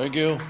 Thank you.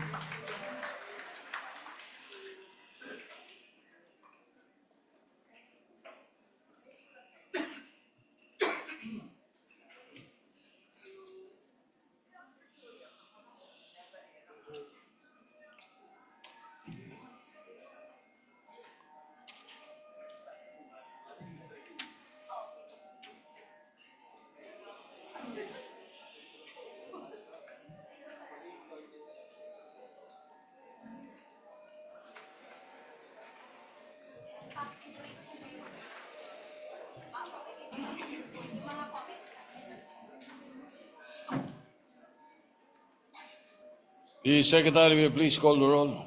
The Secretary will please call the roll.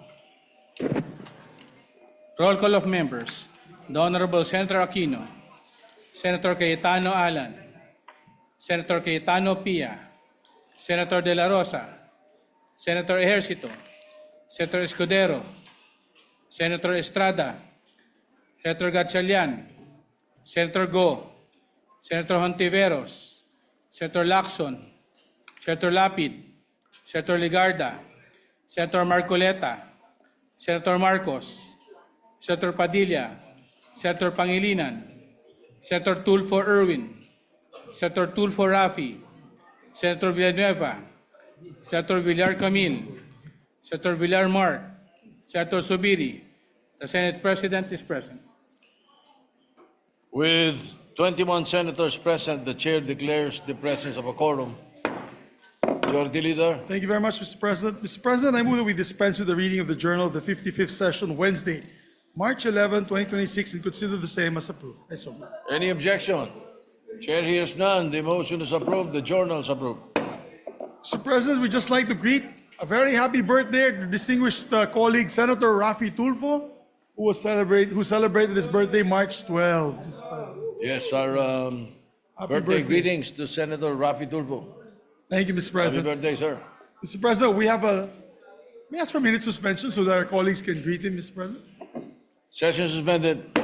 Roll call of members. The Honorable Senator Aquino, Senator Cayetano Alan, Senator Cayetano Pia, Senator De La Rosa, Senator Ejercito, Senator Escudero, Senator Estrada, Senator Gatchalian, Senator Go, Senator Hontiveros, Senator Lacson, Senator Lapid, Senator Ligarda, Senator Marcoleta, Senator Marcos, Senator Padilla, Senator Pangilinan, Senator Tulfo Erwin, Senator Tulfo Rafi, Senator Villanueva, Senator Villar Camil, Senator Villar Mark, Senator Zubiri. The Senate President is present. With 21 senators present, the chair declares the presence of a quorum. Majority Leader. Thank you very much, Mr. President. Mr. President, I move that we dispense with the reading of the Journal of the 55th Session, Wednesday, March 11, 2026, and consider the same as approved. I so move. Any objection? Chair hears none. The motion is approved. The journal is approved. Mr. President, we'd just like to greet a very happy birthday to distinguished colleague, Senator Rafi Tulfo, who celebrated his birthday March 12. Mr. President. Yes, our birthday greetings to Senator Rafi Tulfo. Thank you, Mr. Happy President. birthday, sir. Mr. President, may I ask for a minute suspension so that our colleagues can greet him, Mr. President? Session suspended.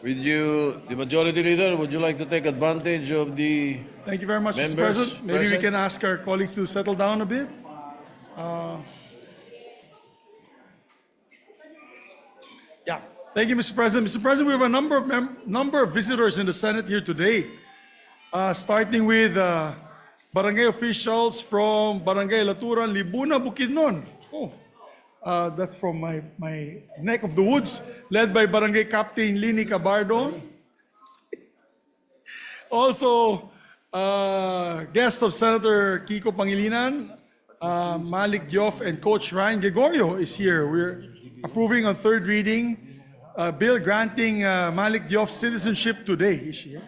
Would you, the majority leader, would you like to take advantage of the... Thank you very much, Mr. Members President. Maybe we present? can ask our colleagues to settle down a bit. Yeah, thank you, Mr. President. Mr. President, we have a number of visitors in the Senate here today, starting with barangay officials from Barangay Laturan, Libuna, Bukidnon. Oh, that's from my neck of the woods, led by Barangay Captain Lini Cabardo. Also, guest of Senator Kiko Pangilinan, Malik Diof, and Coach Ryan Gregorio is here. We're approving on third reading a bill granting Malik Diof citizenship today. Is she here?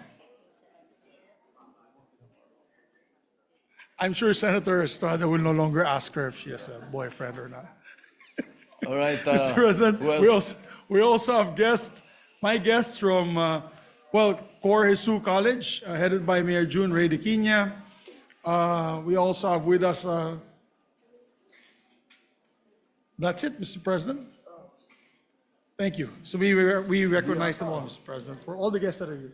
I'm sure Senator Estrada will no longer ask her if she has a boyfriend or not. All right. Mr. President, who else? we also have my guests from, Cor Jesu College, headed by Mayor June Ray de Quina. We also have with us, that's it, Mr. President. Thank you. So we recognize them all, Mr. President, for all the guests that are here.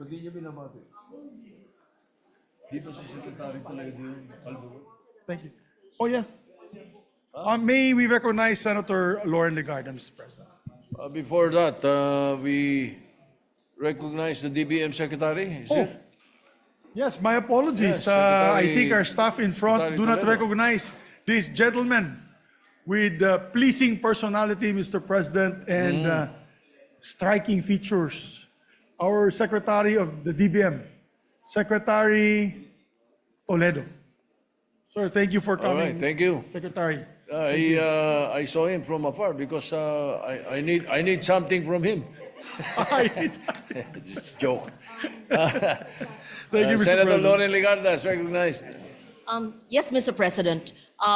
Thank you. Oh, yes. May we recognize Senator Lauren Legarda, Mr. President. Before that, we recognize the DBM Secretary. Is here? Yes, my apologies. Yes, I Secretary- think our staff in front Secretary do not Toledo. recognize this gentleman with pleasing personality, Mr. President, and striking features. Our Secretary of the DBM, Secretary Toledo. Sir, thank you for All coming. right, thank you. Secretary. I saw him from afar because I need something from him. Just joke. Thank you, Mr. Senator President. Lauren Legarda is recognized. Yes, Mr. President.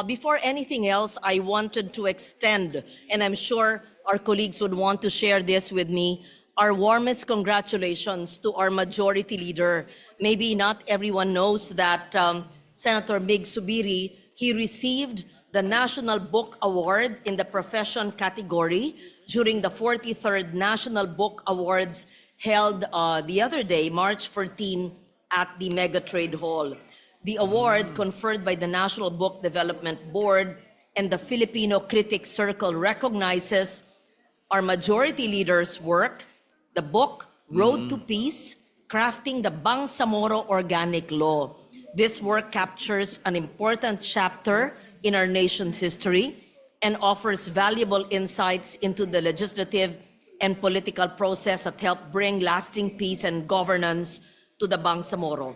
Before anything else, I wanted to extend, and I'm sure our colleagues would want to share this with me, our warmest congratulations to our majority leader. Maybe not everyone knows that Senator Mig Zubiri, he received the National Book Award in the profession category during the 43rd National Book Awards held the other day, March 14, at the Mega Trade Hall. The award, conferred by the National Book Development Board and the Filipino Critics Circle, recognizes our majority leader's work, the book Road to Peace, Crafting the Bangsamoro Organic Law. This work captures an important chapter in our nation's history and offers valuable insights into the legislative and political process that helped bring lasting peace and governance to the Bangsamoro.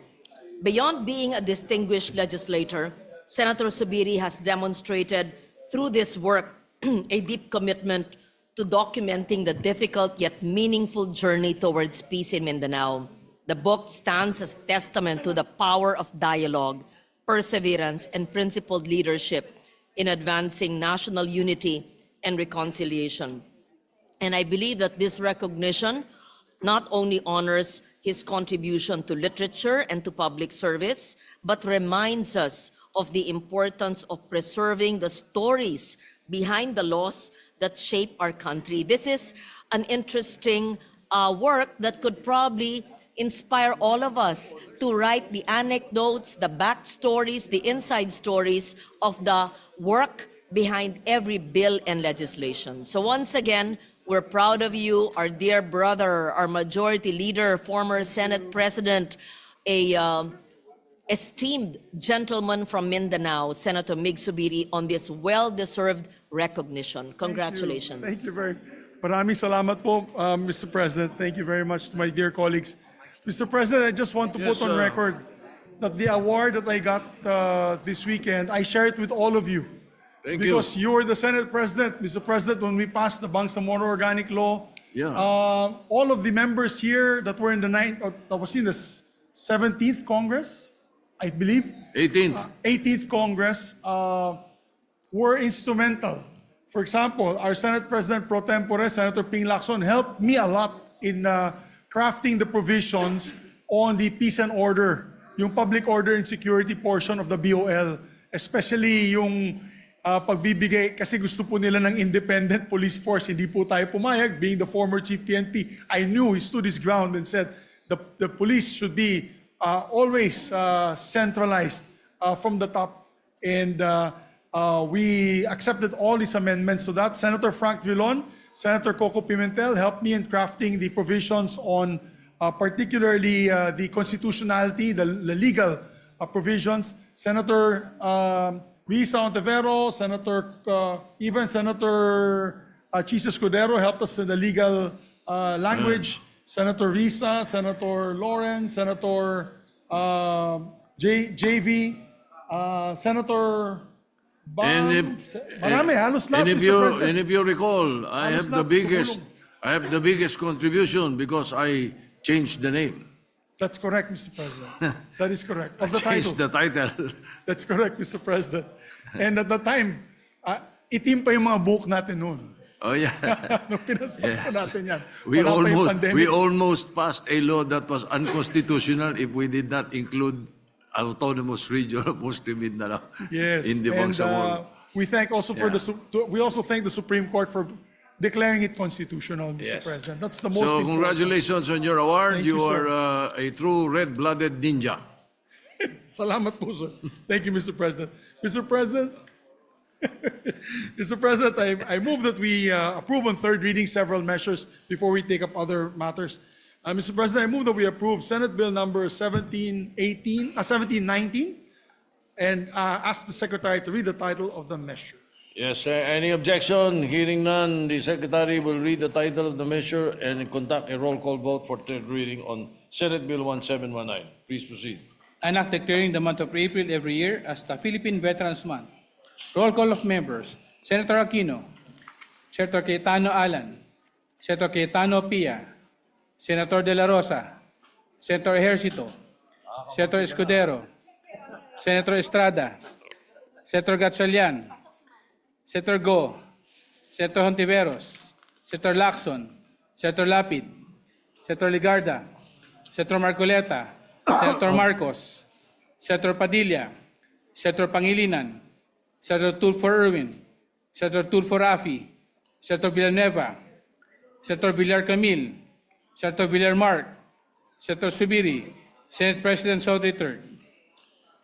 Beyond being a distinguished legislator, Senator Zubiri has demonstrated through this work a deep commitment to documenting the difficult yet meaningful journey towards peace in Mindanao. The book stands as testament to the power of dialogue, perseverance, and principled leadership in advancing national unity and reconciliation. And I believe that this recognition not only honors his contribution to literature and to public service, but reminds us of the importance of preserving the stories behind the laws that shape our country. This is an interesting work that could probably inspire all of us to write the anecdotes, the backstories, the inside stories of the work behind every bill and legislation. So once again, we're proud of you, our dear brother, our majority leader, former Senate President, a esteemed gentleman from Mindanao, Senator Mig Zubiri, on this well-deserved recognition. Congratulations. Thank you very Maraming salamat po, Mr. President. Thank you very much to my dear colleagues. Mr. President, I just want to Yes, put on sir. record that the award that I got this weekend, I share it with all of you. Thank you. Because you were the Senate President, Mr. President, when we passed the Bangsamoro Organic Law. Yeah. All of the members here that were in the that was in the 17th Congress, I believe, 18th. 18th Congress, were instrumental. For example, our Senate President pro tempore, Senator Ping Lacson, helped me a lot in crafting the provisions on the peace and order, yung public order and security portion of the BOL, especially yung pagbibigay, kasi gusto po nila ng independent police force, hindi po tayo pumayag. Being the former chief PNP, I knew he stood his ground and said the police should be always centralized from the top. And we accepted all these amendments to that. Senator Frank Vilon, Senator Coco Pimentel helped me in crafting the provisions on particularly the constitutionality, the legal provisions. Senator Risa Ontivero, even Senator Chis Escudero helped us with the legal language. Senator Risa, Senator Lauren, Senator JV, Senator Bam, marami, halos lahat, Mr. President. And if you recall, I Halos have lahat, the biggest contribution because I changed the name. That's correct, Mr. President. That is correct. Of the Changed title. the title. That's correct, Mr. President. And at the time, itim pa yung mga book natin noon. Oh yeah. Nung pinasok pa natin yan. We Wala pa yung almost pandemic. we almost passed a law that was unconstitutional if we did not include autonomous region of Muslim Mindanao Yes, in the and Bangsamoro. we thank also for Yeah. we also thank the Supreme Court for declaring it constitutional, Mr. Yes. President. That's the most So important. congratulations on your award. Thank you, You sir. are a true red-blooded ninja. Salamat po, sir. Thank you, Mr. President. Mr. President, Mr. President, I move that we approve on third reading several measures before we take up other matters. Mr. President, I move that we approve Senate Bill number 1719, and ask the Secretary to read the title of the measure. Yes, any objection? Hearing none, the Secretary will read the title of the measure and conduct a roll call vote for third reading on Senate Bill 1719. Please proceed. An act declaring the month of April every year as the Philippine Veterans Month. Roll call of members. Senator Aquino, Senator Cayetano Alan, Senator Cayetano Pia, Senator De La Rosa, Senator Ejercito, Senator Escudero, Senator Estrada, Senator Gatchalian, Senator Go, Senator Hontiveros, Senator Lacson, Senator Lapid, Senator Ligarda, Senator Marcoleta, Senator Marcos, Senator Padilla, Senator Pangilinan, Senator Tulfo Erwin, Senator Tulfo Rafi, Senator Villanueva, Senator Villar Camil, Senator Villar Mark, Senator Zubiri, Senate President Soto III.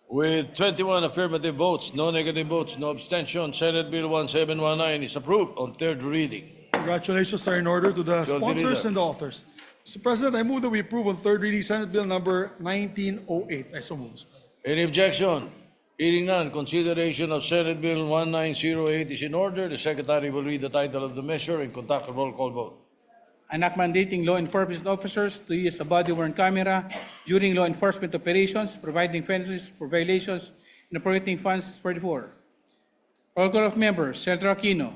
With 21 affirmative votes, no negative votes, no abstention, Senate Bill 1719 is approved on third reading. Congratulations are in order to the Your sponsors leader. and the authors. Mr. President, I move that we approve on third reading Senate Bill number 1908. I so move, Mr. President. Any objection? Hearing none, consideration of Senate Bill 1908 is in order. The Secretary will read the title of the measure and conduct a roll call vote. An act mandating law enforcement officers to use a body-worn camera during law enforcement operations, providing penalties for violations and appropriating funds for the poor. Roll call of members. Senator Aquino,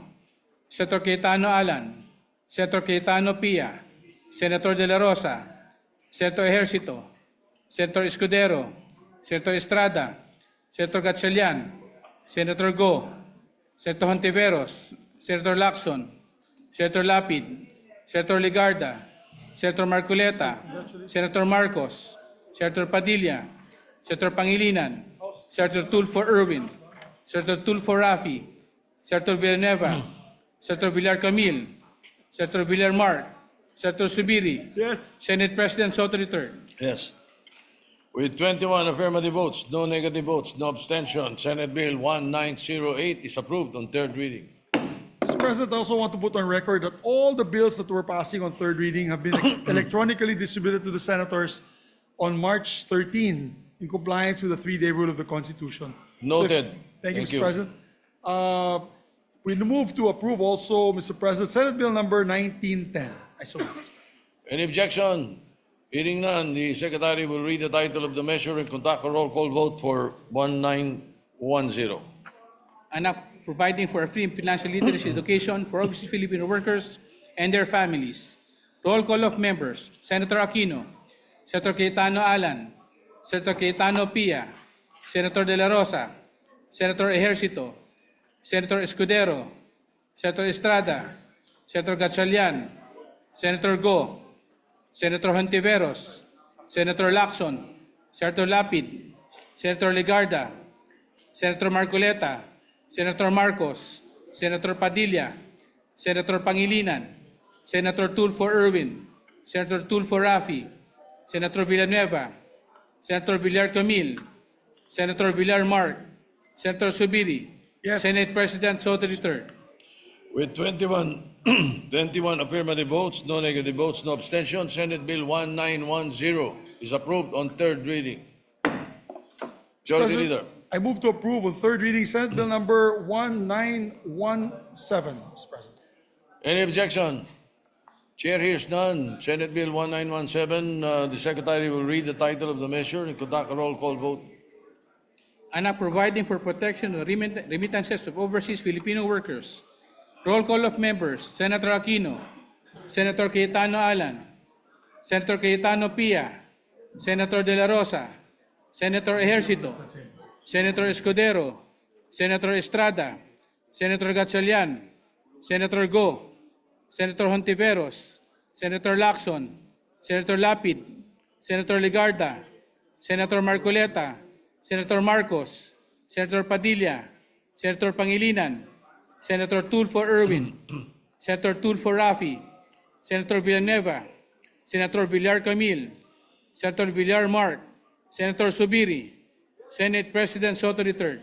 Senator Cayetano Alan, Senator Cayetano Pia, Senator De La Rosa, Senator Ejercito, Senator Escudero, Senator Estrada, Senator Gatchalian, Senator Go, Senator Hontiveros, Senator Lacson, Senator Lapid, Senator Ligarda, Senator Marcoleta, Senator Marcos, Senator Padilla, Senator Pangilinan, Senator Tulfo Erwin, Senator Tulfo Rafi, Senator Villanueva, Senator Villar Camil, Senator Villar Mark, Senator Zubiri, Yes. Senate President Soto III. Yes. With 21 affirmative votes, no negative votes, no abstention, Senate Bill 1908 is approved on third reading. Mr. President, I also want to put on record that all the bills that we're passing on third reading have been electronically distributed to the senators on March 13 in compliance with the three-day rule of the Constitution. Noted. Thank you, Thank Mr. you. President. We move to approve also, Mr. President, Senate Bill number 1910. I so move. Any objection? Hearing none, the Secretary will read the title of the measure and conduct a roll call vote for 1910. An act providing for a free financial literacy education for overseas Filipino workers and their families. Roll call of members. Senator Aquino, Senator Cayetano Alan, Senator Cayetano Pia, Senator De La Rosa, Senator Ejercito, Senator Escudero, Senator Estrada, Senator Gatchalian, Senator Go, Senator Hontiveros, Senator Lacson, Senator Lapid, Senator Ligarda, Senator Marcoleta, Senator Marcos, Senator Padilla, Senator Pangilinan, Senator Tulfo Erwin, Senator Tulfo Rafi, Senator Villanueva, Senator Villar Camil, Senator Villar Mark, Senator Zubiri, Yes. Senate President Soto III. With 21, 21 affirmative votes, no negative votes, no abstention, Senate Bill 1910 is approved on third reading. Majority President, Leader. I move to approve on third reading Senate Bill number 1917, Mr. President. Any objection? Chair hears none. Senate Bill 1917, the Secretary will read the title of the measure and conduct a roll call vote. Anak providing for protection of remittances of overseas Filipino workers. Roll call of members, Senator Aquino, Senator Cayetano Alan, Senator Cayetano Pia, Senator De La Rosa, Senator Ejercito, Senator Escudero, Senator Estrada, Senator Gatchalian, Senator Go, Senator Hontiveros, Senator Lacson, Senator Lapid, Senator Ligarda, Senator Marcoleta, Senator Marcos, Senator Padilla, Senator Pangilinan, Senator Tulfo Erwin, Senator Tulfo Rafi, Senator Villanueva, Senator Villar Camil, Senator Villar Mark, Senator Zubiri, Senate President Soto III.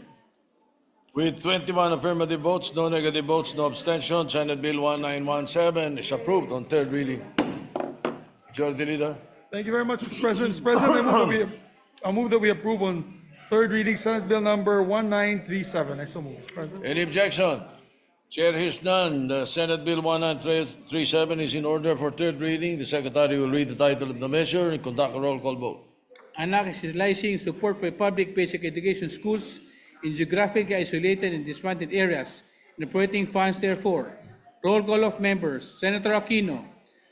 With 21 affirmative votes, no negative votes, no abstention, Senate Bill 1917 is approved on third reading. Majority Leader. Thank you very much, Mr. President. Mr. President, I move that we approve on third reading Senate Bill number 1937. I so move, Mr. President. Any objection? Chair hears none. The Senate Bill 1937 is in order for third reading. The Secretary will read the title of the measure and conduct a roll call vote. Anak is realizing support for public basic education schools in geographically isolated and disadvantaged areas and appropriating funds therefore. Roll call of members, Senator Aquino,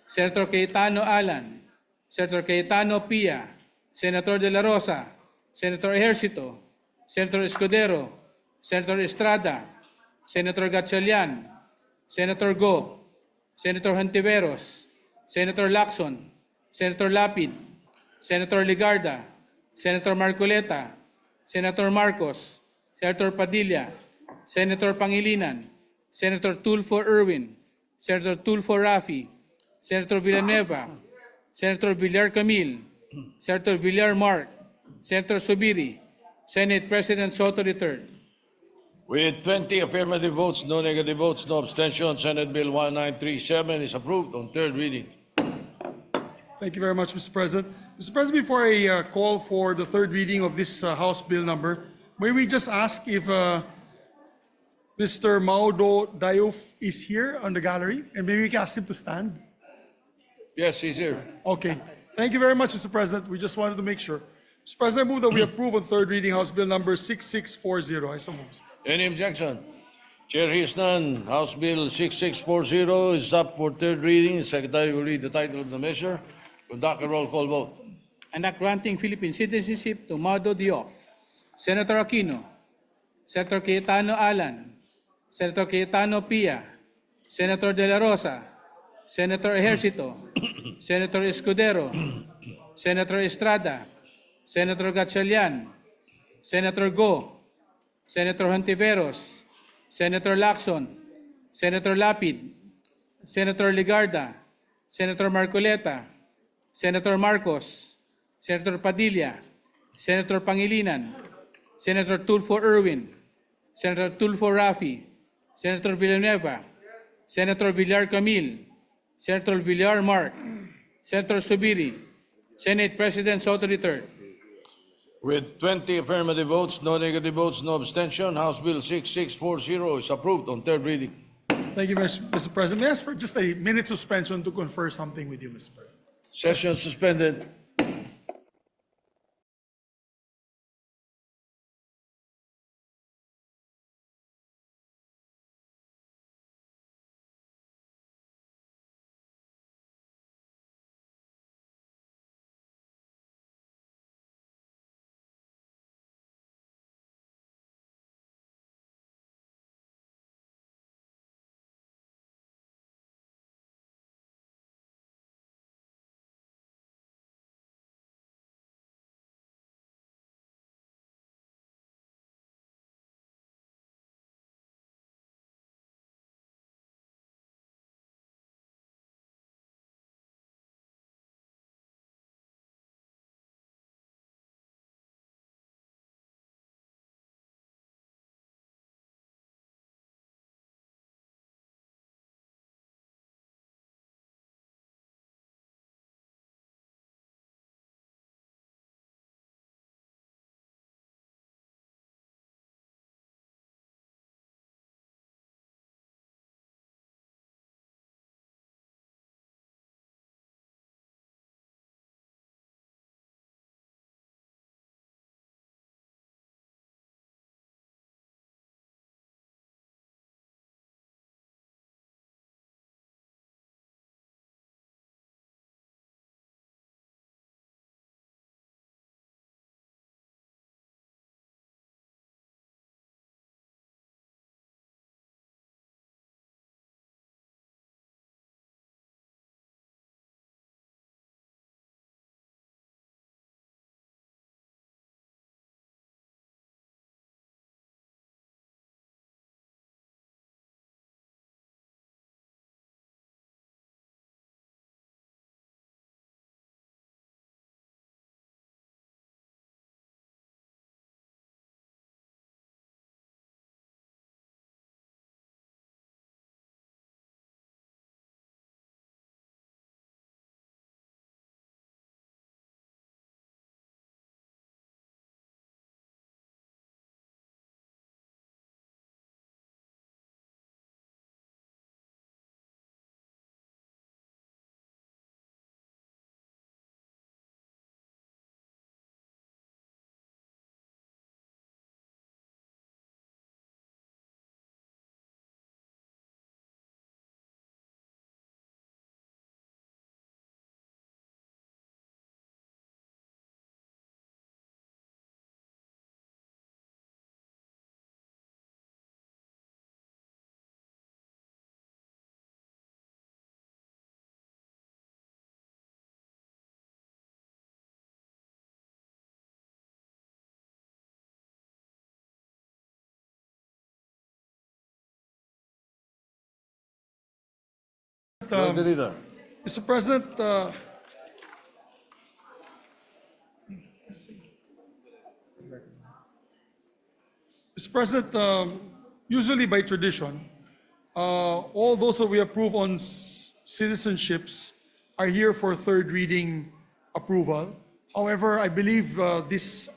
Senator Cayetano Alan, Senator Cayetano Pia, Senator De La Rosa, Senator Ejercito, Senator Escudero, Senator Estrada, Senator Gatchalian, Senator Go, Senator Hontiveros, Senator Lacson, Senator Lapid, Senator Ligarda, Senator Marcoleta, Senator Marcos, Senator Padilla, Senator Pangilinan, Senator Tulfo Erwin, Senator Tulfo Rafi, Senator Villanueva, Senator Villar Camil, Senator Villar Mark, Senator Zubiri, Senate President Soto III. With 20 affirmative votes, no negative votes, no abstention, Senate Bill 1937 is approved on third reading. Thank you very much, Mr. President. Mr. President, before I call for the third reading of this House Bill number, may we just ask if Mr. Maudo Diouf is here on the gallery, and maybe we can ask him to stand? Yes, he's here. Okay. Thank you very much, Mr. President. We just wanted to make sure. Mr. President, I move that we approve on third reading House Bill number 6640. I so move, Mr. President. Any objection? Chair hears none. House Bill 6640 is up for third reading. The Secretary will read the title of the measure. Conduct a roll call vote. Anak granting Philippine citizenship to Maudo Diouf, Senator Aquino, Senator Cayetano Alan, Senator Cayetano Pia, Senator De La Rosa, Senator Ejercito, Senator Escudero, Senator Estrada, Senator Gatchalian, Senator Go, Senator Hontiveros, Senator Lacson, Senator Lapid, Senator Ligarda, Senator Marcoleta, Senator Marcos, Senator Padilla, Senator Pangilinan, Senator Tulfo Erwin, Senator Tulfo Rafi, Senator Villanueva, Senator Villar Camil, Senator Villar Mark, Senator Zubiri, Senate President Soto III. With 20 affirmative votes, no negative votes, no abstention, House Bill 6640 is approved on third reading. Thank you, Mr. President. May I ask for just a minute suspension to confer something with you, Mr. President? Session suspended. Majority Leader. Mr. President, usually by tradition, all those that we approve on citizenships are here for third reading approval. However, I believe this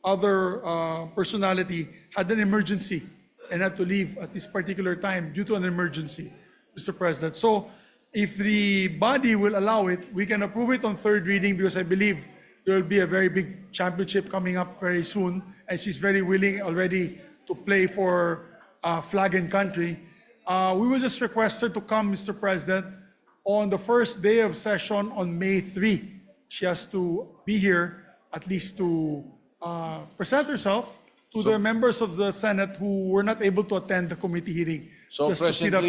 other personality had an emergency and had to leave at this particular time due to an emergency, Mr. President. So if the body will allow it, we can approve it on third reading because I believe there will be a very big championship coming up very soon, and she's very willing already to play for flag and country. We will just request her to come, Mr. President, on the first day of session on May 3. She has to be here at least to present herself to the members of the Senate who were not able to attend the committee hearing. So Just to see that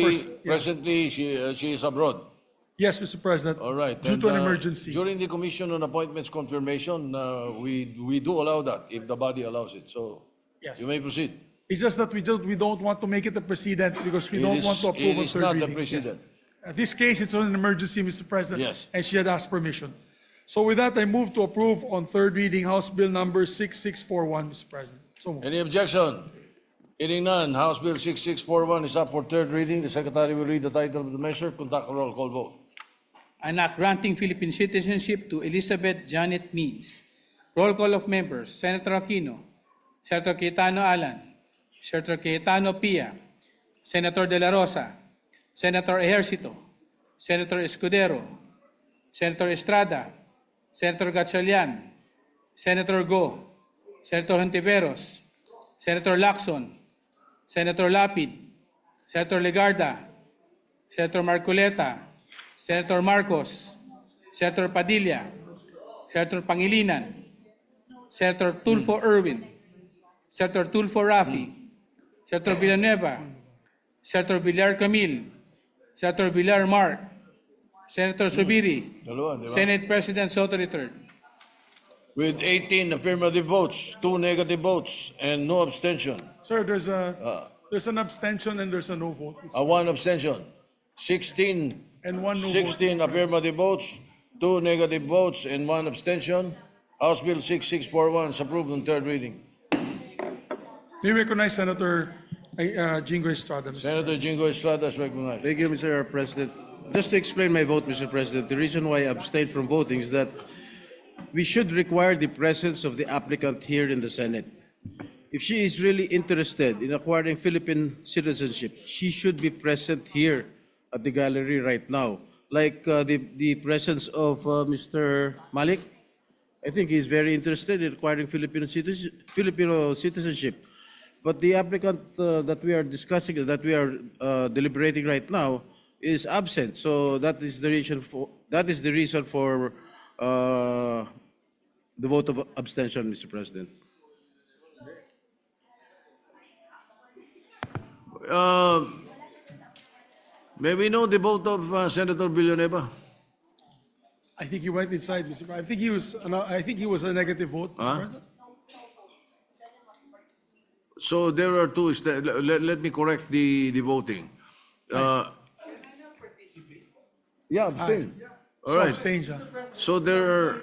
presently she is abroad. Yes, Mr. President. All right. Due And, to an emergency. During the Commission on Appointments confirmation, we do allow that if the body allows it. So Yes. you may proceed. It's just that we don't want to make it a precedent because we It don't is- want to approve it a is third not a reading. precedent. Yes. This case, it's an emergency, Mr. President. Yes. And she had asked permission. So with that, I move to approve on third reading House Bill number 6641, Mr. President. So moved. Any objection? Hearing none, House Bill 6641 is up for third reading. The Secretary will read the title of the measure. Conduct a roll call vote. An act granting Philippine citizenship to Elizabeth Janet Means. Roll call of members. Senator Aquino, Senator Cayetano Alan, Senator Cayetano Pia, Senator De La Rosa, Senator Ejercito, Senator Escudero, Senator Estrada, Senator Gatchalian, Senator Go, Senator Hontiveros, Senator Lacson, Senator Lapid, Senator Legarda, Senator Marcoleta, Senator Marcos, Senator Padilla, Senator Pangilinan, Senator Tulfo Erwin, Senator Tulfo Rafi, Senator Villanueva, Senator Villar Camille, Senator Villar Mark, Senator Zubiri, Dalawa, di ba? Senate President Soto III. With 18 affirmative votes, 2 negative votes, and no abstention. Sir, there's an abstention and there's a no vote. One abstention. 16 And one no vote. 16 affirmative votes, 2 negative votes, and 1 abstention. House Bill 6641 is approved on third reading. May we recognize Senator Jingo Estrada, Mr. Senator Jingo Estrada is recognized. Thank you, Mr. President. Just to explain my vote, Mr. President, the reason why I abstained from voting is that we should require the presence of the applicant here in the Senate. If she is really interested in acquiring Philippine citizenship, she should be present here at the gallery right now. Like the presence of Mr. Malik, I think he's very interested in acquiring Filipino citizenship. But the applicant that we are discussing, that we are deliberating right now, is absent. So that is the reason for the vote of abstention, Mr. President. May we know the vote of Senator Villanueva? I think he went inside, Mr. President. I think he was a negative vote, Mr. Huh? President. So there are two. Let me correct the voting. Yeah, abstain. All So right. abstain siya. So there are.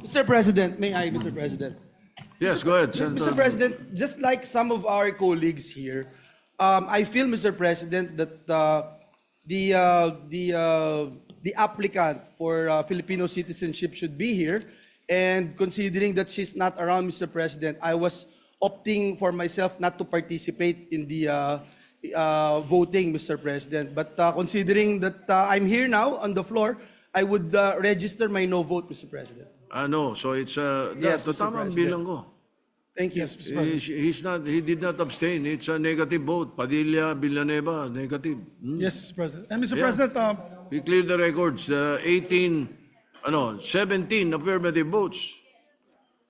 Mr. President, may I, Mr. President? Yes, go ahead, Senator. Mr. President, just like some of our colleagues here, I feel, Mr. President, that the applicant for Filipino citizenship should be here. And considering that she's not around, Mr. President, I was opting for myself not to participate in the voting, Mr. President. But considering that I'm here now on the floor, I would register my no vote, Mr. President. No, so it's Yes, the Mr. tamang President. bilang ko. Thank you. Yes, Mr. President. He did not abstain. It's a negative vote. Padilla, Villanueva, negative. Yes, Mr. President. And Mr. Yeah. President, We cleared the records. 17 affirmative votes,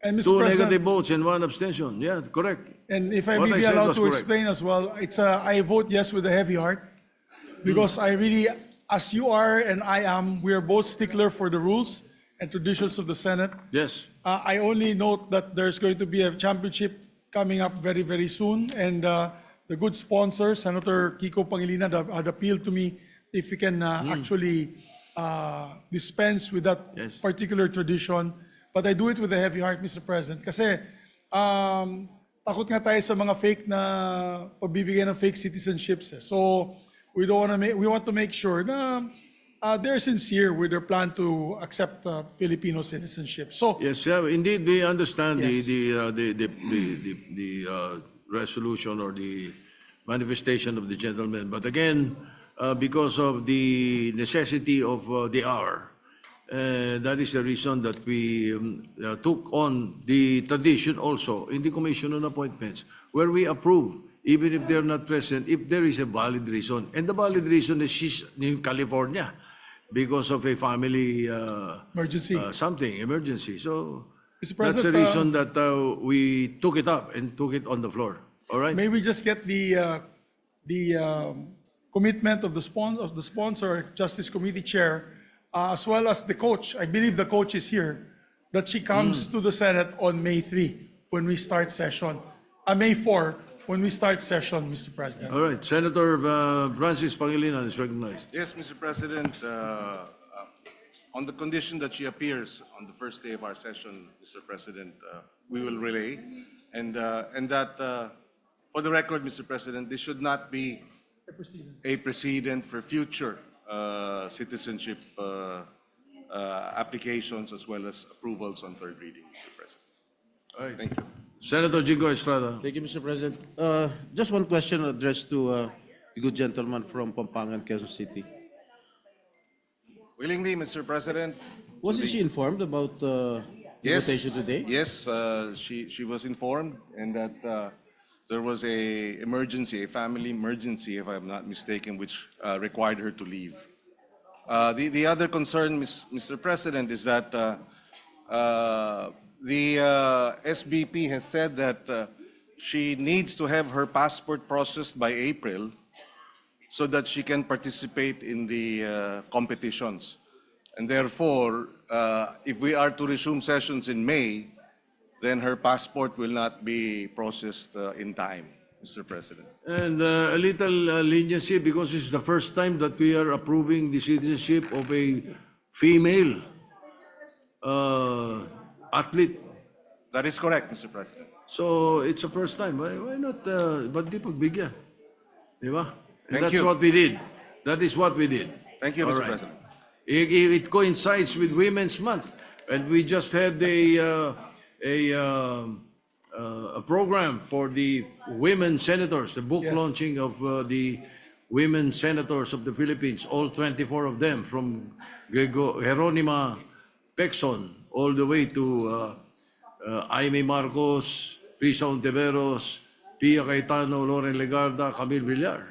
and Mr. 2 President, negative votes, and 1 abstention. Yeah, correct. and if I What may I be said allowed was to correct. explain as well, I vote yes with a heavy heart because I really, as you are and I am, we are both stickler for the rules and traditions of the Senate. Yes. I only note that there's going to be a championship coming up very, very soon, and the good sponsor, Senator Kiko Pangilinan, had appealed to me if we can actually dispense with that Yes. particular tradition. But I do it with a heavy heart, Mr. President. Kasi takot nga tayo sa mga fake na pagbibigay ng fake citizenships. So we want to make sure na they're sincere with their plan to accept Filipino citizenship. So Yes, indeed, we understand Yes. the resolution or the manifestation of the gentleman. But again, because of the necessity of the hour, that is the reason that we took on the tradition also in the Commission on Appointments, where we approve, even if they're not present, if there is a valid reason. And the valid reason is she's in California because of a family emergency. emergency. So Mr. that's the President, reason that we took it up and took it on the floor. All right? May we just get the commitment of the sponsor, Justice Committee Chair, as well as the coach. I believe the coach is here, that she comes to the Senate on May 3 when we start session. May 4 when we start session, Mr. President. All right. Senator Francis Pangilinan is recognized. Yes, Mr. President, on the condition that she appears on the first day of our session, Mr. President, we will relay. And that, for the record, Mr. President, this should not be a precedent for future citizenship applications as well as approvals on third reading, Mr. President. All right. Thank you. Senator Jigo Estrada. Thank you, Mr. President. Just one question addressed to the good gentleman from Pampangan, Quezon City. Willingly, Mr. President. Wasn't she informed about the votation today? Yes, she was informed, and that there was a family emergency, if I'm not mistaken, which required her to leave. The other concern, Mr. President, is that the SBP has said that she needs to have her passport processed by April so that she can participate in the competitions. And therefore, if we are to resume sessions in May, then her passport will not be processed in time, Mr. President. And a little leniency because it's the first time that we are approving the citizenship of a female athlete. That is correct, Mr. President. So it's the first time. Why not? Ba't di pagbigyan? Di ba? And Thank that's you. what we did. That is what we did. Thank you, All Mr. right. President. It coincides with Women's Month, and we just had a program for the women senators, the book launching of the women senators of the Philippines, all 24 of them, from Geronima Pecson all the way to Aimee Marcos, Risa Ontiveros, Pia Cayetano, Loren Legarda, Camille Villar.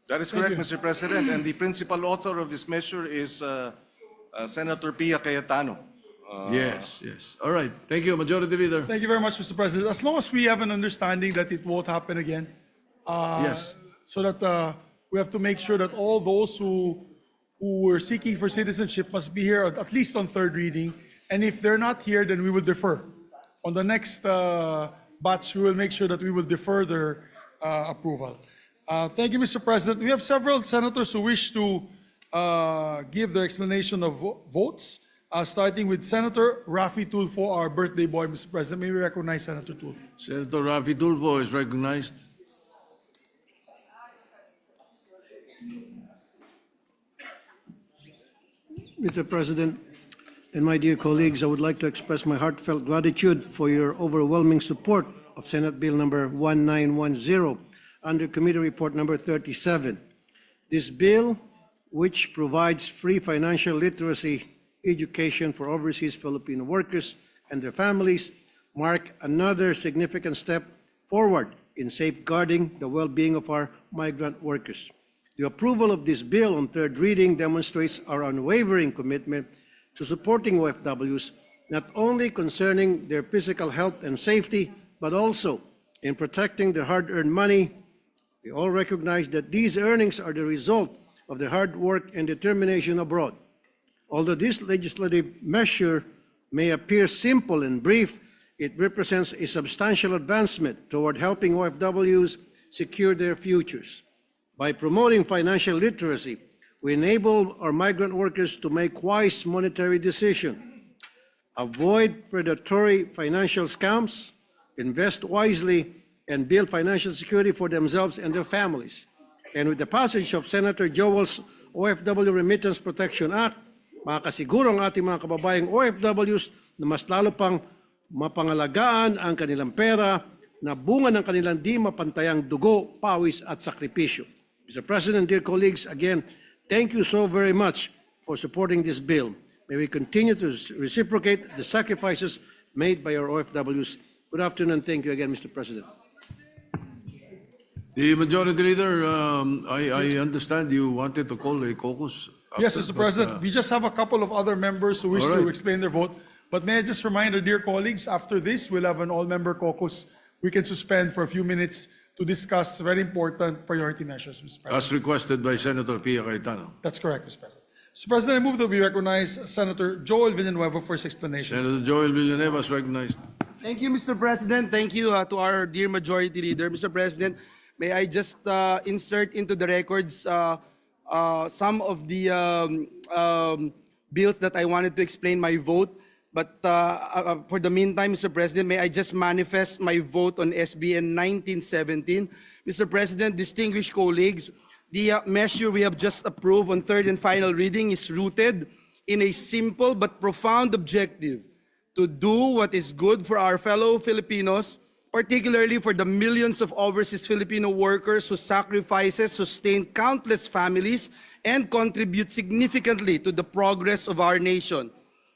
That is correct, Mr. President. And the principal author of this measure is Senator Pia Cayetano. Yes. All right. Thank you, Majority Leader. Thank you very much, Mr. President. As long as we have an understanding that it won't happen again, Yes. so that we have to make sure that all those who were seeking for citizenship must be here at least on third reading. And if they're not here, then we will defer. On the next batch, we will make sure that we will defer their approval. Thank you, Mr. President. We have several senators who wish to give their explanation of votes, starting with Senator Raffy Tulfo, our birthday boy, Mr. President. May we recognize Senator Tulfo. Senator Raffy Tulfo is recognized. Mr. President, and my dear colleagues, I would like to express my heartfelt gratitude for your overwhelming support of Senate Bill number 1910 under Committee Report number 37. This bill, which provides free financial literacy education for overseas Filipino workers and their families, mark another significant step forward in safeguarding the well-being of our migrant workers. The approval of this bill on third reading demonstrates our unwavering commitment to supporting OFWs, not only concerning their physical health and safety, but also in protecting their hard-earned money. We all recognize that these earnings are the result of their hard work and determination abroad. Although this legislative measure may appear simple and brief, it represents a substantial advancement toward helping OFWs secure their futures. By promoting financial literacy, we enable our migrant workers to make wise monetary decisions, avoid predatory financial scams, invest wisely, and build financial security for themselves and their families. And with the passage of Senator Joel's OFW Remittance Protection Act, makakasiguro ang ating mga kababayang OFWs na mas lalo pang mapangalagaan ang kanilang pera na bunga ng kanilang di mapantayang dugo, pawis at sakripisyo. Mr. President, dear colleagues, again, thank you so very much for supporting this bill. May we continue to reciprocate the sacrifices made by our OFWs. Good afternoon. Thank you again, Mr. President. The Majority Leader, I understand you wanted to call a caucus. Yes, after, Mr. President, we just have a couple of other members who wish All to right. explain their vote. But may I just remind our dear colleagues, after this, we'll have an all-member caucus. We can suspend for a few minutes to discuss very important priority measures, Mr. President. As requested by Senator Pia Cayetano. That's correct, Mr. President. Mr. President, I move that we recognize Senator Joel Villanueva for his explanation. Senator Joel Villanueva is recognized. Thank you, Mr. President. Thank you to our dear Majority Leader. Mr. President, may I just insert into the records some of the bills that I wanted to explain my vote. But for the meantime, Mr. President, may I just manifest my vote on SBN 1917. Mr. President, distinguished colleagues, the measure we have just approved on third and final reading is rooted in a simple but profound objective to do what is good for our fellow Filipinos, particularly for the millions of overseas Filipino workers whose sacrifices sustain countless families and contribute significantly to the progress of our nation.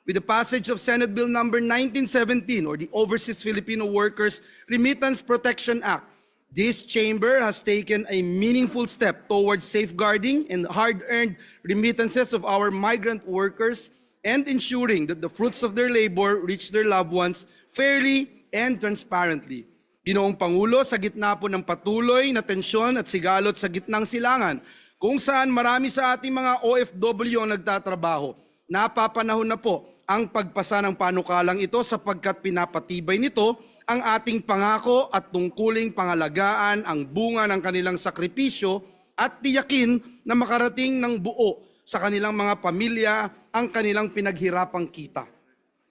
With the passage of Senate Bill number 1917, or the Overseas Filipino Workers Remittance Protection Act, this chamber has taken a meaningful step towards safeguarding and hard-earned remittances of our migrant workers and ensuring that the fruits of their labor reach their loved ones fairly and transparently. Ginoong Pangulo, sa gitna po ng patuloy na tensyon at sigalot sa gitnang silangan, kung saan marami sa ating mga OFW ang nagtatrabaho, napapanahon na po ang pagpasa ng panukalang ito sapagkat pinapatibay nito ang ating pangako at tungkuling pangalagaan ang bunga ng kanilang sakripisyo at tiyakin na makarating ng buo sa kanilang mga pamilya ang kanilang pinaghirapang kita.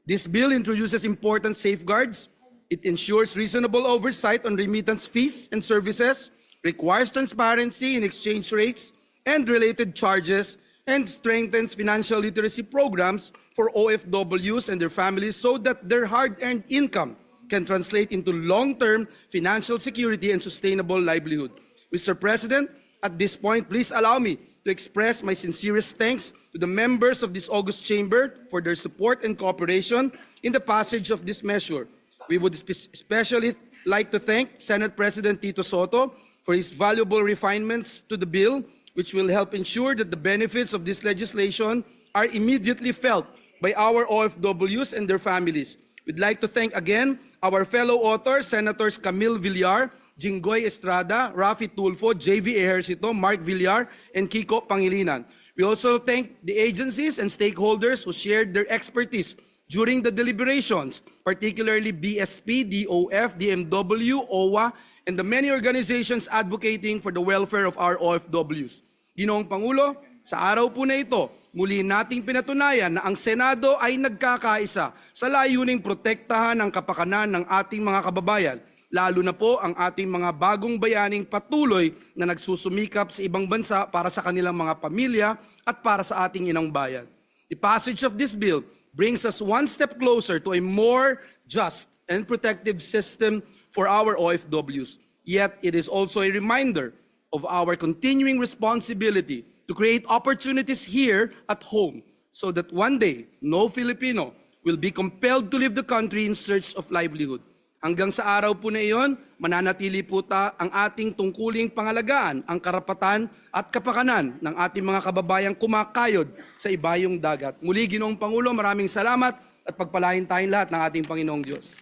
This bill introduces important safeguards. It ensures reasonable oversight on remittance fees and services, requires transparency in exchange rates and related charges, and strengthens financial literacy programs for OFWs and their families so that their hard-earned income can translate into long-term financial security and sustainable livelihood. Mr. President, at this point, please allow me to express my sincerest thanks to the members of this august chamber for their support and cooperation in the passage of this measure. We would especially like to thank Senate President Tito Soto for his valuable refinements to the bill, which will help ensure that the benefits of this legislation are immediately felt by our OFWs and their families. We'd like to thank again our fellow authors, Senators Camille Villar, Jinggoy Estrada, Rafi Tulfo, J.V. Ejercito, Mark Villar, and Kiko Pangilinan. We also thank the agencies and stakeholders who shared their expertise during the deliberations, particularly BSP, DOF, DMW, OWA, and the many organizations advocating for the welfare of our OFWs. Ginoong Pangulo, sa araw po na ito, muli nating pinatunayan na ang Senado ay nagkakaisa sa layuning protektahan ang kapakanan ng ating mga kababayan, lalo na po ang ating mga bagong bayaning patuloy na nagsusumikap sa ibang bansa para sa kanilang mga pamilya at para sa ating inang bayan. The passage of this bill brings us one step closer to a more just and protective system for our OFWs. Yet it is also a reminder of our continuing responsibility to create opportunities here at home so that one day no Filipino will be compelled to leave the country in search of livelihood. Hanggang sa araw po na iyon, mananatili po ang ating tungkuling pangalagaan, ang karapatan at kapakanan ng ating mga kababayang kumakayod sa ibayong dagat. Muli, Ginoong Pangulo, maraming salamat at pagpalain tayong lahat ng ating Panginoong Diyos.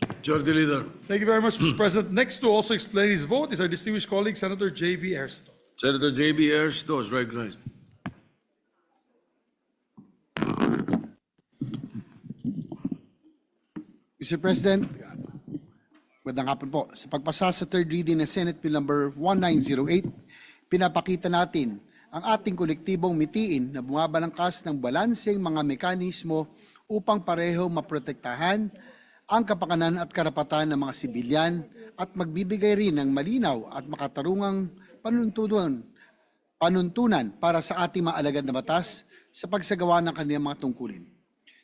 Majority Leader. Thank you very much, Mr. President. Next to also explain his vote is our distinguished colleague, Senator J.V. Ejercito. Senator J.B. Ejercito is recognized. Mr. President, Magandang hapon po. Sa pagpasa sa third reading ng Senate Bill number 1908, pinapakita natin ang ating kolektibong mitiin na bumabalangkas ng balanseng mga mekanismo upang pareho maprotektahan ang kapakanan at karapatan ng mga sibilyan at magbibigay rin ng malinaw at makatarungang panuntunan para sa ating mga alagad na batas sa pagsagawa ng kanilang mga tungkulin.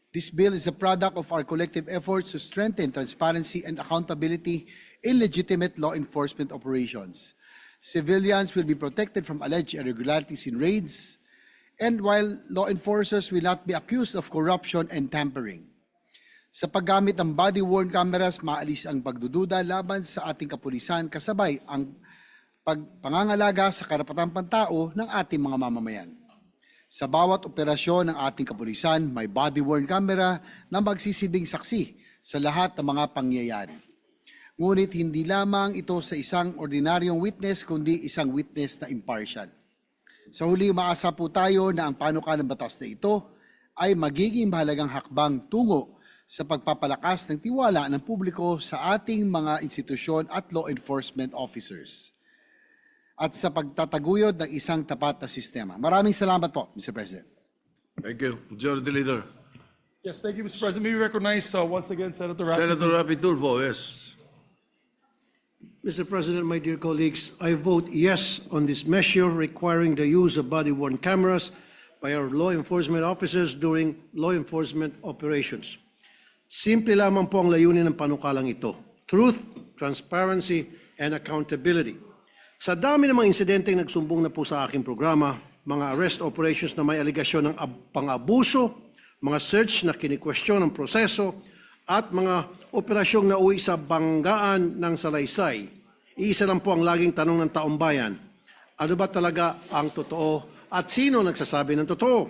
This bill is a product of our collective efforts to strengthen transparency and accountability in legitimate law enforcement operations. Civilians will be protected from alleged irregularities in raids, and while law enforcers will not be accused of corruption and tampering. Sa paggamit ng body-worn cameras, maalis ang pagdududa laban sa ating kapulisan kasabay ang pangangalaga sa karapatang pantao ng ating mga mamamayan. Sa bawat operasyon ng ating kapulisan, may body-worn camera na magsisilbing saksi sa lahat ng mga pangyayari. Ngunit hindi lamang ito sa isang ordinaryong witness, kundi isang witness na impartial. Sa huli, umaasa po tayo na ang panukalang batas na ito ay magiging mahalagang hakbang tungo sa pagpapalakas ng tiwala ng publiko sa ating mga institusyon at law enforcement officers at sa pagtataguyod ng isang tapat na sistema. Maraming salamat po, Mr. President. Thank you. Majority Leader. Yes, thank you, Mr. President. May we recognize once again Senator Rafi? Senator Rapi Tulfo, yes. Mr. President, my dear colleagues, I vote yes on this measure requiring the use of body-worn cameras by our law enforcement officers during law enforcement operations. Simple lamang po ang layunin ng panukalang ito: truth, transparency, and accountability. Sa dami ng mga insidenteng nagsumbong na po sa aking programa, mga arrest operations na may aligasyon ng pang-abuso, mga search na kini-question ng proseso, at mga operasyong nauwi sa banggaan ng salaysay, iisa lang po ang laging tanong ng taong bayan: ano ba talaga ang totoo at sino nagsasabi ng totoo?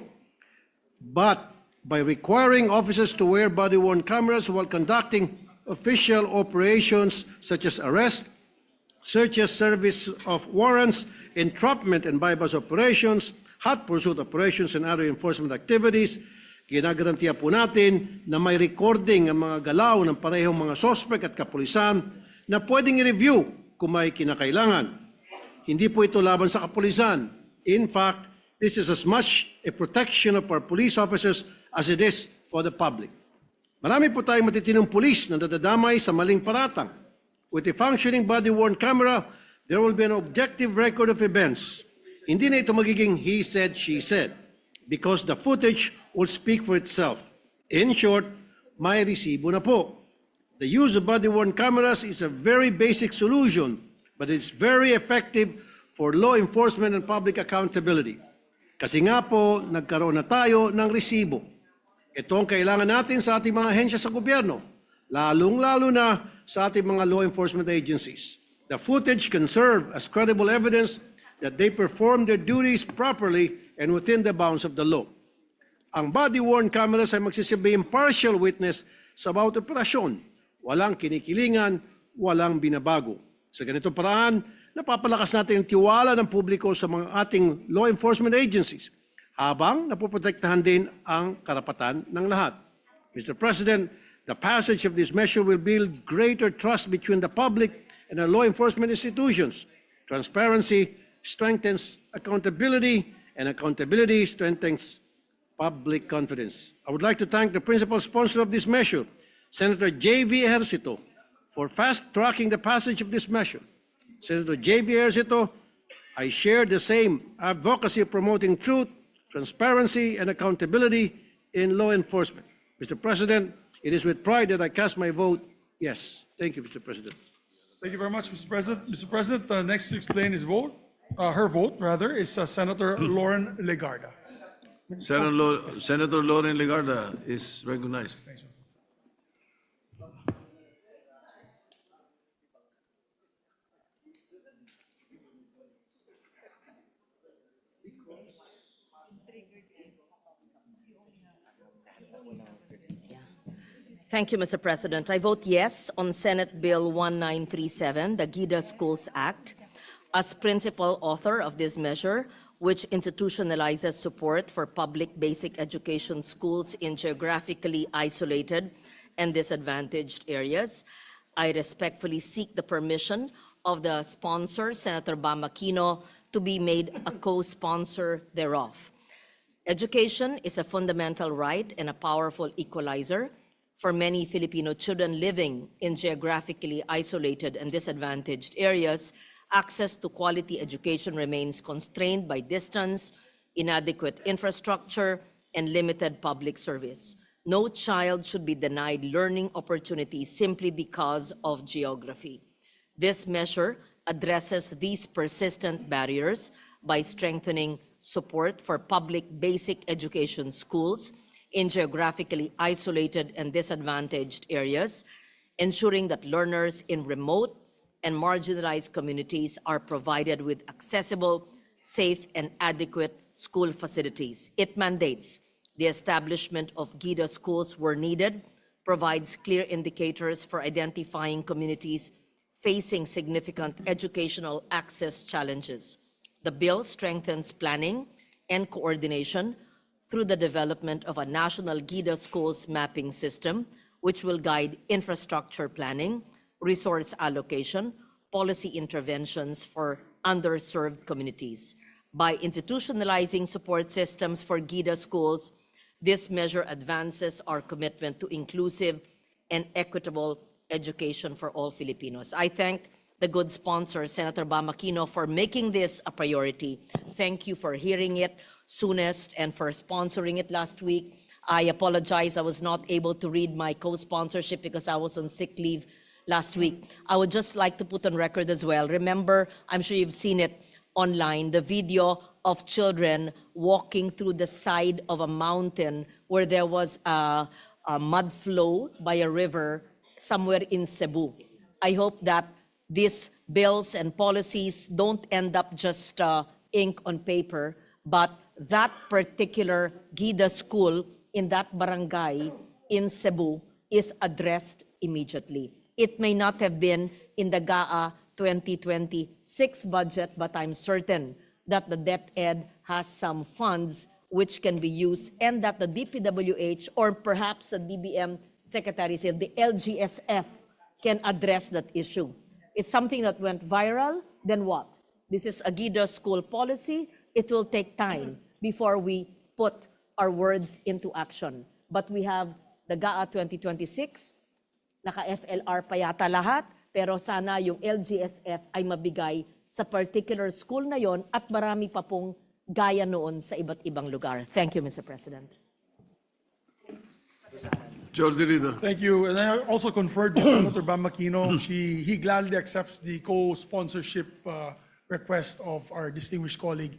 But by requiring officers to wear body-worn cameras while conducting official operations such as arrest, searches, service of warrants, entrapment and bypass operations, hot pursuit operations, and other enforcement activities, ginagarantiya po natin na may recording ang mga galaw ng parehong mga sospek at kapulisan na pwedeng i-review kung may kinakailangan. Hindi po ito laban sa kapulisan. In fact, this is as much a protection of our police officers as it is for the public. Marami po tayong matitinong pulis na nadadamay sa maling paratang. With a functioning body-worn camera, there will be an objective record of events. Hindi na ito magiging he said, she said, because the footage will speak for itself. In short, may resibo na po. The use of body-worn cameras is a very basic solution, but it's very effective for law enforcement and public accountability. Kasi nga po, nagkaroon na tayo ng resibo. Ito ang kailangan natin sa ating mga ahensya sa gobyerno, lalong-lalo na sa ating mga law enforcement agencies. The footage can serve as credible evidence that they perform their duties properly and within the bounds of the law. Ang body-worn cameras ay magsisilbi impartial witness sa bawat operasyon. Walang kinikilingan, walang binabago. Sa ganitong paraan, napapalakas natin ang tiwala ng publiko sa mga ating law enforcement agencies, habang napoprotektahan din ang karapatan ng lahat. Mr. President, the passage of this measure will build greater trust between the public and our law enforcement institutions. Transparency strengthens accountability, and accountability strengthens public confidence. I would like to thank the principal sponsor of this measure, Senator J.V. Ejercito, for fast-tracking the passage of this measure. Senator J.V. Ejercito, I share the same advocacy of promoting truth, transparency, and accountability in law enforcement. Mr. President, it is with pride that I cast my vote yes. Thank you, Mr. President. Thank you very much, Mr. President. Mr. President, next to explain his vote, her vote rather, is Senator Lauren Legarda. Senator Lauren Legarda is recognized. Thank you, Mr. President. I vote yes on Senate Bill 1937, the GIDA Schools Act. As principal author of this measure, which institutionalizes support for public basic education schools in geographically isolated and disadvantaged areas, I respectfully seek the permission of the sponsor, Senator Bam Aquino, to be made a co-sponsor thereof. Education is a fundamental right and a powerful equalizer. For many Filipino children living in geographically isolated and disadvantaged areas, access to quality education remains constrained by distance, inadequate infrastructure, and limited public service. No child should be denied learning opportunities simply because of geography. This measure addresses these persistent barriers by strengthening support for public basic education schools in geographically isolated and disadvantaged areas, ensuring that learners in remote and marginalized communities are provided with accessible, safe, and adequate school facilities. It mandates the establishment of GIDA schools where needed, provides clear indicators for identifying communities facing significant educational access challenges. The bill strengthens planning and coordination through the development of a national GIDA schools mapping system, which will guide infrastructure planning, resource allocation, policy interventions for underserved communities. By institutionalizing support systems for GIDA schools, this measure advances our commitment to inclusive and equitable education for all Filipinos. I thank the good sponsor, Senator Bam Aquino, for making this a priority. Thank you for hearing it soonest and for sponsoring it last week. I apologize, I was not able to read my co-sponsorship because I was on sick leave last week. I would just like to put on record as well. Remember, I'm sure you've seen it online, the video of children walking through the side of a mountain where there was a mud flow by a river somewhere in Cebu. I hope that these bills and policies don't end up just ink on paper, but that particular GIDA school in that barangay in Cebu is addressed immediately. It may not have been in the GAA 2026 budget, but I'm certain that the DepEd has some funds which can be used and that the DPWH or perhaps the DBM Secretary said the LGSF can address that issue. It's something that went viral, then what? This is a GIDA school policy. It will take time before we put our words into action. But we have the GAA 2026, naka-FLR pa yata lahat, pero sana yung LGSF ay mabigay sa particular school na yon at marami pa pong gaya noon sa iba't ibang lugar. Thank you, Mr. President. Jordi Reader. Thank you. And I also conferred with Senator Bam Aquino. He gladly accepts the co-sponsorship request of our distinguished colleague.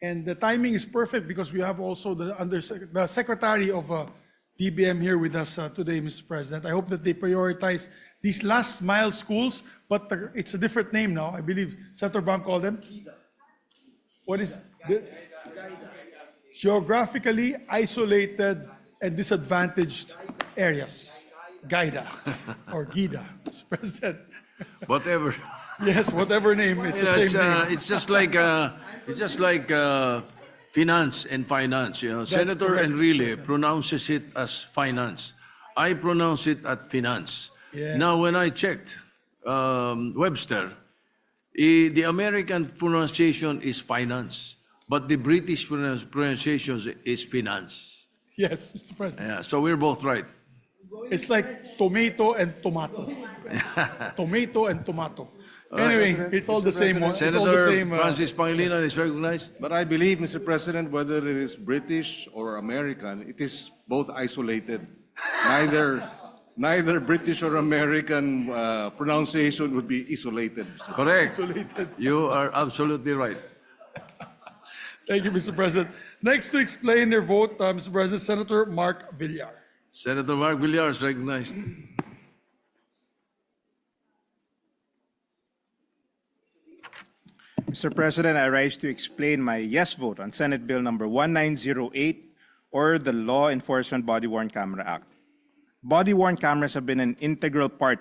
And the timing is perfect because we have also the Secretary of DBM here with us today, Mr. President. I hope that they prioritize these last mile schools, but it's a different name now. I believe Senator Bam called them. What is the geographically isolated and disadvantaged areas? GIDA or GIDA, Mr. President. Whatever. Yes, whatever name, it's the same name. It's just like finance and finance. You know, Senator correct, Enrile Mr. pronounces it as finance. I pronounce it as finance. Yes. Now, when I checked Webster, the American pronunciation is finance, but the British pronunciation is finance. Yes, Mr. President. Yeah, so we're both right. It's like tomato and tomato. Tomato and tomato. Anyway, it's all the same one. It's all the Senator same. Francis Pangilinan is recognized. But I believe, Mr. President, whether it is British or American, it is both isolated. Neither British or American pronunciation would be isolated. Mr. Correct. Isolated. You are absolutely right. Thank you, Mr. President. Next to explain their vote, Mr. President, Senator Mark Villar. Senator Mark Villar is recognized. Mr. President, I rise to explain my yes vote on Senate Bill number 1908, or the Law Enforcement Body-Worn Camera Act. Body-worn cameras have been an integral part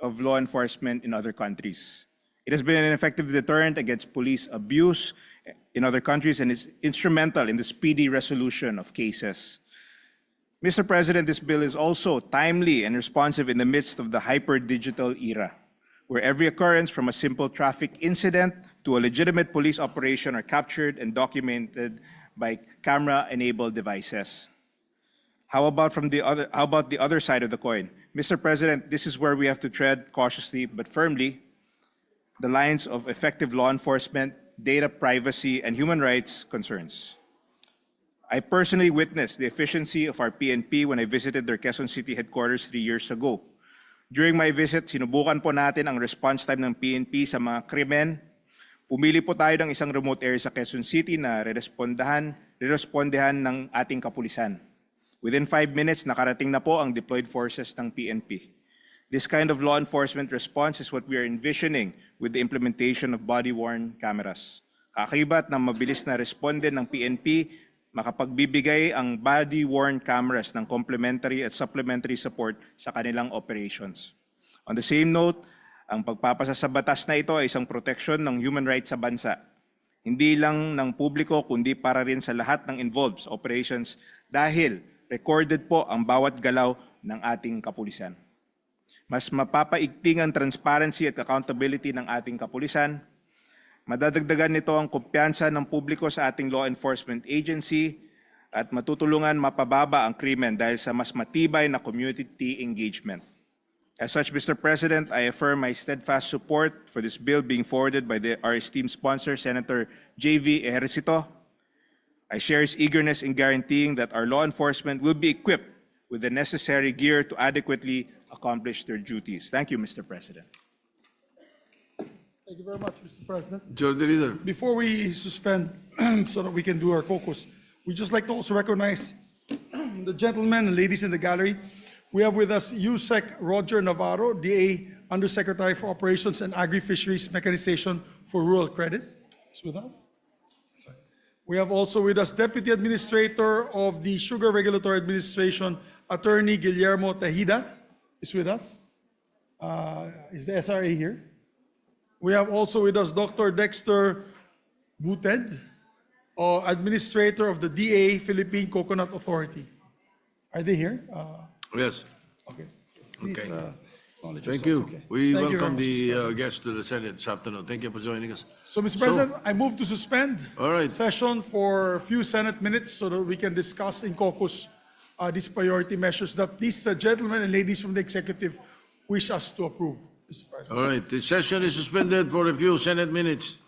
of law enforcement in other countries. It has been an effective deterrent against police abuse in other countries and is instrumental in the speedy resolution of cases. Mr. President, this bill is also timely and responsive in the midst of the hyper-digital era, where every occurrence from a simple traffic incident to a legitimate police operation are captured and documented by camera-enabled devices. How about the other side of the coin? Mr. President, this is where we have to tread cautiously but firmly the lines of effective law enforcement, data privacy, and human rights concerns. I personally witnessed the efficiency of our PNP when I visited their Quezon City headquarters 3 years ago. During my visit, sinubukan po natin ang response time ng PNP sa mga krimen. Pumili po tayo ng isang remote area sa Quezon City na rerespondehan ng ating kapulisan. Within 5 minutes, nakarating na po ang deployed forces ng PNP. This kind of law enforcement response is what we are envisioning with the implementation of body-worn cameras. Kakakibat ng mabilis na responde ng PNP, makapagbibigay ang body-worn cameras ng complementary at supplementary support sa kanilang operations. On the same note, ang pagpapasa sa batas na ito ay isang proteksyon ng human rights sa bansa. Hindi lang ng publiko kundi para rin sa lahat ng involved sa operations dahil recorded po ang bawat galaw ng ating kapulisan. Mas mapapaigting ang transparency at accountability ng ating kapulisan. Madadagdagan nito ang kumpiyansa ng publiko sa ating law enforcement agency at matutulungan mapababa ang krimen dahil sa mas matibay na community engagement. As such, Mr. President, I affirm my steadfast support for this bill being forwarded by our esteemed sponsor, Senator J.V. Ejercito. I share his eagerness in guaranteeing that our law enforcement will be equipped with the necessary gear to adequately accomplish their duties. Thank you, Mr. President. Thank you very much, Mr. President. Majority Leader. Before we suspend so that we can do our caucus, we'd just like to also recognize the gentlemen and ladies in the gallery. We have with us USEC Roger Navarro, DA Undersecretary for Operations and Agri-Fisheries Mechanization for Rural Credit. He's with us. We have also with us Deputy Administrator of the Sugar Regulatory Administration, Attorney Guillermo Tejida is with us. Is the SRA here? We have also with us Dr. Dexter Buted, Administrator of the DA Philippine Coconut Authority. Are they here? Yes. Okay. Please, Okay. acknowledge Thank yourself. you. Okay. We Thank you very welcome much, Mr. the President. guests to the Senate this afternoon. Thank you for joining us. So, Mr. President, I move to suspend All right. session for a few Senate minutes so that we can discuss in caucus these priority measures that these gentlemen and ladies from the executive wish us to approve, Mr. President. All right. The session is suspended for a few Senate minutes.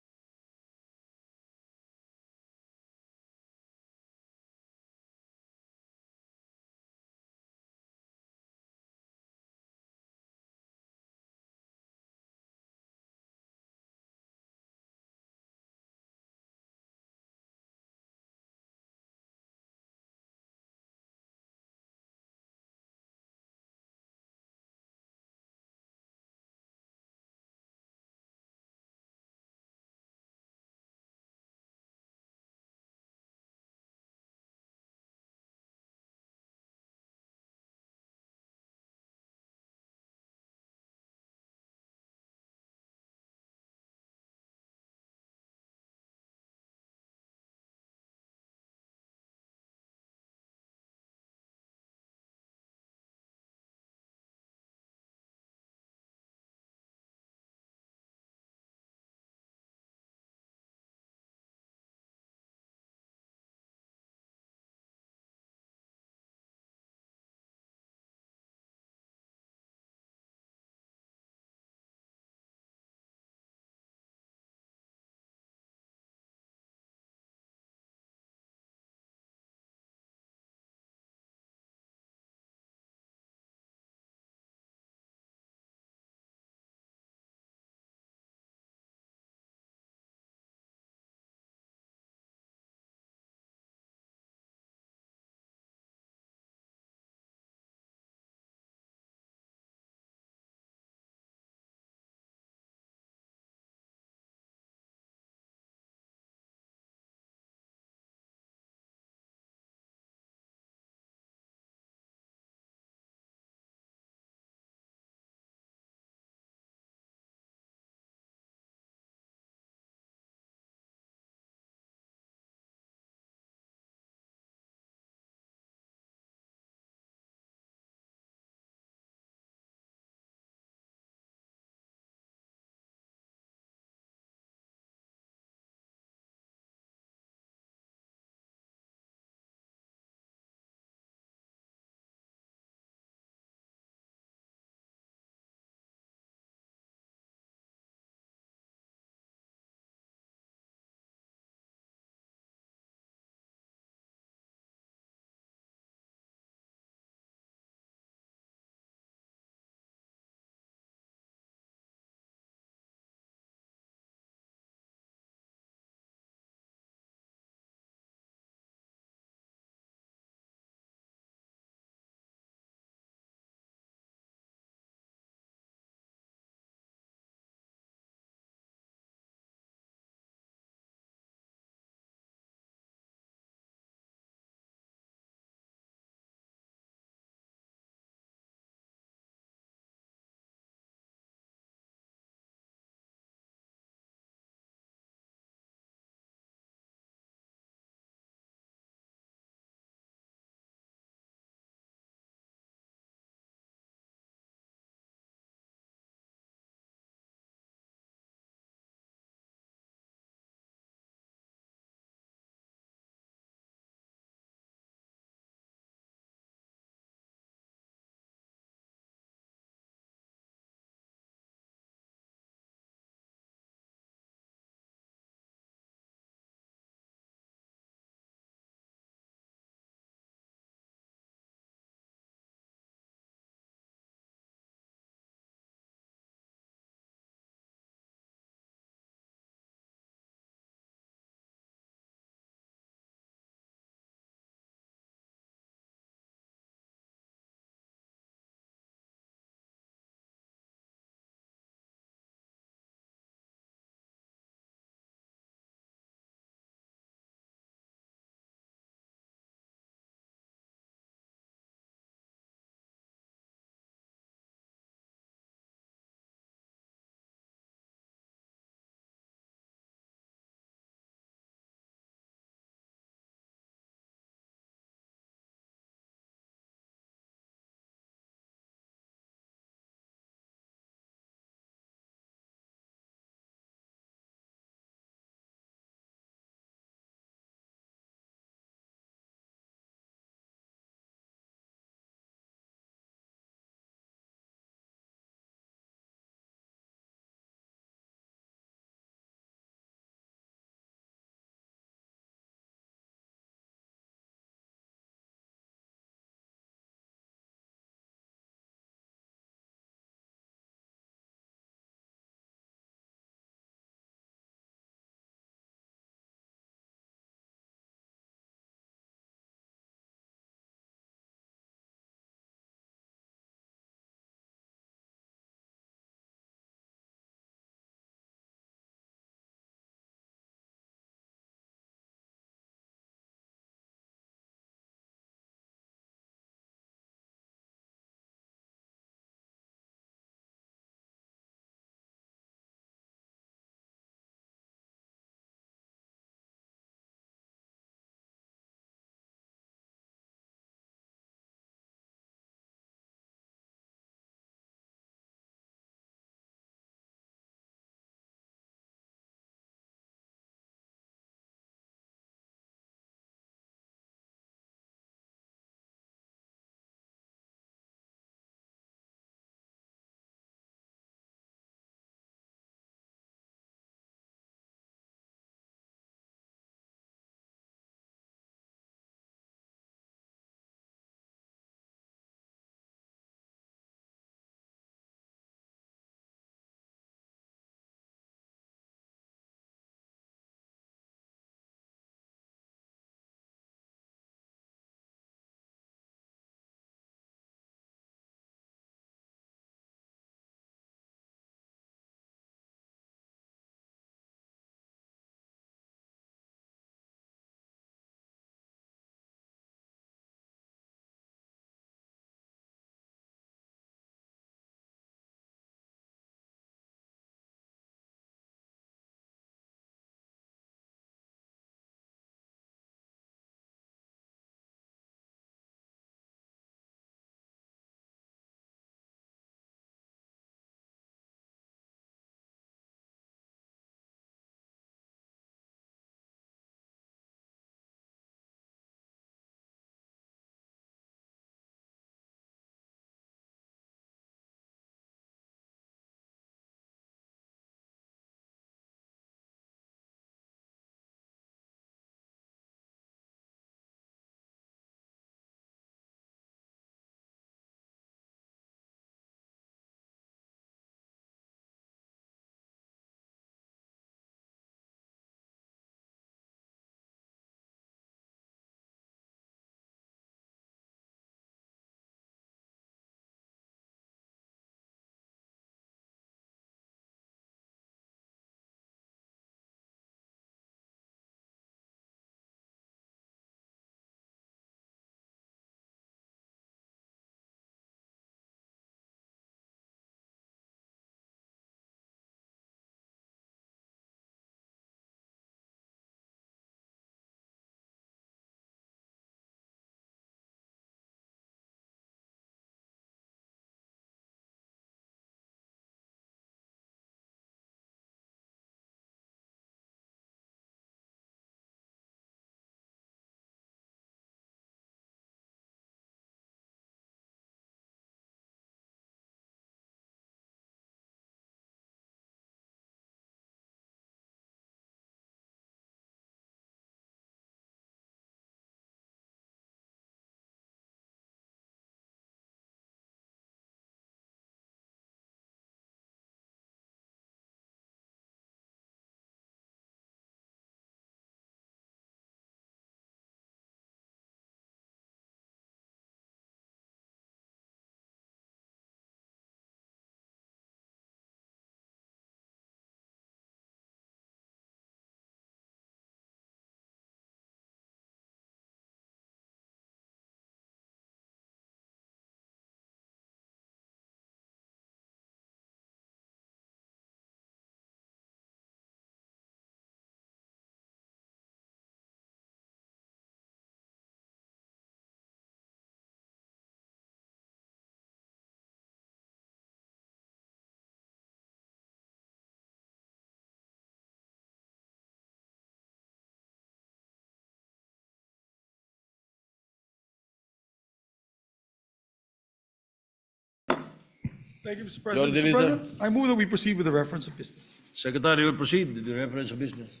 Thank you, Mr. President. Majority Mr. Leader. President, I move that we proceed with the reference of business. Secretary will proceed with the reference of business.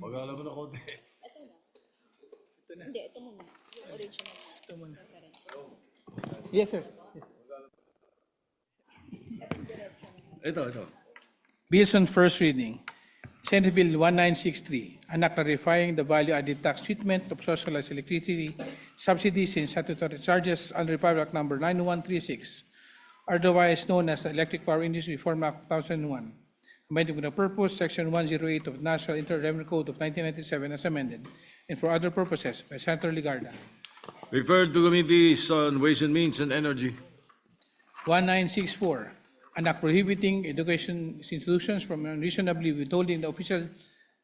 Mag-alam mo na konti. Yes, sir. Ito. Bills on first reading. Senate Bill 1963, an act clarifying the value-added tax treatment of socialized electricity subsidies and statutory charges under Republic Act Number 9136, otherwise known as the Electric Power Industry Reform Act 2001, amending with the purpose Section 108 of the National Internal Revenue Code of 1997 as amended, and for other purposes by Senator Ligarda. Referred to Committees on Ways and Means and Energy. 1964, an act prohibiting education institutions from unreasonably withholding the official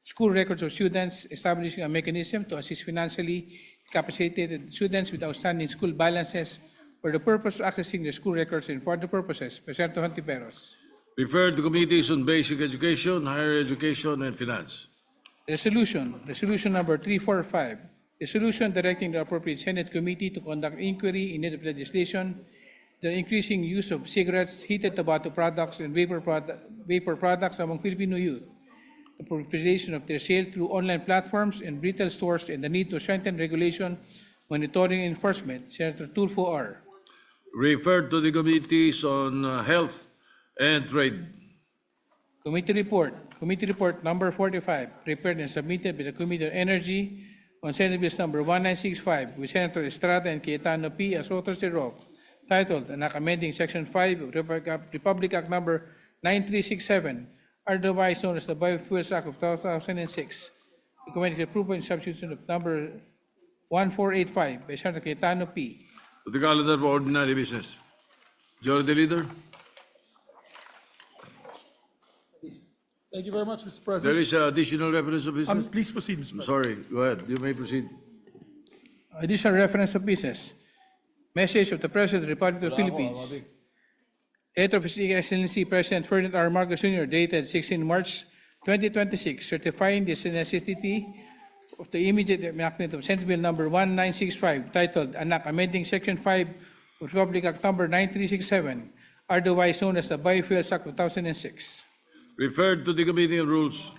school records of students, establishing a mechanism to assist financially incapacitated students with outstanding school balances for the purpose of accessing the school records and for other purposes by Senator Hontiveros. Referred to Committees on Basic Education, Higher Education, and Finance. Resolution number 345, resolution directing the appropriate Senate committee to conduct inquiry in need of legislation, the increasing use of cigarettes, heated tobacco products, and vapor products among Filipino youth, the proliferation of their sale through online platforms and retail stores, and the need to strengthen regulation, monitoring, and enforcement. Senator Tulfo R. Referred to the Committees on Health and Trade. Committee report number 45, prepared and submitted by the Committee on Energy on Senate Bill number 1965 with Senator Estrada and Cayetano P. as authors thereof, titled an act amending Section 5 of Republic Act number 9367, otherwise known as the Biofuels Act of 2006. Recommended approval in substitution of number 1485 by Senator Cayetano P. To the calendar for ordinary business. Majority Leader. Thank you very much, Mr. There President. is additional reference of business. Please proceed, Mr. I'm President. sorry. Go ahead. You may proceed. Additional reference of business. Message of the President of the Republic of the Philippines. Letter of His Excellency President Ferdinand R. Marcos Jr. dated 16 March 2026, certifying the necessity of the immediate enactment of Senate Bill number 1965, titled an act amending Section 5 of Republic Act number 9367, otherwise known as the Biofuels Act of 2006. Referred to the Committee on Rules.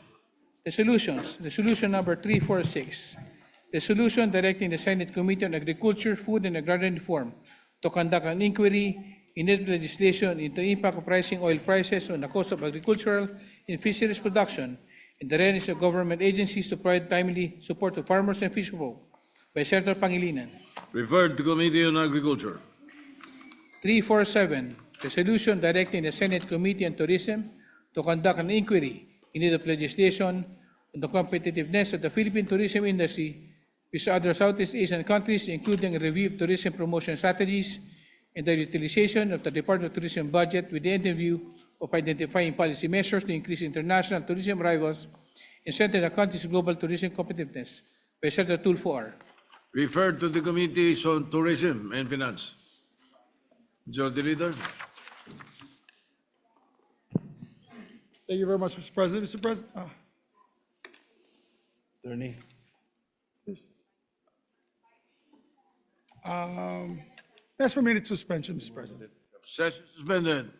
Resolutions. Resolution number 346. Resolution directing the Senate Committee on Agriculture, Food, and Agrarian Reform to conduct an inquiry in need of legislation into the impact of rising oil prices on the cost of agricultural and fisheries production and the readiness of government agencies to provide timely support to farmers and fisherfolk by Senator Pangilinan. Referred to Committee on Agriculture. 347. Resolution directing the Senate Committee on Tourism to conduct an inquiry in need of legislation on the competitiveness of the Philippine tourism industry with other Southeast Asian countries, including a review of tourism promotion strategies and the utilization of the Department of Tourism budget with the end in view of identifying policy measures to increase international tourism arrivals and strengthen the country's global tourism competitiveness by Senator Tulfo R. Referred to the Committees on Tourism and Finance. Majority Leader. Thank you very much, Mr. President. Mr. President, Attorney. please. Ask for a minute suspension, Mr. President. Session suspended.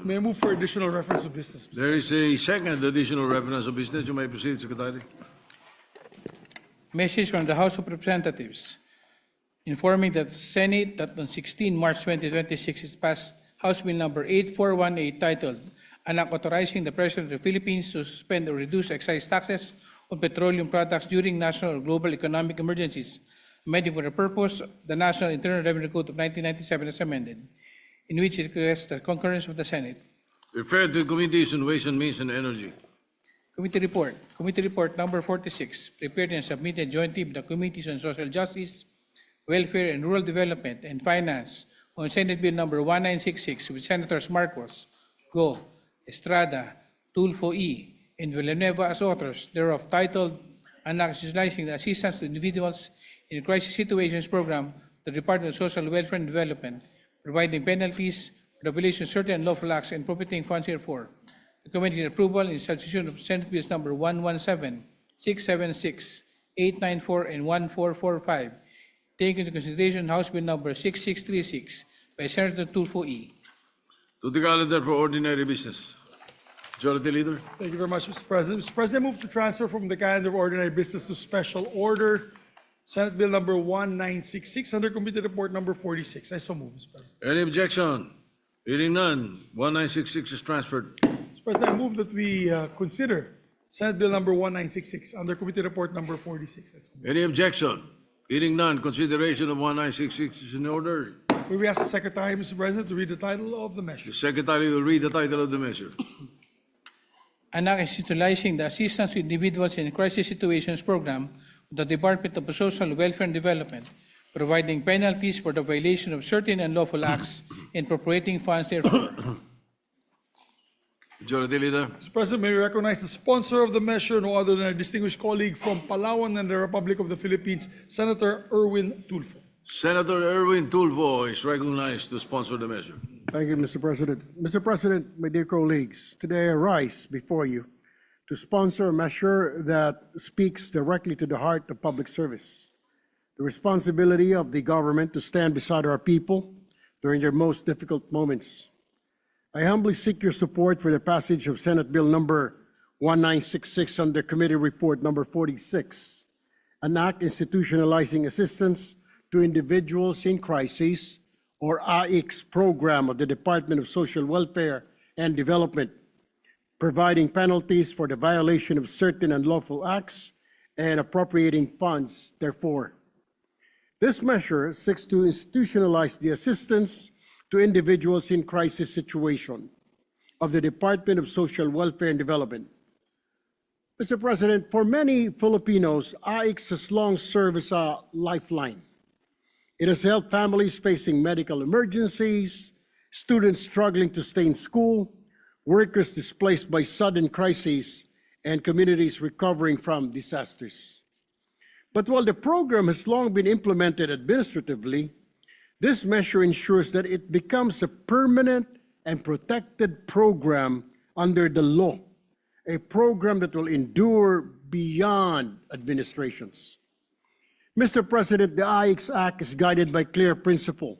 may I move for additional reference of business? There is a second additional reference of business. You may proceed, Secretary. Message from the House of Representatives informing that the Senate that on 16 March 2026 is passed House Bill number 8418 titled An Act Authorizing the President of the Philippines to suspend or reduce excise taxes on petroleum products during national or global economic emergencies, amending for the purpose the National Internal Revenue Code of 1997 as amended, in which it requests the concurrence of the Senate. Referred to Committees on Ways and Means and Energy. Committee report number 46, prepared and submitted jointly by the Committees on Social Justice, Welfare and Rural Development, and Finance on Senate Bill number 1966 with Senators Marcos, Go, Estrada, Tulfo E., and Villanueva as authors, thereof titled An Act Utilizing the Assistance to Individuals in Crisis Situations Program, the Department of Social Welfare and Development, providing penalties for the violation of certain unlawful acts and appropriating funds therefore. Recommending approval in substitution of Senate Bills number 117, 676, 894, and 1445, taking into consideration House Bill number 6636 by Senator Tulfo E. To the calendar for ordinary business. Majority Leader. Thank you very much, Mr. President. Mr. President, I move to transfer from the calendar of ordinary business to special order Senate Bill number 1966 under Committee Report number 46. I so move, Mr. President. Any objection? Hearing none, 1966 is transferred. Mr. President, I move that we consider Senate Bill number 1966 under Committee Report number 46. I so move. Any objection? Hearing none, consideration of 1966 is in order. May we ask the Secretary, Mr. President, to read the title of the measure? The Secretary will read the title of the measure. An Act institutionalizing the Assistance to Individuals in Crisis Situations Program of the Department of Social Welfare and Development, providing penalties for the violation of certain unlawful acts and appropriating funds therefore. Majority Leader. Mr. President, may we recognize the sponsor of the measure, no other than our distinguished colleague from Palawan and the Republic of the Philippines, Senator Erwin Tulfo. Senator Erwin Tulfo is recognized to sponsor the measure. Thank you, Mr. President. Mr. President, my dear colleagues, today I rise before you to sponsor a measure that speaks directly to the heart of public service, the responsibility of the government to stand beside our people during their most difficult moments. I humbly seek your support for the passage of Senate Bill number 1966 under Committee Report number 46, an act institutionalizing assistance to individuals in crisis, or AICS program of the Department of Social Welfare and Development, providing penalties for the violation of certain unlawful acts and appropriating funds therefore. This measure seeks to institutionalize the assistance to individuals in crisis situation of the Department of Social Welfare and Development. Mr. President, for many Filipinos, AICS has long served as a lifeline. It has helped families facing medical emergencies, students struggling to stay in school, workers displaced by sudden crises, and communities recovering from disasters. But while the program has long been implemented administratively, this measure ensures that it becomes a permanent and protected program under the law, a program that will endure beyond administrations. Mr. President, the AICS Act is guided by clear principle.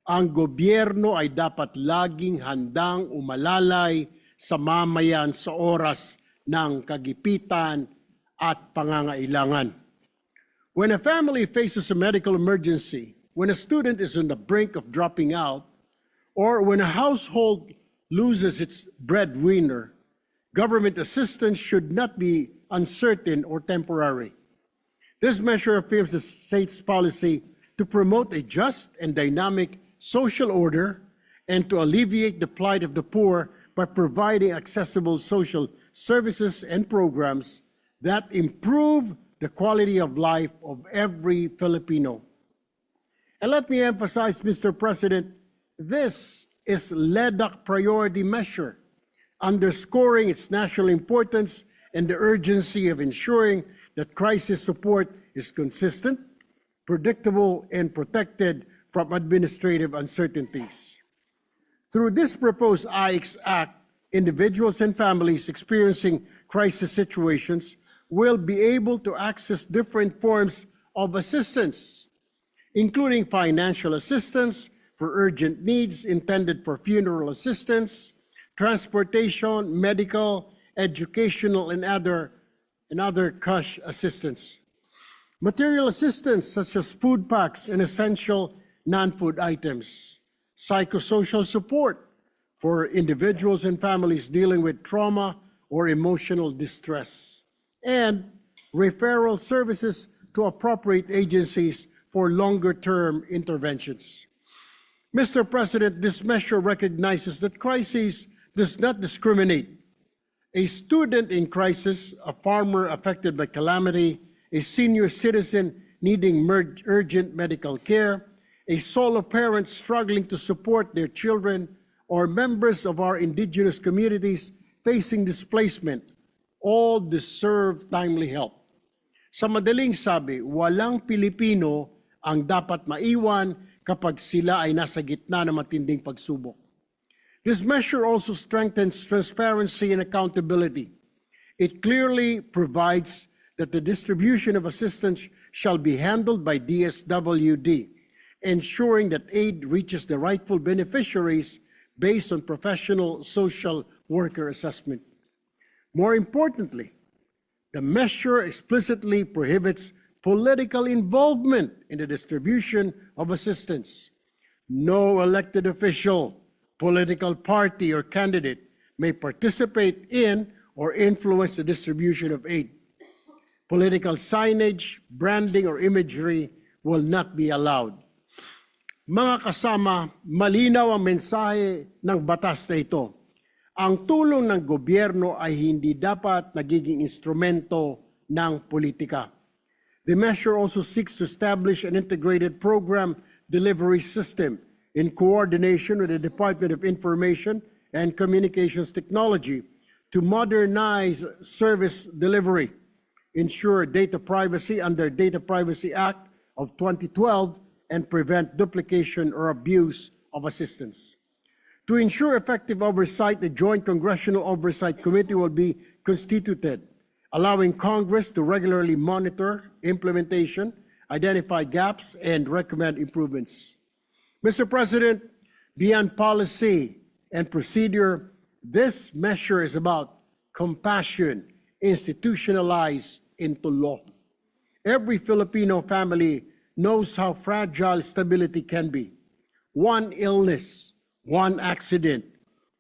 Ang gobyerno ay dapat laging handang umalalay sa mamayan sa oras ng kagipitan at pangangailangan. When a family faces a medical emergency, when a student is on the brink of dropping out, or when a household loses its breadwinner, government assistance should not be uncertain or temporary. This measure affirms the state's policy to promote a just and dynamic social order and to alleviate the plight of the poor by providing accessible social services and programs that improve the quality of life of every Filipino. And let me emphasize, Mr. President, this is LEDAC priority measure, underscoring its national importance and the urgency of ensuring that crisis support is consistent, predictable, and protected from administrative uncertainties. Through this proposed AICS Act, individuals and families experiencing crisis situations will be able to access different forms of assistance, including financial assistance for urgent needs intended for funeral assistance, transportation, medical, educational, and other cash assistance. Material assistance such as food packs and essential non-food items. Psychosocial support for individuals and families dealing with trauma or emotional distress. And referral services to appropriate agencies for longer-term interventions. Mr. President, this measure recognizes that crisis does not discriminate. A student in crisis, a farmer affected by calamity, a senior citizen needing urgent medical care, a solo parent struggling to support their children, or members of our indigenous communities facing displacement, all deserve timely help. Sa madaling sabi, walang Pilipino ang dapat maiwan kapag sila ay nasa gitna ng matinding pagsubok. This measure also strengthens transparency and accountability. It clearly provides that the distribution of assistance shall be handled by DSWD, ensuring that aid reaches the rightful beneficiaries based on professional social worker assessment. More importantly, the measure explicitly prohibits political involvement in the distribution of assistance. No elected official, political party, or candidate may participate in or influence the distribution of aid. Political signage, branding, or imagery will not be allowed. Mga kasama, malinaw ang mensahe ng batas na ito. Ang tulong ng gobyerno ay hindi dapat nagiging instrumento ng politika. The measure also seeks to establish an integrated program delivery system in coordination with the Department of Information and Communications Technology to modernize service delivery, ensure data privacy under Data Privacy Act of 2012, and prevent duplication or abuse of assistance. To ensure effective oversight, the Joint Congressional Oversight Committee will be constituted, allowing Congress to regularly monitor implementation, identify gaps, and recommend improvements. Mr. President, beyond policy and procedure, this measure is about compassion institutionalized into law. Every Filipino family knows how fragile stability can be. One illness, one accident,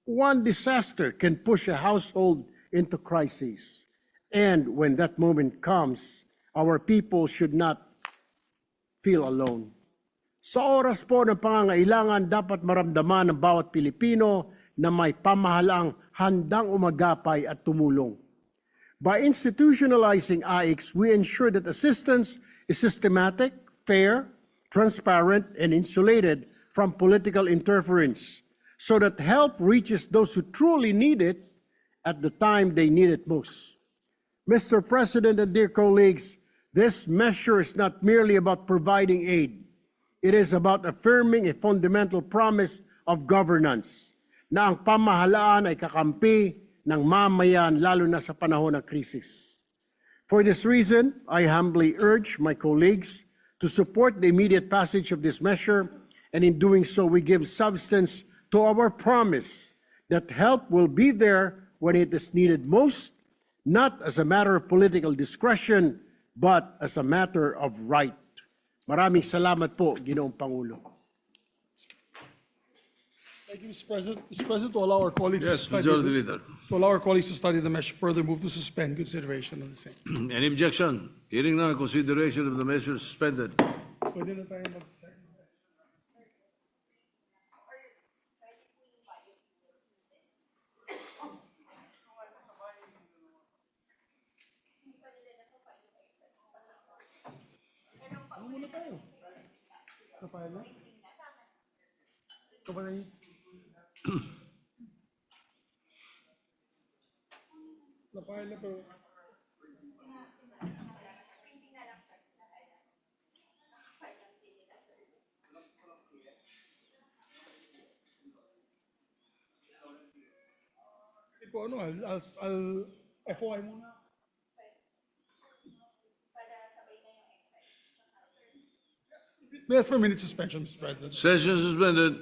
one disaster can push a household into crisis. And when that moment comes, our people should not feel alone. Sa oras po ng pangangailangan, dapat maramdaman ng bawat Pilipino na may pamahalaang handang umagapay at tumulong. By institutionalizing AICS, we ensure that assistance is systematic, fair, transparent, and insulated from political interference, so that help reaches those who truly need it at the time they need it most. Mr. President and dear colleagues, this measure is not merely about providing aid. It is about affirming a fundamental promise of governance na ang pamahalaan ay kakampi ng mamayan lalo na sa panahon ng krisis. For this reason, I humbly urge my colleagues to support the immediate passage of this measure, and in doing so, we give substance to our promise that help will be there when it is needed most, not as a matter of political discretion, but as a matter of right. Maraming salamat po, Ginoong Pangulo. Thank you, Mr. President. Mr. President, to allow our colleagues Yes, Majority Leader. to allow our colleagues to study the measure further, move to suspend consideration of the same. Any objection? Hearing none, consideration of the measure suspended. Pwede na tayo mag-second. Ano muna tayo? Napahal na? Kapag napahal na pero... Ito ano, I'll FOI muna. Yes, for a minute suspension, Mr. President. Session suspended.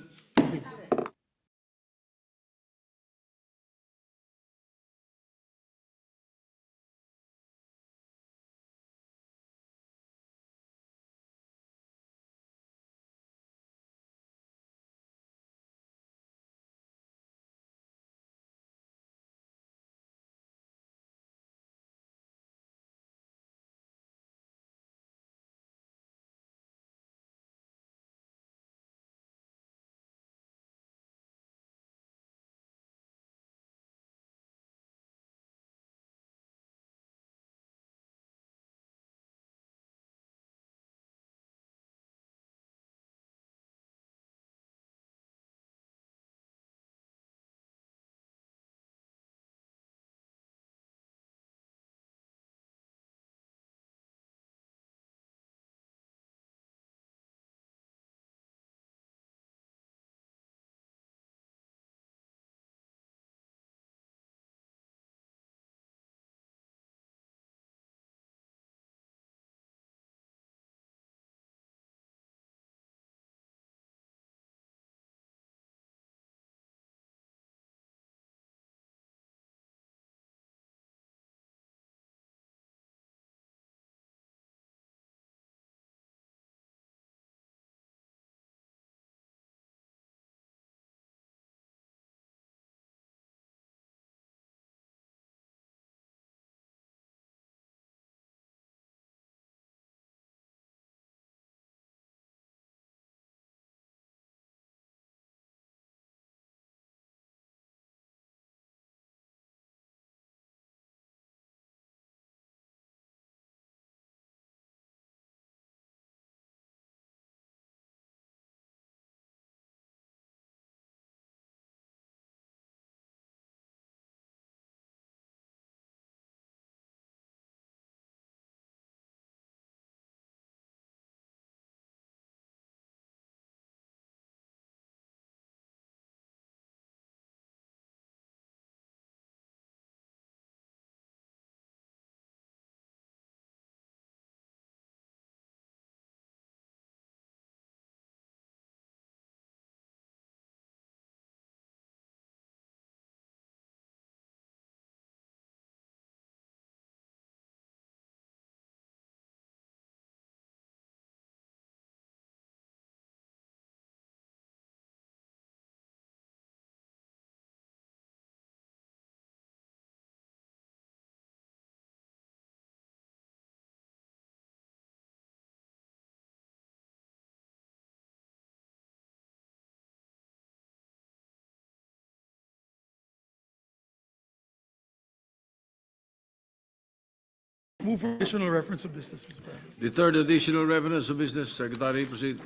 Move for additional reference of business, Mr. President. The third additional reference of business, Secretary, proceed.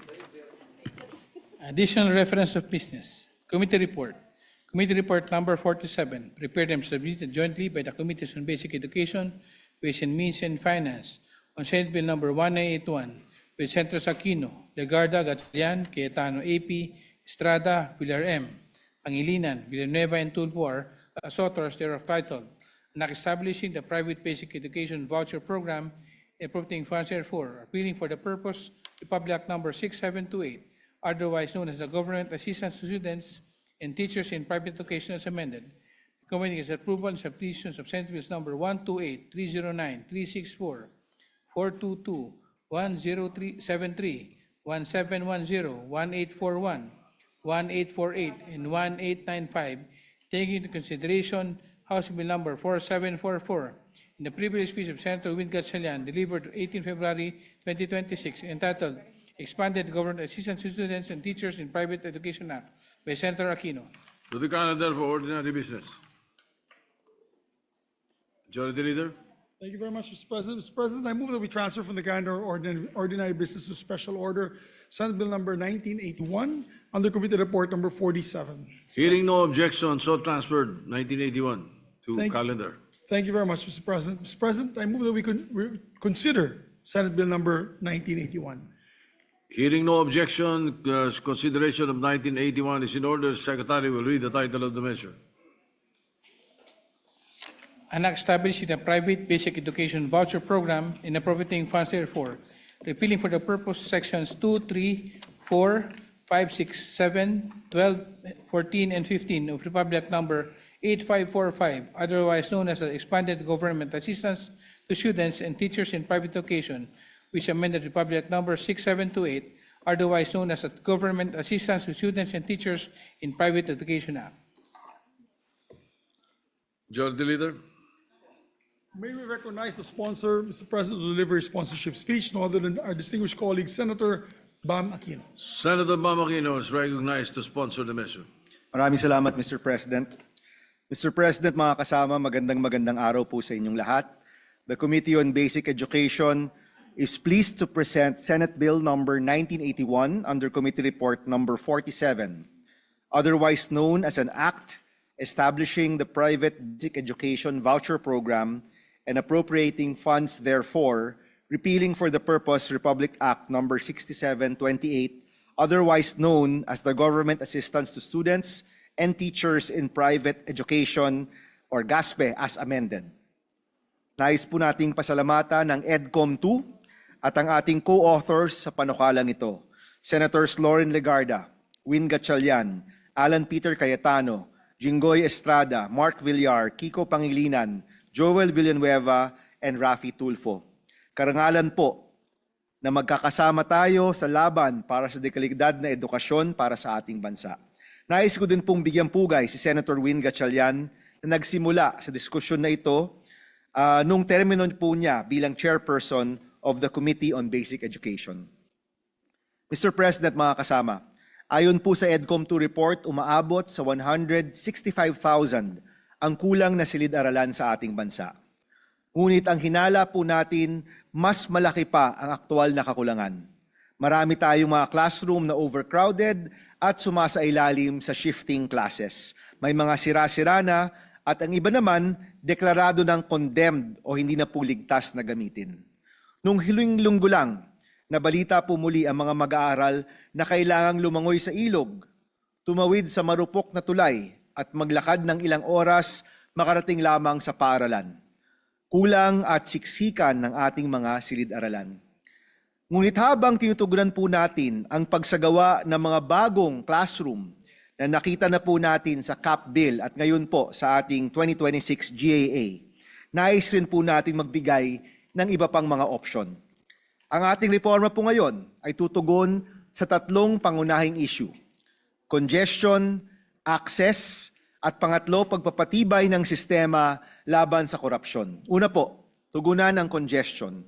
Additional reference of business. Committee report. Committee report number 47, prepared and submitted jointly by the Committees on Basic Education, Ways and Means and Finance on Senate Bill number 1981 with Senators Aquino, Legarda, Gatchalian, Cayetano AP, Estrada, Villar M, Pangilinan, Villanueva, and Tulfo as authors thereof titled, and establishing the private basic education voucher program and appropriating funds therefore, appealing for the purpose Republic Act number 6728, otherwise known as the Government Assistance to Students and Teachers in Private Education as amended. Recommending its approval and substitutions of Senate Bills number 128, 309, 364, 422, 10373, 1710, 1841, 1848, and 1895, taking into consideration House Bill number 4744 in the privilege speech of Senator Win Gatchalian delivered 18 February 2026 entitled Expanded Government Assistance to Students and Teachers in Private Education Act by Senator Aquino. To the calendar for ordinary business. Majority Leader. Thank you very much, Mr. President. Mr. President, I move that we transfer from the calendar ordinary business to special order Senate Bill number 1981 under Committee Report number 47. Hearing no objection, so transferred 1981 to calendar. Thank you very much, Mr. President. Mr. President, I move that we consider Senate Bill number 1981. Hearing no objection, consideration of 1981 is in order. Secretary will read the title of the measure. An act establishing a private basic education voucher program and appropriating funds therefore, repealing for the purpose sections 2, 3, 4, 5, 6, 7, 12, 14, and 15 of Republic Act number 8545, otherwise known as the Expanded Government Assistance to Students and Teachers in Private Education, which amended Republic Act number 6728, otherwise known as the Government Assistance to Students and Teachers in Private Education Act. Majority Leader. May we recognize the sponsor, Mr. President, to deliver his sponsorship speech, no other than our distinguished colleague, Senator Bam Aquino. Senator Bam Aquino is recognized to sponsor the measure. Maraming salamat, Mr. President. Mr. President, mga kasama, magandang araw po sa inyong lahat. The Committee on Basic Education is pleased to present Senate Bill number 1981 under Committee Report number 47, otherwise known as an act establishing the private basic education voucher program and appropriating funds therefore, repealing for the purpose Republic Act number 6728, otherwise known as the Government Assistance to Students and Teachers in Private Education or GASPE as amended. Nais po nating pasalamatan ng EDCOM 2 at ang ating co-authors sa panukalang ito, Senators Lauren Legarda, Win Gatchalian, Alan Peter Cayetano, Jinggoy Estrada, Mark Villar, Kiko Pangilinan, Joel Villanueva, and Rafi Tulfo. Karangalan po na magkakasama tayo sa laban para sa dekalidad na edukasyon para sa ating bansa. Nais ko din pong bigyang pugay si Senator Win Gatchalian na nagsimula sa diskusyon na ito nung termino po niya bilang chairperson of the Committee on Basic Education. Mr. President, mga kasama, ayon po sa EDCOM 2 report, umaabot sa 165,000 ang kulang na silid-aralan sa ating bansa. Ngunit ang hinala po natin, mas malaki pa ang aktual na kakulangan. Marami tayong mga classroom na overcrowded at sumasailalim sa shifting classes. May mga sira-sira na at ang iba naman, deklarado ng condemned o hindi na po ligtas na gamitin. Nung huling linggo lang, nabalita po muli ang mga mag-aaral na kailangang lumangoy sa ilog, tumawid sa marupok na tulay at maglakad ng ilang oras makarating lamang sa paaralan. Kulang at siksikan ng ating mga silid-aralan. Ngunit habang tinutugunan po natin ang pagsagawa ng mga bagong classroom na nakita na po natin sa CAP Bill at ngayon po sa ating 2026 GAA, nais rin po natin magbigay ng iba pang mga opsyon. Ang ating reforma po ngayon ay tutugon sa tatlong pangunahing issue: congestion, access, at pangatlo, pagpapatibay ng sistema laban sa korupsyon. Una po, tugunan ang congestion.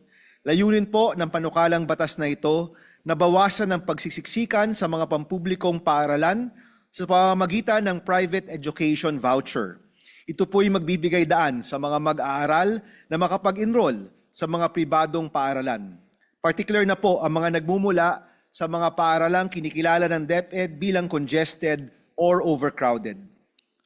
Layunin po ng panukalang batas na ito na bawasan ang pagsisiksikan sa mga pampublikong paaralan sa pamamagitan ng private education voucher. Ito po'y magbibigay daan sa mga mag-aaral na makapag-enroll sa mga pribadong paaralan. Particular na po ang mga nagmumula sa mga paaralang kinikilala ng DepEd bilang congested or overcrowded.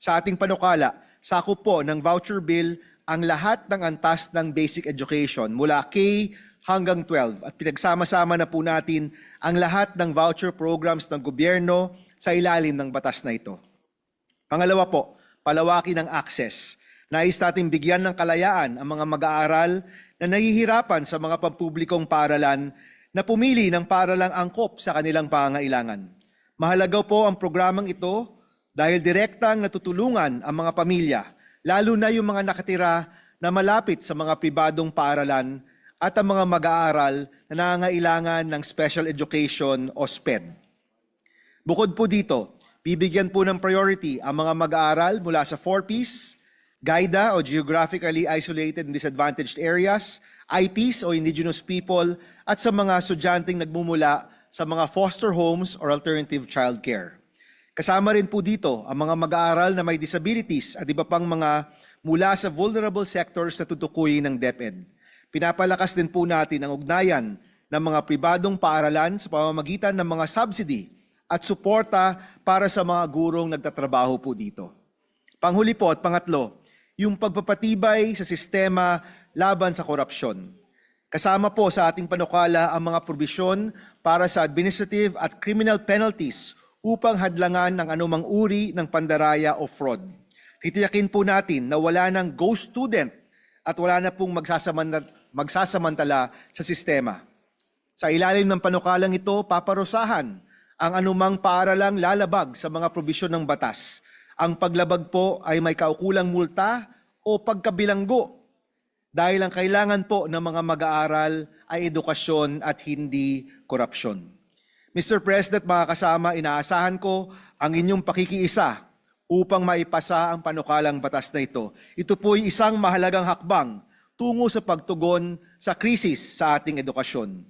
Sa ating panukala, sakop po ng voucher bill ang lahat ng antas ng basic education mula K hanggang 12 at pinagsama-sama na po natin ang lahat ng voucher programs ng gobyerno sa ilalim ng batas na ito. Pangalawa po, palawakin ang access. Nais natin bigyan ng kalayaan ang mga mag-aaral na nahihirapan sa mga pampublikong paaralan na pumili ng paaralang angkop sa kanilang pangangailangan. Mahalaga po ang programang ito dahil direktang natutulungan ang mga pamilya, lalo na yung mga nakatira na malapit sa mga pribadong paaralan at ang mga mag-aaral na nangangailangan ng special education o SPED. Bukod po dito, bibigyan po ng priority ang mga mag-aaral mula sa 4Ps, GAIDA o Geographically Isolated and Disadvantaged Areas, IPs o Indigenous People, at sa mga estudyanteng nagmumula sa mga foster homes or alternative childcare. Kasama rin po dito ang mga mag-aaral na may disabilities at iba pang mga mula sa vulnerable sectors na tutukuyin ng DepEd. Pinapalakas din po natin ang ugnayan ng mga pribadong paaralan sa pamamagitan ng mga subsidy at suporta para sa mga gurong nagtatrabaho po dito. Panghuli po at pangatlo, yung pagpapatibay sa sistema laban sa korupsyon. Kasama po sa ating panukala ang mga probisyon para sa administrative at criminal penalties upang hadlangan ng anumang uri ng pandaraya o fraud. Titiyakin po natin na wala ng ghost student at wala na pong magsasamantala sa sistema. Sa ilalim ng panukalang ito, paparusahan ang anumang paaralang lalabag sa mga probisyon ng batas. Ang paglabag po ay may kaukulang multa o pagkabilanggo dahil ang kailangan po ng mga mag-aaral ay edukasyon at hindi korupsyon. Mr. President, mga kasama, inaasahan ko ang inyong pakikiisa upang maipasa ang panukalang batas na ito. Ito po ay isang mahalagang hakbang tungo sa pagtugon sa krisis sa ating edukasyon.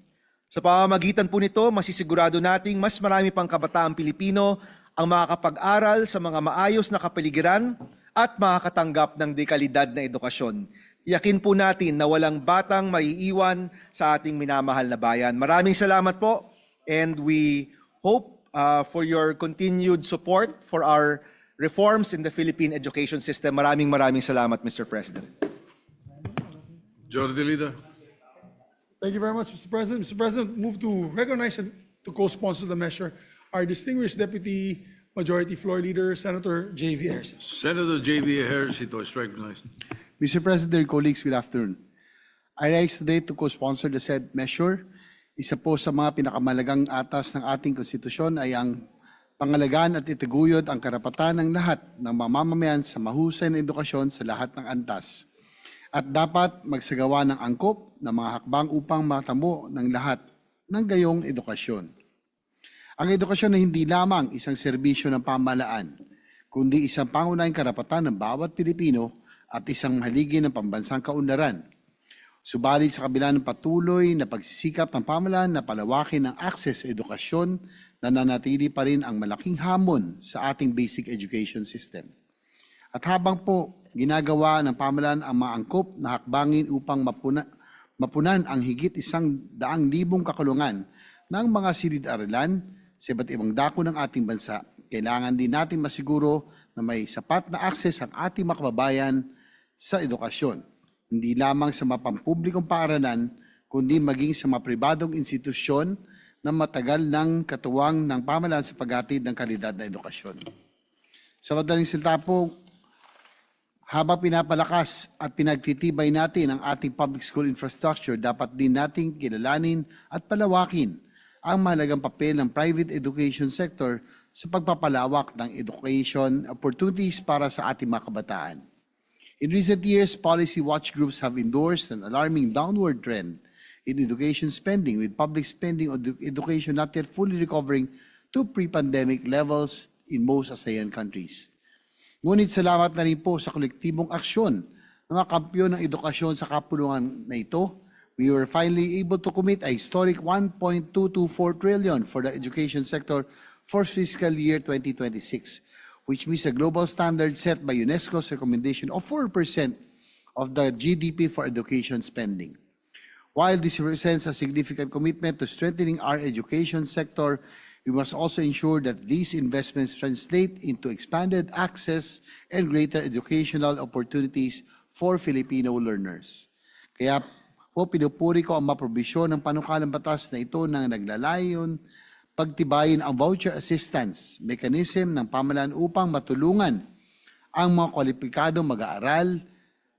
Sa pamamagitan po nito, masisigurado nating mas marami pang kabataang Pilipino ang makakapag-aral sa mga maayos na kapaligiran at makakatanggap ng dekalidad na edukasyon. Yakin po natin na walang batang maiiwan sa ating minamahal na bayan. Maraming salamat po and we hope for your continued support for our reforms in the Philippine education system. Maraming salamat, Mr. President. Majority Leader. Thank you very much, Mr. President. Mr. President, move to recognize and to co-sponsor the measure our distinguished Deputy Majority Floor Leader, Senator J.V. Ayers. Senator J.B. Ejercito is recognized. Mr. President, colleagues, good afternoon. I rise today to co-sponsor the said measure. Isa po sa mga pinakamalagang atas ng ating konstitusyon ay ang pangalagaan at itaguyod ang karapatan ng lahat ng mamamayan sa mahusay na edukasyon sa lahat ng antas. At dapat magsagawa ng angkop ng mga hakbang upang matamo ng lahat ng gayong edukasyon. Ang edukasyon ay hindi lamang isang serbisyo ng pamahalaan, kundi isang pangunahing karapatan ng bawat Pilipino at isang haligi ng pambansang kaunlaran. Subalit sa kabila ng patuloy na pagsisikap ng pamahalaan na palawakin ang access sa edukasyon, nananatili pa rin ang malaking hamon sa ating basic education system. At habang po ginagawa ng pamahalaan ang maangkop na hakbangin upang mapunan ang higit 100,000 kakulungan ng mga silid-aralan sa iba't ibang dako ng ating bansa, kailangan din natin masiguro na may sapat na akses ang ating mga kababayan sa edukasyon. Hindi lamang sa mga pampublikong paaralan, kundi maging sa mga pribadong institusyon na matagal ng katuwang ng pamahalaan sa paghatid ng kalidad na edukasyon. Sa madaling salita po, habang pinapalakas at pinagtitibay natin ang ating public school infrastructure, dapat din nating kilalanin at palawakin ang mahalagang papel ng private education sector sa pagpapalawak ng education opportunities para sa ating mga kabataan. In recent years, policy watch groups have endorsed an alarming downward trend in education spending, with public spending on education not yet fully recovering to pre-pandemic levels in most ASEAN countries. Ngunit salamat na rin po sa kolektibong aksyon ng mga kampyon ng edukasyon sa kapulungan na ito, we were finally able to commit a historic 1.224 trillion for the education sector for fiscal year 2026, which means a global standard set by UNESCO's recommendation of 4% of the GDP for education spending. While this represents a significant commitment to strengthening our education sector, we must also ensure that these investments translate into expanded access and greater educational opportunities for Filipino learners. Kaya po pinupuri ko ang maprobisyon ng panukalang batas na ito na naglalayon pagtibayin ang voucher assistance mechanism ng pamahalaan upang matulungan ang mga kwalipikadong mag-aaral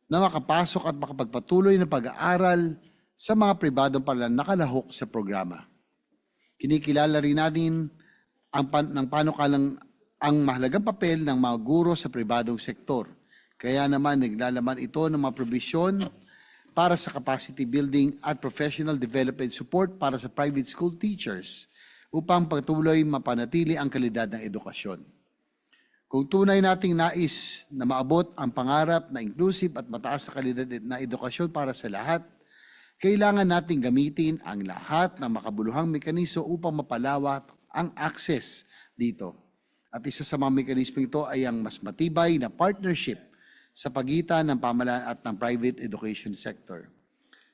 na makapasok at makapagpatuloy ng pag-aaral sa mga pribadong paaralan nakalahok sa programa. Kinikilala rin natin ng panukalang ang mahalagang papel ng mga guro sa pribadong sektor. Kaya naman naglalaman ito ng mga probisyon para sa capacity building at professional development support para sa private school teachers upang patuloy mapanatili ang kalidad ng edukasyon. Kung tunay nating nais na maabot ang pangarap na inclusive at mataas na kalidad na edukasyon para sa lahat, kailangan nating gamitin ang lahat ng makabuluhang mekanismo upang mapalawak ang access dito. At isa sa mga mekanismo ito ay ang mas matibay na partnership sa pagitan ng pamahalaan at ng private education sector.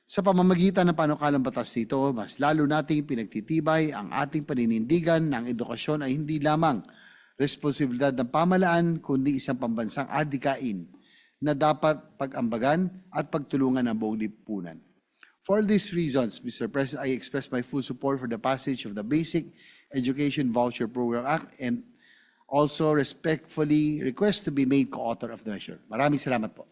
Sa pamamagitan ng panukalang batas dito, mas lalo nating pinagtitibay ang ating paninindigan ng edukasyon ay hindi lamang responsibilidad ng pamahalaan kundi isang pambansang adhikain na dapat pag-ambagan at pagtulungan ng buong lipunan. For these reasons, Mr. President, I express my full support for the passage of the Basic Education Voucher Program Act and also respectfully request to be made co-author of the measure. Maraming salamat po.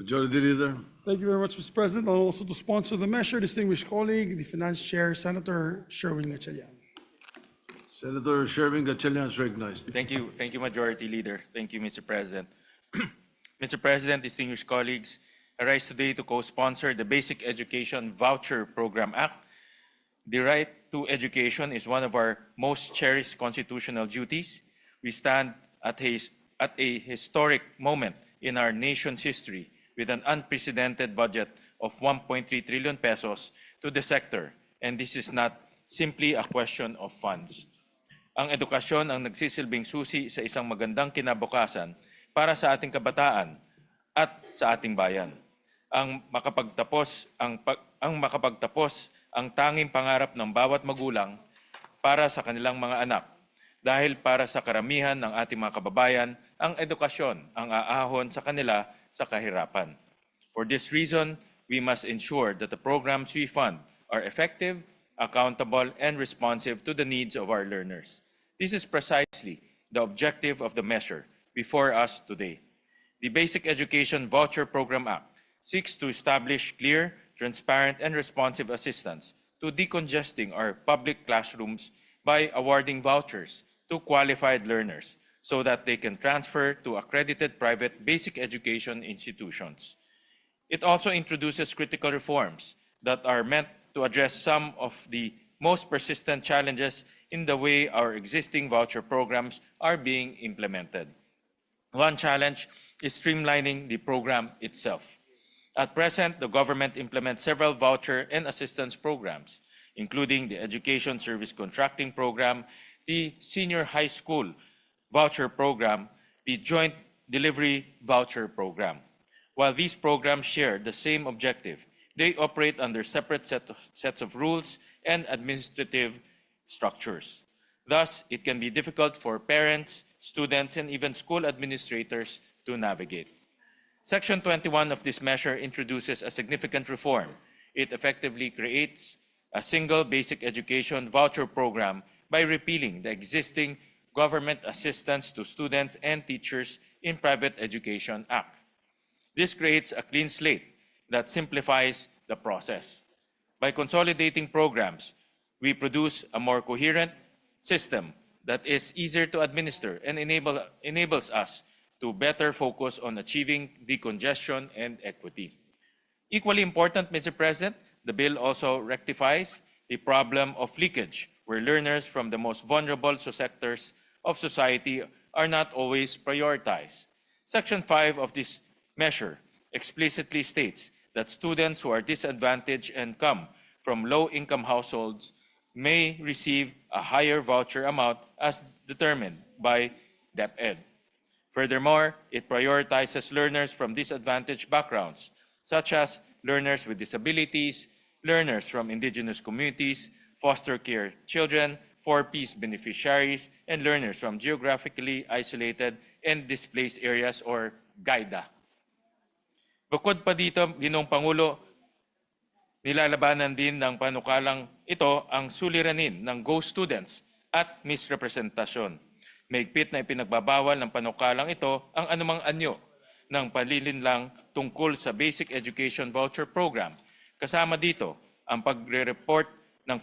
Majority Leader. Thank you very much, Mr. President. And also to sponsor the measure, distinguished colleague, the Finance Chair, Senator Sherwin Gatchalian. Senator Sherwin Gatchalian is recognized. Thank you, Majority Leader. Thank you, Mr. President. Mr. President, distinguished colleagues, I rise today to co-sponsor the Basic Education Voucher Program Act. The right to education is one of our most cherished constitutional duties. We stand at a historic moment in our nation's history with an unprecedented budget of 1.3 trillion pesos to the sector, and this is not simply a question of funds. Ang edukasyon ang nagsisilbing susi sa isang magandang kinabukasan para sa ating kabataan at sa ating bayan. Ang makapagtapos ang tanging pangarap ng bawat magulang para sa kanilang mga anak. Dahil para sa karamihan ng ating mga kababayan, ang edukasyon ang aahon sa kanila sa kahirapan. For this reason, we must ensure that the programs we fund are effective, accountable, and responsive to the needs of our learners. This is precisely the objective of the measure before us today. The Basic Education Voucher Program Act seeks to establish clear, transparent, and responsive assistance to decongesting our public classrooms by awarding vouchers to qualified learners so that they can transfer to accredited private basic education institutions. It also introduces critical reforms that are meant to address some of the most persistent challenges in the way our existing voucher programs are being implemented. One challenge is streamlining the program itself. At present, the government implements several voucher and assistance programs, including the Education Service Contracting Program, the Senior High School Voucher Program, the Joint Delivery Voucher Program. While these programs share the same objective, they operate under separate sets of rules and administrative structures. Thus, it can be difficult for parents, students, and even school administrators to navigate. Section 21 of this measure introduces a significant reform. It effectively creates a single basic education voucher program by repealing the existing Government Assistance to Students and Teachers in Private Education Act. This creates a clean slate that simplifies the process. By consolidating programs, we produce a more coherent system that is easier to administer and enables us to better focus on achieving decongestion and equity. Equally important, Mr. President, the bill also rectifies the problem of leakage, where learners from the most vulnerable sectors of society are not always prioritized. Section 5 of this measure explicitly states that students who are disadvantaged and come from low-income households may receive a higher voucher amount as determined by DepEd. Furthermore, it prioritizes learners from disadvantaged backgrounds such as learners with disabilities, learners from indigenous communities, foster care children, 4Ps beneficiaries, and learners from geographically isolated and displaced areas or GAIDA. Bukod pa dito, Ginoong Pangulo, nilalabanan din ng panukalang ito ang suliranin ng Go Students at misrepresentasyon. Mahigpit na ipinagbabawal ng panukalang ito ang anumang anyo ng palilinlang tungkol sa Basic Education Voucher Program. Kasama dito ang pagre-report ng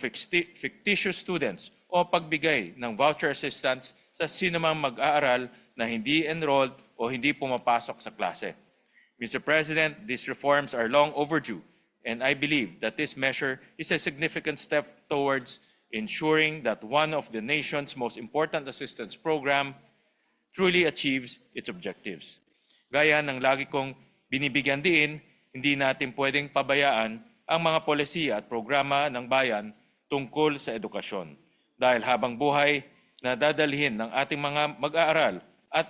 fictitious students o pagbigay ng voucher assistance sa sinumang mag-aaral na hindi enrolled o hindi pumapasok sa klase. Mr. President, these reforms are long overdue, and I believe that this measure is a significant step towards ensuring that one of the nation's most important assistance program truly achieves its objectives. Gaya ng lagi kong binibigyan diin, hindi natin pwedeng pabayaan ang mga polisiya at programa ng bayan tungkol sa edukasyon. Dahil habang buhay na dadalhin ng ating mga mag-aaral at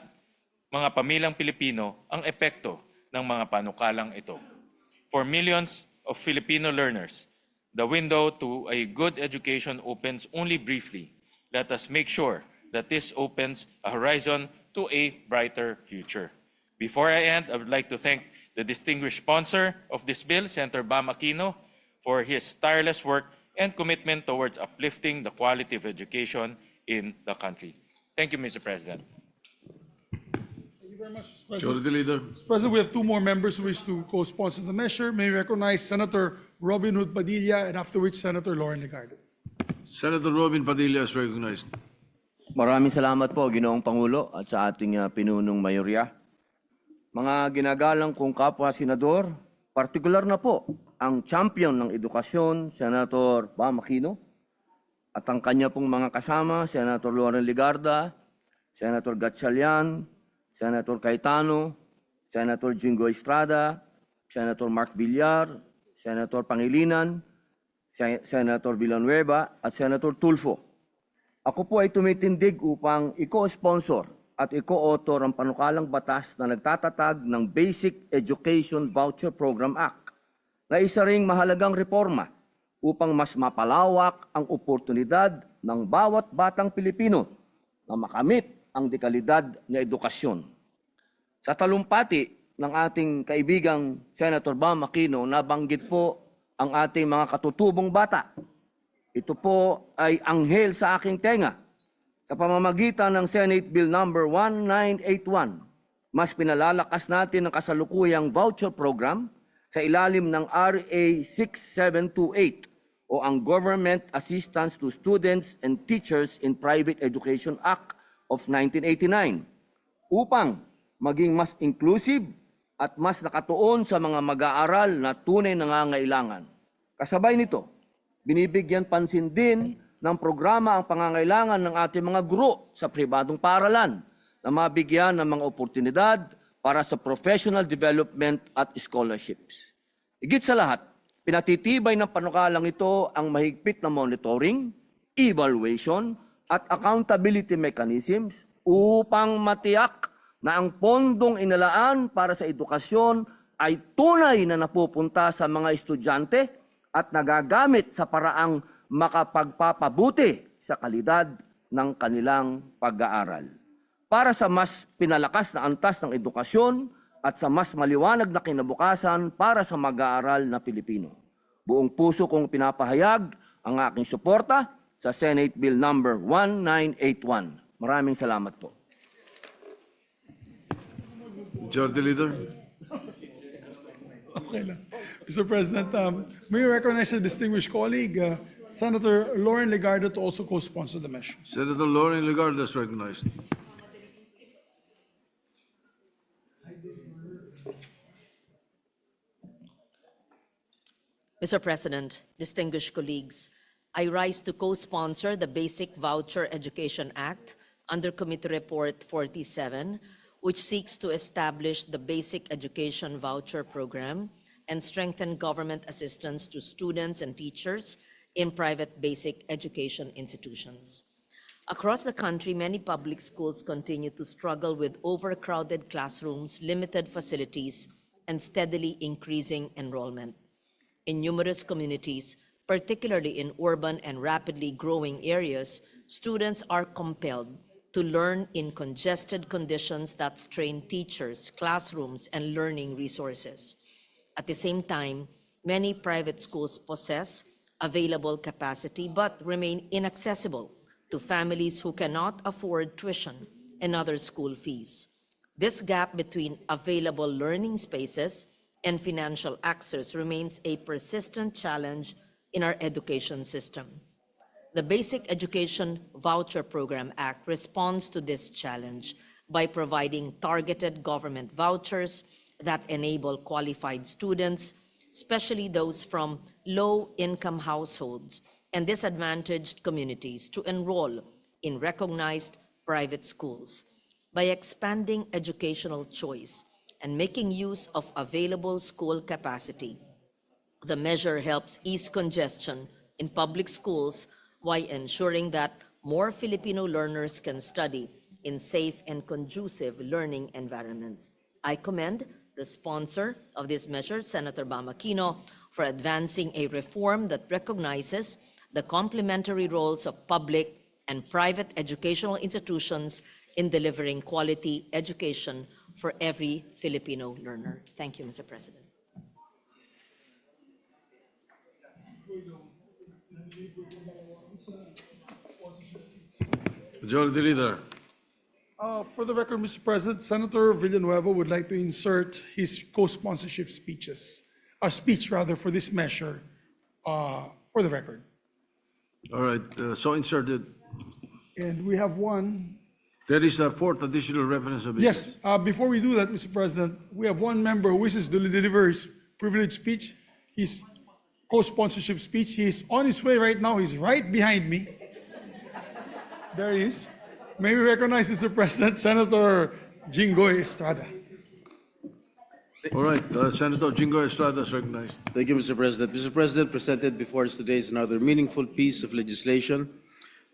mga pamilyang Pilipino ang epekto ng mga panukalang ito. For millions of Filipino learners, the window to a good education opens only briefly. Let us make sure that this opens a horizon to a brighter future. Before I end, I would like to thank the distinguished sponsor of this bill, Senator Bam Aquino, for his tireless work and commitment towards uplifting the quality of education in the country. Thank you, Mr. President. Thank you very much, Mr. President. Majority Leader. Mr. President, we have two more members who wish to co-sponsor the measure. May we recognize Senator Robin Hood Padilla and after which Senator Lauren Legarda. Senator Robin Padilla is recognized. Maraming salamat po, Ginoong Pangulo at sa ating pinunong mayorya. Mga ginagalang kong kapwa senador, partikular na po ang champion ng edukasyon, Senator Bam Aquino, at ang kanya pong mga kasama, Senator Lauren Legarda, Senator Gatchalian, Senator Cayetano, Senator Jingo Estrada, Senator Mark Villar, Senator Pangilinan, Senator Villanueva, at Senator Tulfo. Ako po ay tumitindig upang i-co-sponsor at i-co-author ang panukalang batas na nagtatatag ng Basic Education Voucher Program Act na isa ring mahalagang reforma upang mas mapalawak ang oportunidad ng bawat batang Pilipino na makamit ang dekalidad na edukasyon. Sa talumpati ng ating kaibigang Senator Bam Aquino, nabanggit po ang ating mga katutubong bata. Ito po ay anghel sa aking tenga. Sa pamamagitan ng Senate Bill number 1981, mas pinalalakas natin ang kasalukuyang voucher program sa ilalim ng RA 6728 o ang Government Assistance to Students and Teachers in Private Education Act of 1989 upang maging mas inclusive at mas nakatuon sa mga mag-aaral na tunay nangangailangan. Kasabay nito, binibigyan pansin din ng programa ang pangangailangan ng ating mga guro sa pribadong paaralan na mabigyan ng mga oportunidad para sa professional development at scholarships. Higit sa lahat, pinatitibay ng panukalang ito ang mahigpit na monitoring, evaluation at accountability mechanisms upang matiyak na ang pondong inalaan para sa edukasyon ay tunay na napupunta sa mga estudyante at nagagamit sa paraang makapagpapabuti sa kalidad ng kanilang pag-aaral. Para sa mas pinalakas na antas ng edukasyon at sa mas maliwanag na kinabukasan para sa mag-aaral na Pilipino. Buong puso kong pinapahayag ang aking suporta sa Senate Bill number 1981. Maraming salamat po. Majority Leader. Okay lang. Mr. President, may we recognize a distinguished colleague, Senator Lauren Legarda, to also co-sponsor the measure. Senator Lauren Legarda is recognized. Mr. President, distinguished colleagues, I rise to co-sponsor the Basic Voucher Education Act under Committee Report 47, which seeks to establish the Basic Education Voucher Program and strengthen government assistance to students and teachers in private basic education institutions. Across the country, many public schools continue to struggle with overcrowded classrooms, limited facilities, and steadily increasing enrollment. In numerous communities, particularly in urban and rapidly growing areas, students are compelled to learn in congested conditions that strain teachers, classrooms, and learning resources. At the same time, many private schools possess available capacity but remain inaccessible to families who cannot afford tuition and other school fees. This gap between available learning spaces and financial access remains a persistent challenge in our education system. The Basic Education Voucher Program Act responds to this challenge by providing targeted government vouchers that enable qualified students, especially those from low-income households and disadvantaged communities, to enroll in recognized private schools. By expanding educational choice and making use of available school capacity, the measure helps ease congestion in public schools while ensuring that more Filipino learners can study in safe and conducive learning environments. I commend the sponsor of this measure, Senator Bam Aquino, for advancing a reform that recognizes the complementary roles of public and private educational institutions in delivering quality education for every Filipino learner. Thank you, Mr. President. Majority Leader. For the record, Mr. President, Senator Villanueva would like to insert his co-sponsorship speech for this measure, for the record. All right, so inserted. And we have one. There is a fourth additional reference of it. Yes, before we do that, Mr. President, we have one member who wishes to deliver his privileged speech, his co-sponsorship speech. He is on his way right now. He's right behind me. There he is. May we recognize, Mr. President, Senator Jinggoy Estrada. All right, Senator Jingo Estrada is recognized. Thank you, Mr. President. Mr. President, presented before us today is another meaningful piece of legislation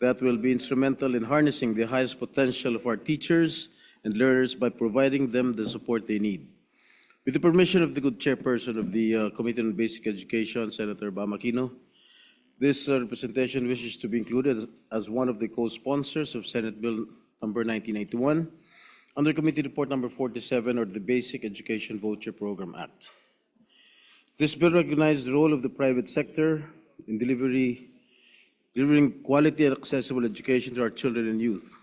that will be instrumental in harnessing the highest potential of our teachers and learners by providing them the support they need. With the permission of the good chairperson of the Committee on Basic Education, Senator Bam Aquino, this representation wishes to be included as one of the co-sponsors of Senate Bill number 1981 under Committee Report number 47, or the Basic Education Voucher Program Act. This bill recognizes the role of the private sector in delivering quality and accessible education to our children and youth.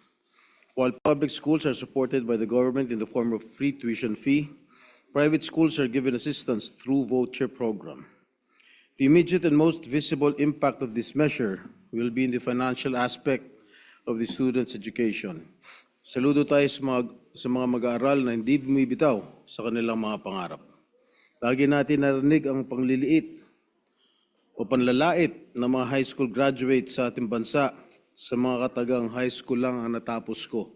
While public schools are supported by the government in the form of free tuition fee, private schools are given assistance through voucher program. The immediate and most visible impact of this measure will be in the financial aspect of the students' education. Saludo tayo sa mga mag-aaral na hindi bumibitaw sa kanilang mga pangarap. Lagi natin narinig ang pangliliit o panlalait ng mga high school graduates sa ating bansa sa mga katagang high school lang ang natapos ko.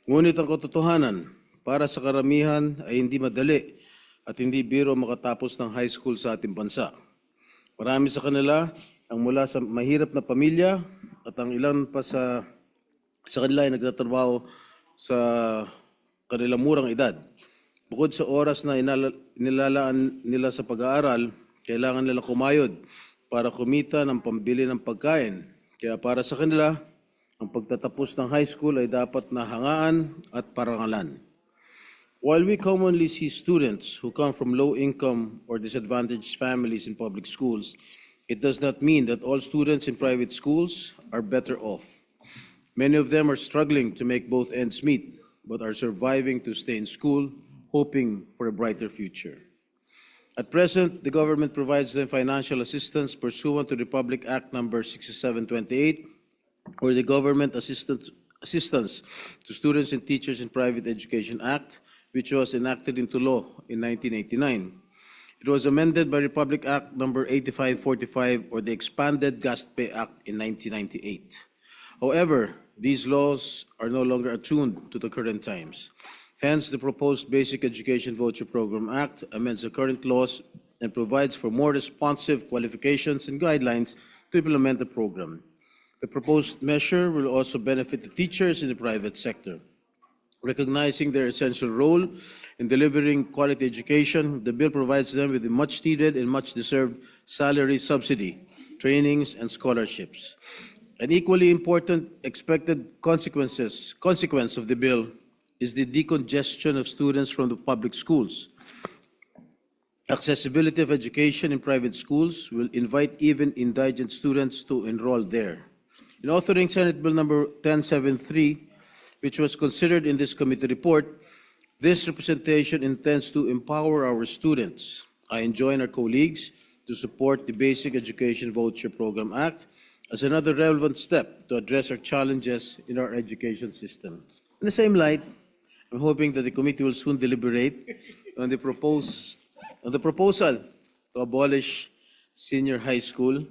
Ngunit ang katotohanan, para sa karamihan ay hindi madali at hindi biro makatapos ng high school sa ating bansa. Marami sa kanila ang mula sa mahirap na pamilya at ang ilan pa sa kanila ay nagtatrabaho sa kanilang murang edad. Bukod sa oras na inilalaan nila sa pag-aaral, kailangan nila kumayod para kumita ng pambili ng pagkain. Kaya para sa kanila, ang pagtatapos ng high school ay dapat na hangaan at parangalan. While we commonly see students who come from low-income or disadvantaged families in public schools, it does not mean that all students in private schools are better off. Many of them are struggling to make both ends meet, but are surviving to stay in school, hoping for a brighter future. At present, the government provides them financial assistance pursuant to Republic Act number 6728, or the Government Assistance to Students and Teachers in Private Education Act, which was enacted into law in 1989. It was amended by Republic Act number 8545, or the Expanded Gastpe Act in 1998. However, these laws are no longer attuned to the current times. Hence, the proposed Basic Education Voucher Program Act amends the current laws and provides for more responsive qualifications and guidelines to implement the program. The proposed measure will also benefit the teachers in the private sector. Recognizing their essential role in delivering quality education, the bill provides them with the much-needed and much-deserved salary subsidy, trainings, and scholarships. An equally important expected consequence of the bill is the decongestion of students from the public schools. Accessibility of education in private schools will invite even indigent students to enroll there. In authoring Senate Bill number 1073, which was considered in this committee report, this representation intends to empower our students. I enjoin our colleagues to support the Basic Education Voucher Program Act as another relevant step to address our challenges in our education system. In the same light, I'm hoping that the committee will soon deliberate on the proposal to abolish senior high school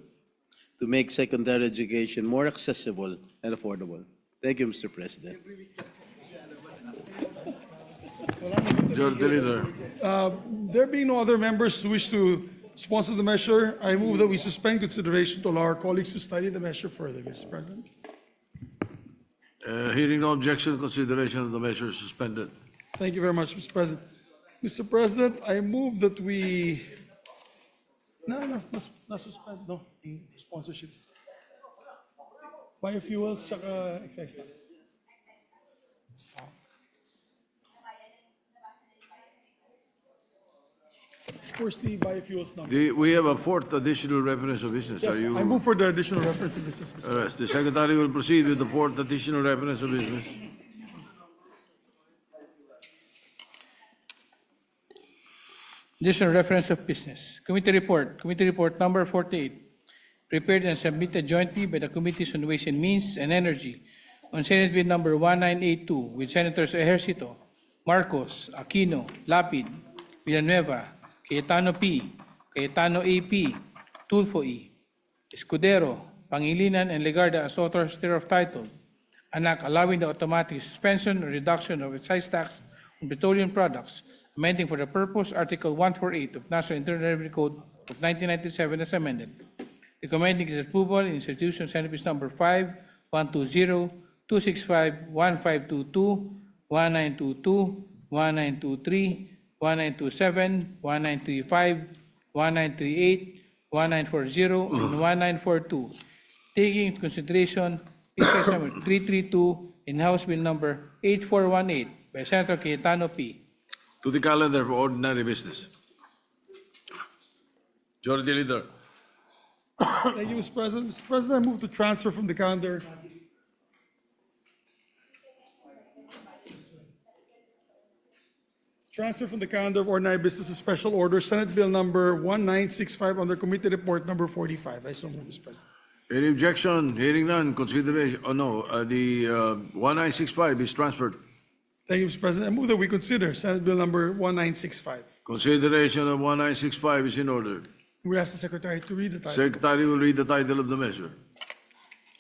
to make secondary education more accessible and affordable. Thank you, Mr. President. Majority Leader. There being no other members who wish to sponsor the measure, I move that we suspend consideration to allow our colleagues to study the measure further, Mr. President. Hearing no objection, consideration of the measure is suspended. Thank you very much, Mr. President. Mr. President, I move that we... not suspend, no, the sponsorship. Biofuels, tsaka excise tax. Where's the biofuels number? We have a fourth additional reference of business. Yes, Are you? I move for the additional reference of business, Mr. Yes, the Secretary will proceed with the fourth additional reference of business. Additional reference of business. Committee report number 48, prepared and submitted jointly by the Committees on Ways and Means and Energy on Senate Bill number 1982 with Senators Ejercito, Marcos, Aquino, Lapid, Villanueva, Cayetano P., Cayetano AP, Tulfo E., Escudero, Pangilinan, and Legarda as authors thereof titled, an act allowing the automatic suspension or reduction of excise tax on petroleum products, amending for the purpose Article 148 of National Internal Revenue Code of 1997 as amended. Recommending its approval in institution Senate Bill number 5, 120, 265, 1522, 1922, 1923, 1927, 1935, 1938, 1940, and 1942, taking into consideration excise number 332 in House Bill number 8418 by Senator Cayetano P. To the calendar for ordinary business. Majority Leader. Thank you, Mr. President. Mr. President, I move to transfer from the calendar of ordinary business to special order, Senate Bill number 1965 under Committee Report number 45. I so move, Mr. President. Any objection? Hearing none, consideration, the 1965 is transferred. Thank you, Mr. President. I move that we consider Senate Bill number 1965. Consideration of 1965 is in order. We ask the Secretary to read the title. Secretary will read the title of the measure.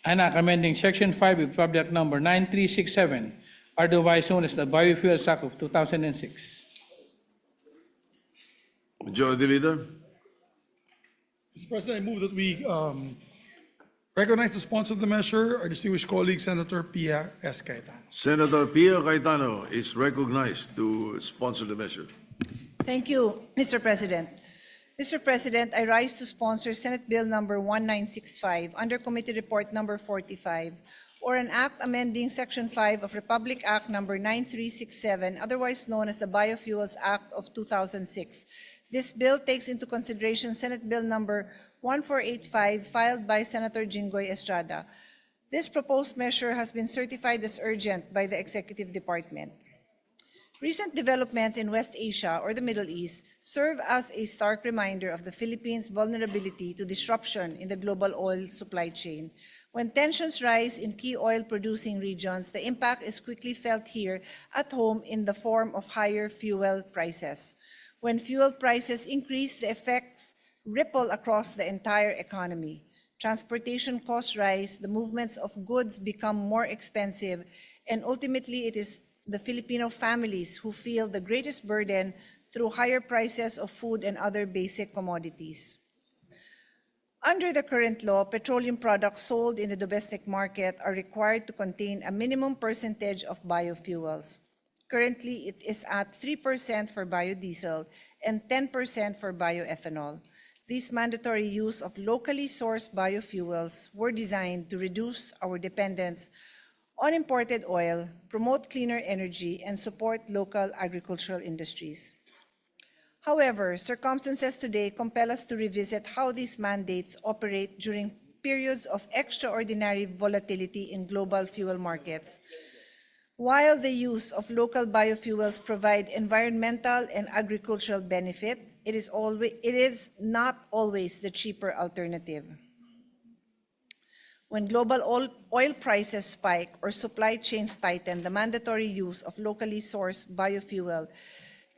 An act amending Section 5 of Public Act number 9367, otherwise known as the Biofuels Act of 2006. Majority Leader. Mr. President, I move that we recognize the sponsor of the measure, our distinguished colleague, Senator Pia S. Cayetano. Senator Pia Cayetano is recognized to sponsor the measure. Thank you, Mr. President. Mr. President, I rise to sponsor Senate Bill number 1965 under Committee Report number 45, or an act amending Section 5 of Republic Act number 9367, otherwise known as the Biofuels Act of 2006. This bill takes into consideration Senate Bill number 1485 filed by Senator Jinggoy Estrada. This proposed measure has been certified as urgent by the Executive Department. Recent developments in West Asia or the Middle East serve as a stark reminder of the Philippines' vulnerability to disruption in the global oil supply chain. When tensions rise in key oil-producing regions, the impact is quickly felt here at home in the form of higher fuel prices. When fuel prices increase, the effects ripple across the entire economy. Transportation costs rise, the movements of goods become more expensive, and ultimately it is the Filipino families who feel the greatest burden through higher prices of food and other basic commodities. Under the current law, petroleum products sold in the domestic market are required to contain a minimum percentage of biofuels. Currently, it is at 3% for biodiesel and 10% for bioethanol. These mandatory use of locally sourced biofuels were designed to reduce our dependence on imported oil, promote cleaner energy, and support local agricultural industries. However, circumstances today compel us to revisit how these mandates operate during periods of extraordinary volatility in global fuel markets. While the use of local biofuels provide environmental and agricultural benefit, it is not always the cheaper alternative. When global oil prices spike or supply chains tighten, the mandatory use of locally sourced biofuel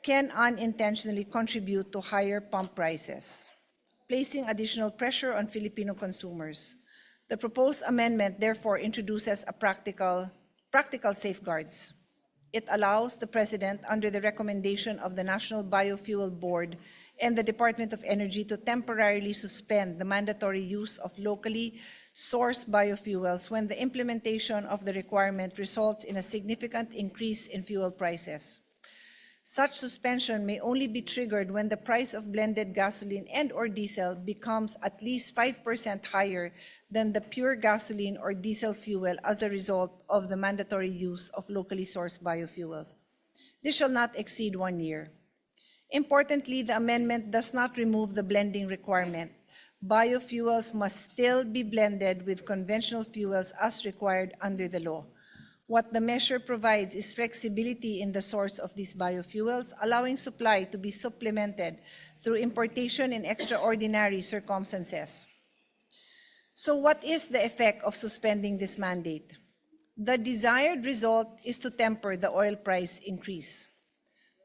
can unintentionally contribute to higher pump prices, placing additional pressure on Filipino consumers. The proposed amendment therefore introduces practical safeguards. It allows the President, under the recommendation of the National Biofuel Board and the Department of Energy, to temporarily suspend the mandatory use of locally sourced biofuels when the implementation of the requirement results in a significant increase in fuel prices. Such suspension may only be triggered when the price of blended gasoline and/or diesel becomes at least 5% higher than the pure gasoline or diesel fuel as a result of the mandatory use of locally sourced biofuels. This shall not exceed 1 year. Importantly, the amendment does not remove the blending requirement. Biofuels must still be blended with conventional fuels as required under the law. What the measure provides is flexibility in the source of these biofuels, allowing supply to be supplemented through importation in extraordinary circumstances. So what is the effect of suspending this mandate? The desired result is to temper the oil price increase.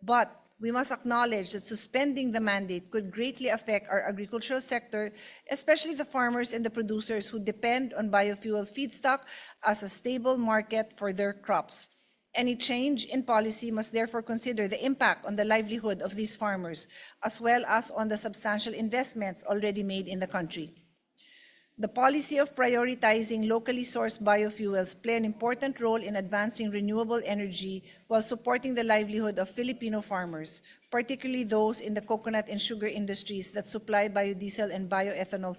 But we must acknowledge that suspending the mandate could greatly affect our agricultural sector, especially the farmers and the producers who depend on biofuel feedstock as a stable market for their crops. Any change in policy must therefore consider the impact on the livelihood of these farmers, as well as on the substantial investments already made in the country. The policy of prioritizing locally sourced biofuels play an important role in advancing renewable energy while supporting the livelihood of Filipino farmers, particularly those in the coconut and sugar industries that supply biodiesel and bioethanol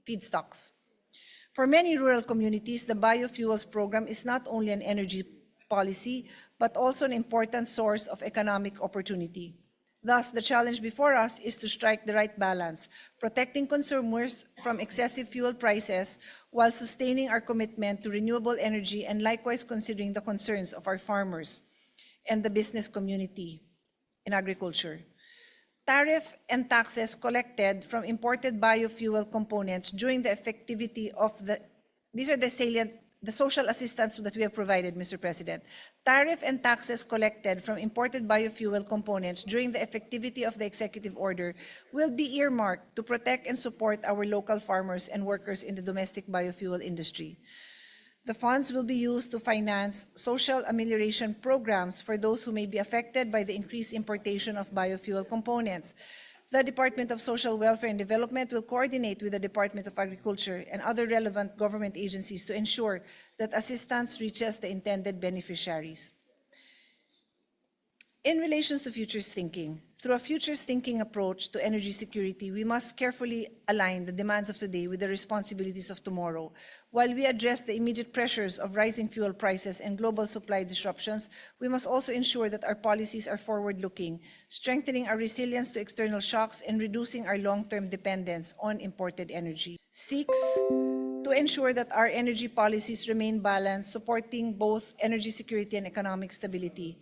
feedstocks. For many rural communities, the biofuels program is not only an energy policy, but also an important source of economic opportunity. Thus, the challenge before us is to strike the right balance, protecting consumers from excessive fuel prices while sustaining our commitment to renewable energy and likewise considering the concerns of our farmers and the business community in agriculture. Tariff and taxes collected from imported biofuel components during the effectivity of these are the salient the social assistance that we have provided, Mr. President. Tariff and taxes collected from imported biofuel components during the effectivity of the executive order will be earmarked to protect and support our local farmers and workers in the domestic biofuel industry. The funds will be used to finance social amelioration programs for those who may be affected by the increased importation of biofuel components. The Department of Social Welfare and Development will coordinate with the Department of Agriculture and other relevant government agencies to ensure that assistance reaches the intended beneficiaries. In relation to futures thinking, through a futures thinking approach to energy security, we must carefully align the demands of today with the responsibilities of tomorrow. While we address the immediate pressures of rising fuel prices and global supply disruptions, we must also ensure that our policies are forward-looking, strengthening our resilience to external shocks and reducing our long-term dependence on imported energy. 6, to ensure that our energy policies remain balanced, supporting both energy security and economic stability.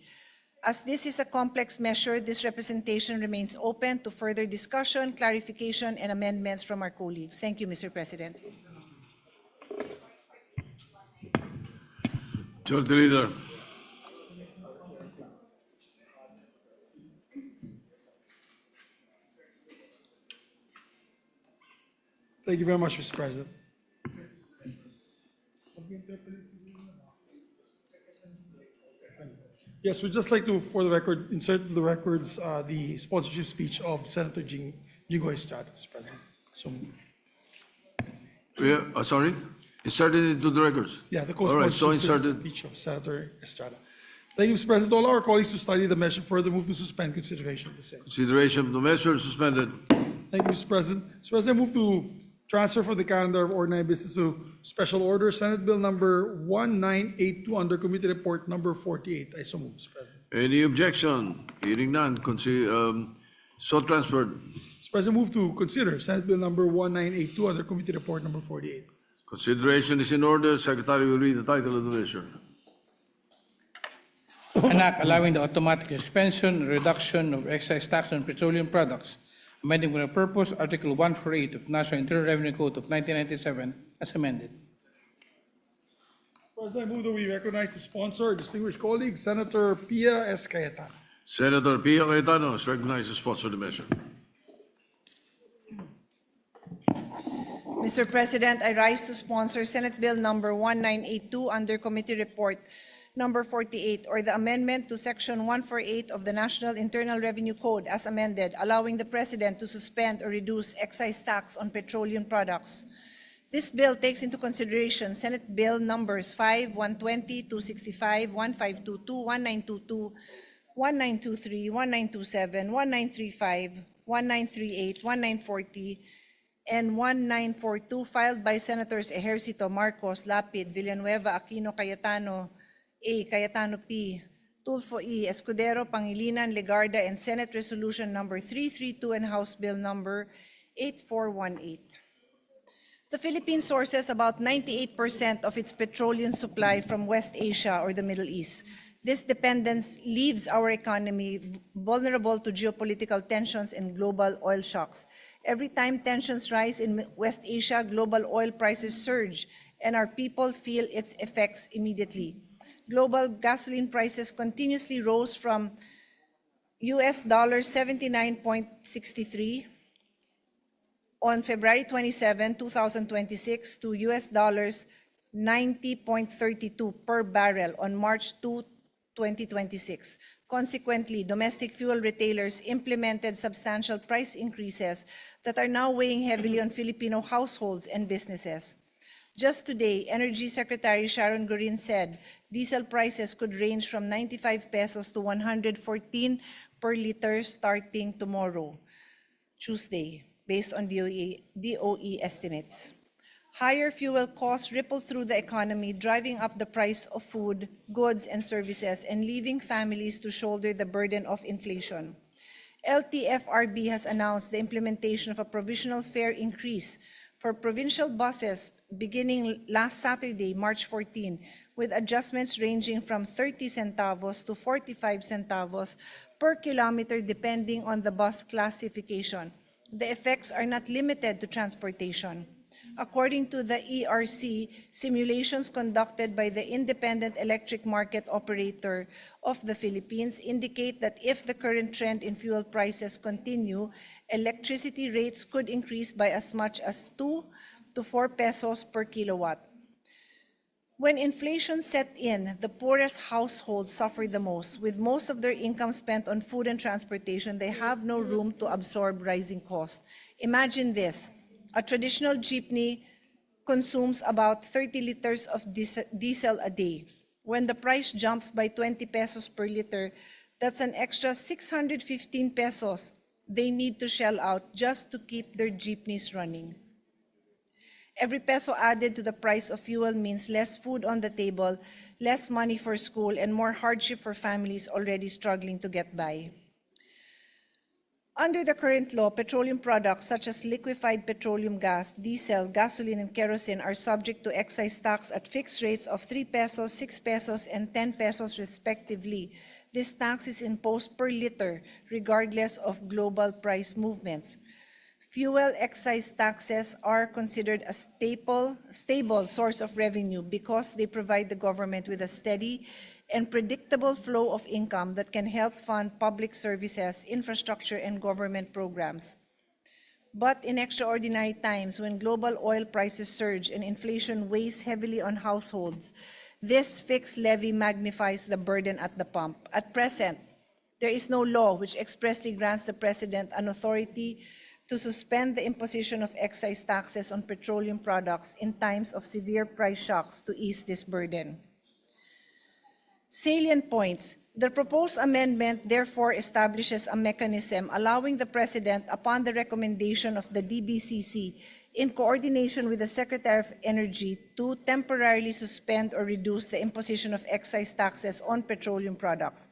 As this is a complex measure, this representation remains open to further discussion, clarification, and amendments from our colleagues. Thank you, Mr. President. Majority Leader. Thank you very much, Mr. President. Yes, we'd just like to, for the record, insert to the records the sponsorship speech of Senator Jingo Estrada, Mr. President. So, Sorry? Inserted into the records? yeah, the All right, so co-sponsorship inserted. speech of Senator Estrada. Thank you, Mr. President. All our colleagues to study the measure further move to suspend consideration of the same. Consideration of the measure suspended. Thank you, Mr. President. Mr. President, I move to transfer from the calendar of ordinary business to special order Senate Bill number 1982 under Committee Report number 48. I so move, Mr. President. Any objection? Hearing none. So transferred. Mr. President, move to consider Senate Bill number 1982 under Committee Report number 48. Consideration is in order. Secretary will read the title of the measure. An act allowing the automatic suspension and reduction of excise tax on petroleum products, amending for the purpose Article 148 of National Internal Revenue Code of 1997 as amended. President, I move that we recognize the sponsor, distinguished colleague, Senator Pia S. Cayetano. Senator Pia Cayetano is recognized to sponsor the measure. Mr. President, I rise to sponsor Senate Bill number 1982 under Committee Report number 48, or the amendment to Section 148 of the National Internal Revenue Code as amended, allowing the President to suspend or reduce excise tax on petroleum products. This bill takes into consideration Senate Bill numbers 5, 120, 265, 1522, 1922, 1923, 1927, 1935, 1938, 1940, and 1942 filed by Senators Ejercito, Marcos, Lapid, Villanueva, Aquino, Cayetano, A. Cayetano P. Tulfo E. Escudero, Pangilinan, Legarda, and Senate Resolution number 332 and House Bill number 8418. The Philippines sources about 98% of its petroleum supply from West Asia or the Middle East. This dependence leaves our economy vulnerable to geopolitical tensions and global oil shocks. Every time tensions rise in West Asia, global oil prices surge, and our people feel its effects immediately. Global gasoline prices continuously rose from US $79.63 on February 27, 2026 to US $90.32 per barrel on March 2, 2026. Consequently, domestic fuel retailers implemented substantial price increases that are now weighing heavily on Filipino households and businesses. Just today, Energy Secretary Sharon Gorin said diesel prices could range from 95 pesos to 114 per liter starting tomorrow, Tuesday, based on DOE estimates. Higher fuel costs ripple through the economy, driving up the price of food, goods, and services, and leaving families to shoulder the burden of inflation. LTFRB has announced the implementation of a provisional fare increase for provincial buses beginning last Saturday, March 14, with adjustments ranging from 30 centavos to 45 centavos per kilometer depending on the bus classification. The effects are not limited to transportation. According to the ERC, simulations conducted by the Independent Electric Market Operator of the Philippines indicate that if the current trend in fuel prices continue, electricity rates could increase by as much as 2 to 4 pesos per kilowatt. When inflation set in, the poorest households suffer the most. With most of their income spent on food and transportation, they have no room to absorb rising costs. Imagine this. A traditional jeepney consumes about 30 liters of diesel a day. When the price jumps by 20 pesos per liter, that's an extra 615 pesos they need to shell out just to keep their jeepneys running. Every peso added to the price of fuel means less food on the table, less money for school, and more hardship for families already struggling to get by. Under the current law, petroleum products such as liquefied petroleum gas, diesel, gasoline, and kerosene are subject to excise tax at fixed rates of 3 pesos, 6 pesos, and 10 pesos respectively. This tax is imposed per liter, regardless of global price movements. Fuel excise taxes are considered a stable source of revenue because they provide the government with a steady and predictable flow of income that can help fund public services, infrastructure, and government programs. But in extraordinary times, when global oil prices surge and inflation weighs heavily on households, this fixed levy magnifies the burden at the pump. At present, there is no law which expressly grants the President an authority to suspend the imposition of excise taxes on petroleum products in times of severe price shocks to ease this burden. Salient points. The proposed amendment therefore establishes a mechanism allowing the President, upon the recommendation of the DBCC, in coordination with the Secretary of Energy, to temporarily suspend or reduce the imposition of excise taxes on petroleum products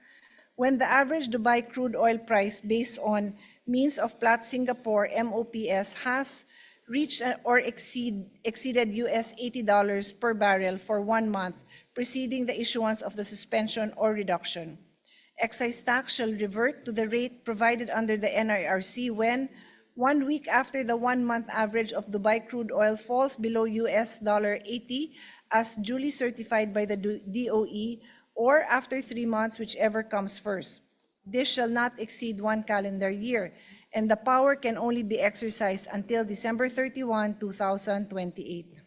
when the average Dubai crude oil price based on means of Platts Singapore MOPS has reached or exceeded US $80 per barrel for 1 month preceding the issuance of the suspension or reduction. Excise tax shall revert to the rate provided under the NIRC when 1 week after the 1 month average of Dubai crude oil falls below US $80 as duly certified by the DOE, or after 3 months, whichever comes first. This shall not exceed 1 calendar year, and the power can only be exercised until December 31, 2028.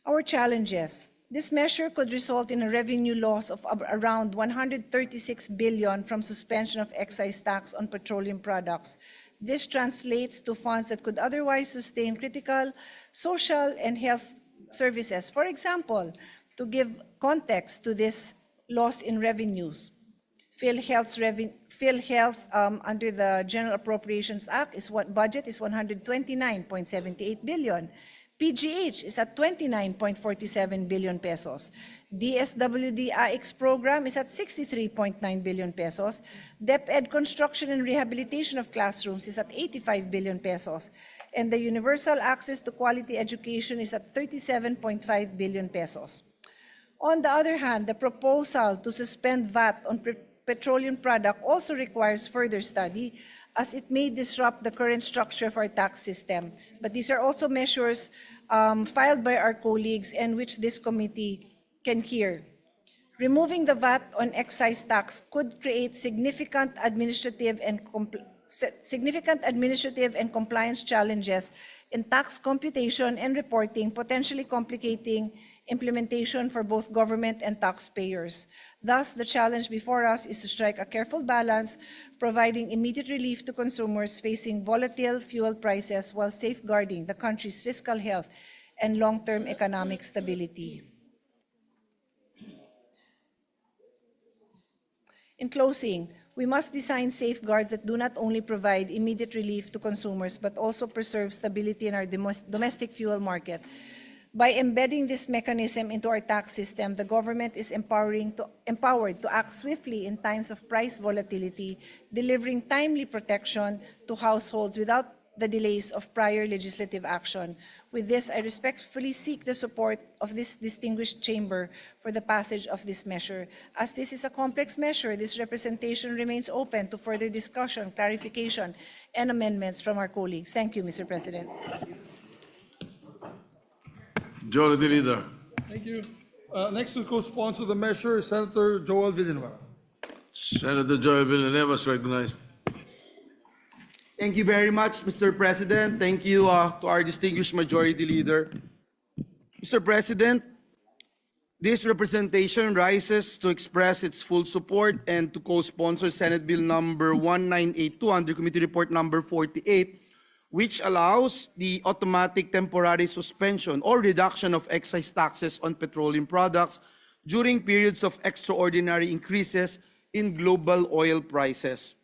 Our challenges. This measure could result in a revenue loss of around 136 billion from suspension of excise tax on petroleum products. This translates to funds that could otherwise sustain critical social and health services. For example, to give context to this loss in revenues, PhilHealth under the General Appropriations Act budget is 129.78 billion. PGH is at 29.47 billion pesos. DSWD AX program is at 63.9 billion pesos. DepEd construction and rehabilitation of classrooms is at 85 billion pesos. And the universal access to quality education is at 37.5 billion pesos. On the other hand, the proposal to suspend VAT on petroleum product also requires further study, as it may disrupt the current structure of our tax system. But these are also measures filed by our colleagues and which this committee can hear. Removing the VAT on excise tax could create significant administrative and compliance challenges in tax computation and reporting, potentially complicating implementation for both government and taxpayers. Thus, the challenge before us is to strike a careful balance, providing immediate relief to consumers facing volatile fuel prices while safeguarding the country's fiscal health and long-term economic stability. In closing, we must design safeguards that do not only provide immediate relief to consumers, but also preserve stability in our domestic fuel market. By embedding this mechanism into our tax system, the government is empowered to act swiftly in times of price volatility, delivering timely protection to households without the delays of prior legislative action. With this, I respectfully seek the support of this distinguished chamber for the passage of this measure. As this is a complex measure, this representation remains open to further discussion, clarification, and amendments from our colleagues. Thank you, Mr. President. Majority Leader. Thank you. Next to co-sponsor the measure, Senator Joel Villanueva. Senator Joel Villanueva is recognized. Thank you very much, Mr. President. Thank you to our distinguished Majority Leader. Mr. President, this representation rises to express its full support and to co-sponsor Senate Bill number 1982 under Committee Report number 48, which allows the automatic temporary suspension or reduction of excise taxes on petroleum products during periods of extraordinary increases in global oil prices.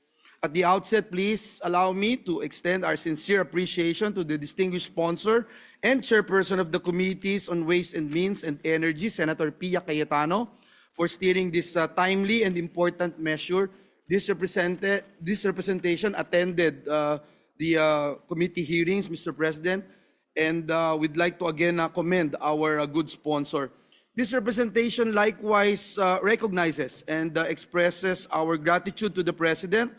At the outset, please allow me to extend our sincere appreciation to the distinguished sponsor and chairperson of the Committees on Ways and Means and Energy, Senator Pia Cayetano, for steering this timely and important measure. This representation attended the committee hearings, Mr. President, and we'd like to again commend our good sponsor. This representation likewise recognizes and expresses our gratitude to the President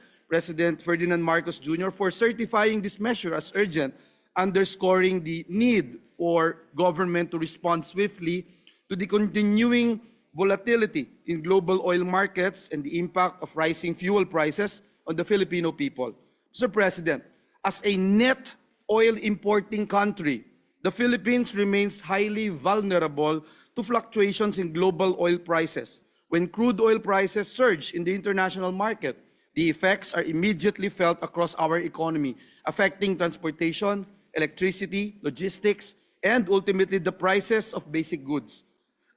Ferdinand Marcos Jr. for certifying this measure as urgent, underscoring the need for government to respond swiftly to the continuing volatility in global oil markets and the impact of rising fuel prices on the Filipino people. Mr. President, as a net oil importing country, the Philippines remains highly vulnerable to fluctuations in global oil prices. When crude oil prices surge in the international market, the effects are immediately felt across our economy, affecting transportation, electricity, logistics, and ultimately the prices of basic goods.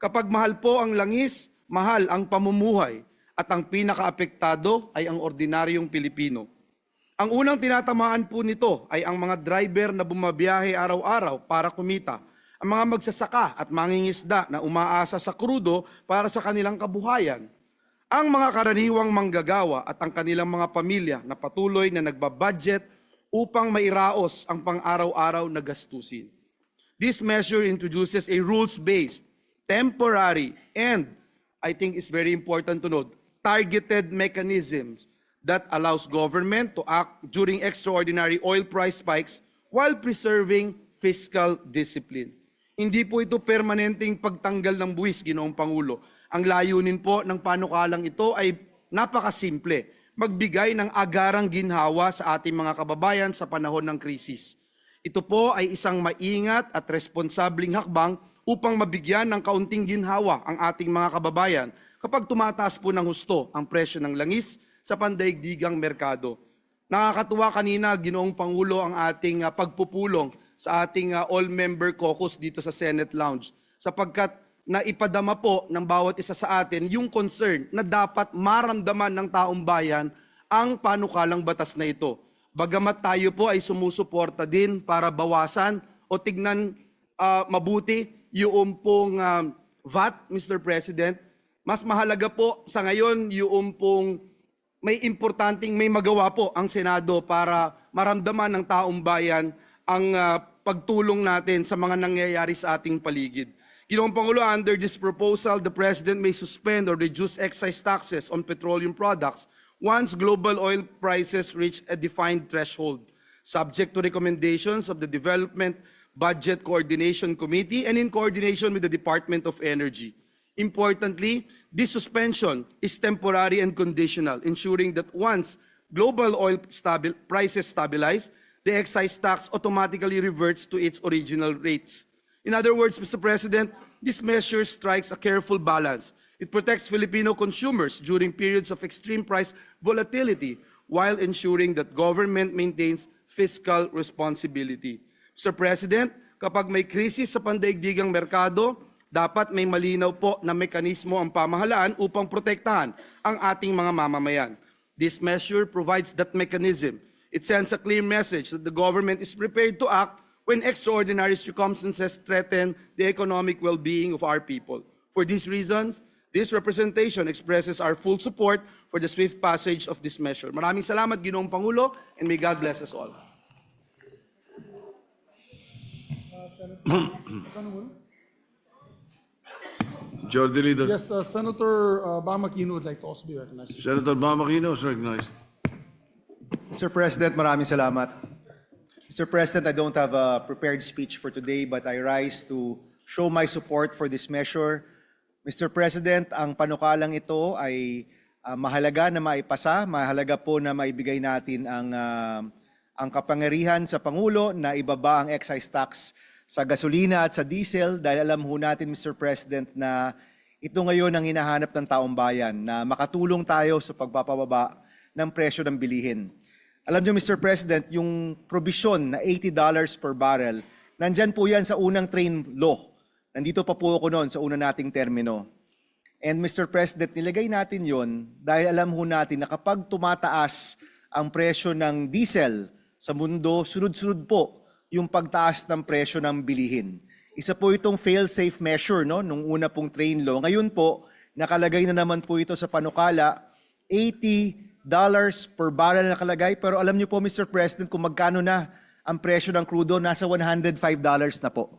Kapag mahal po ang langis, mahal ang pamumuhay at ang pinakaapektado ay ang ordinaryong Pilipino. Ang unang tinatamaan po nito ay ang mga driver na bumabiyahe araw-araw para kumita, ang mga magsasaka at mangingisda na umaasa sa krudo para sa kanilang kabuhayan, ang mga karaniwang manggagawa at ang kanilang mga pamilya na patuloy na nagbabudget upang mairaos ang pang-araw-araw na gastusin. This measure introduces a rules-based, temporary, and I think it's very important to note, targeted mechanisms that allows government to act during extraordinary oil price spikes while preserving fiscal discipline. Hindi po ito permanenteng pagtanggal ng buwis, Ginoong Pangulo. Ang layunin po ng panukalang ito ay napakasimple, magbigay ng agarang ginhawa sa ating mga kababayan sa panahon ng krisis. Ito po ay isang maingat at responsabling hakbang upang mabigyan ng kaunting ginhawa ang ating mga kababayan kapag tumataas po ng husto ang presyo ng langis sa pandaigdigang merkado. Nakakatuwa kanina, Ginoong Pangulo, ang ating pagpupulong sa ating all-member caucus dito sa Senate Lounge sapagkat naipadama po ng bawat isa sa atin yung concern na dapat maramdaman ng taong bayan ang panukalang batas na ito. Bagamat tayo po ay sumusuporta din para bawasan o tignan mabuti yung pong VAT, Mr. President, mas mahalaga po sa ngayon yung pong may importanteng may magawa po ang Senado para maramdaman ng taong bayan ang pagtulong natin sa mga nangyayari sa ating paligid. Ginoong Pangulo, under this proposal, the President may suspend or reduce excise taxes on petroleum products once global oil prices reach a defined threshold, subject to recommendations of the Development Budget Coordination Committee and in coordination with the Department of Energy. Importantly, this suspension is temporary and conditional, ensuring that once global oil prices stabilize, the excise tax automatically reverts to its original rates. In other words, Mr. President, this measure strikes a careful balance. It protects Filipino consumers during periods of extreme price volatility while ensuring that government maintains fiscal responsibility. Mr. President, kapag may krisis sa pandaigdigang merkado, dapat may malinaw po na mekanismo ang pamahalaan upang protektahan ang ating mga mamamayan. This measure provides that mechanism. It sends a clear message that the government is prepared to act when extraordinary circumstances threaten the economic well-being of our people. For these reasons, this representation expresses our full support for the swift passage of this measure. Maraming salamat, Ginoong Pangulo, and may God bless us all. Majority Leader. Yes, Senator Bamakino would like to also be recognized. Senator Bamakino is recognized. Mr. President, maraming salamat. Mr. President, I don't have a prepared speech for today, but I rise to show my support for this measure. Mr. President, ang panukalang ito ay mahalaga na maipasa, mahalaga po na maibigay natin ang kapangyarihan sa Pangulo na ibaba ang excise tax sa gasolina at sa diesel dahil alam ho natin, Mr. President, na ito ngayon ang hinahanap ng taong bayan na makatulong tayo sa pagpapababa ng presyo ng bilihin. Alam niyo, Mr. President, yung probisyon na $80 per barrel, nandyan po yan sa unang train law. Nandito pa po ako noon sa una nating termino. And Mr. President, nilagay natin yon dahil alam ho natin na kapag tumataas ang presyo ng diesel sa mundo, sunod-sunod po yung pagtaas ng presyo ng bilihin. Isa po itong fail-safe measure nung una pong train law. Ngayon po, nakalagay na naman po ito sa panukala, $80 per barrel nakalagay. Pero alam niyo po, Mr. President, kung magkano na ang presyo ng crudo, nasa $105 na po.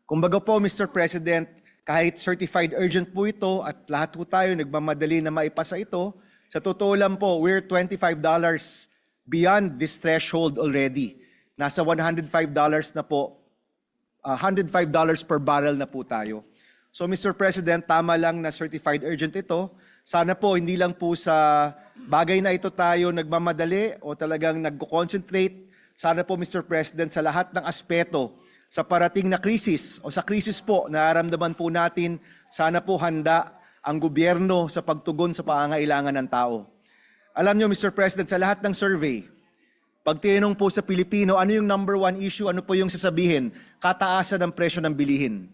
Kumbaga po, Mr. President, kahit certified urgent po ito at lahat po tayo nagmamadali na maipasa ito, sa totoo lang po, we're $25 beyond this threshold already. Nasa $105 na po, $105 per barrel na po tayo. So Mr. President, tama lang na certified urgent ito. Sana po hindi lang po sa bagay na ito tayo nagmamadali o talagang nagko-concentrate. Sana po, Mr. President, sa lahat ng aspeto sa parating na krisis o sa krisis po na nararamdaman po natin, sana po handa ang gobyerno sa pagtugon sa pangangailangan ng tao. Alam niyo, Mr. President, sa lahat ng survey, pag tinanong po sa Pilipino, ano yung number one issue, ano po yung sasabihin? Kataasan ng presyo ng bilihin.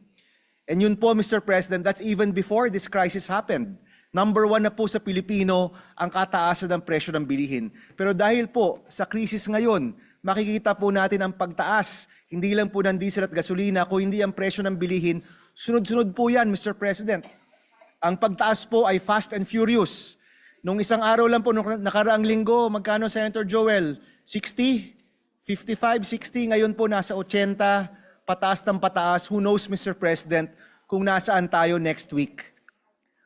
And yun po, Mr. President, that's even before this crisis happened. Number one na po sa Pilipino ang kataasan ng presyo ng bilihin. Pero dahil po sa krisis ngayon, makikita po natin ang pagtaas, hindi lang po ng diesel at gasolina, kung hindi ang presyo ng bilihin, sunod-sunod po yan, Mr. President. Ang pagtaas po ay fast and furious. Nung isang araw lang po, nung nakaraang linggo, magkano, Senator Joel? 60? 55, 60, ngayon po nasa 80, pataas ng pataas. Who knows, Mr. President, kung nasaan tayo next week.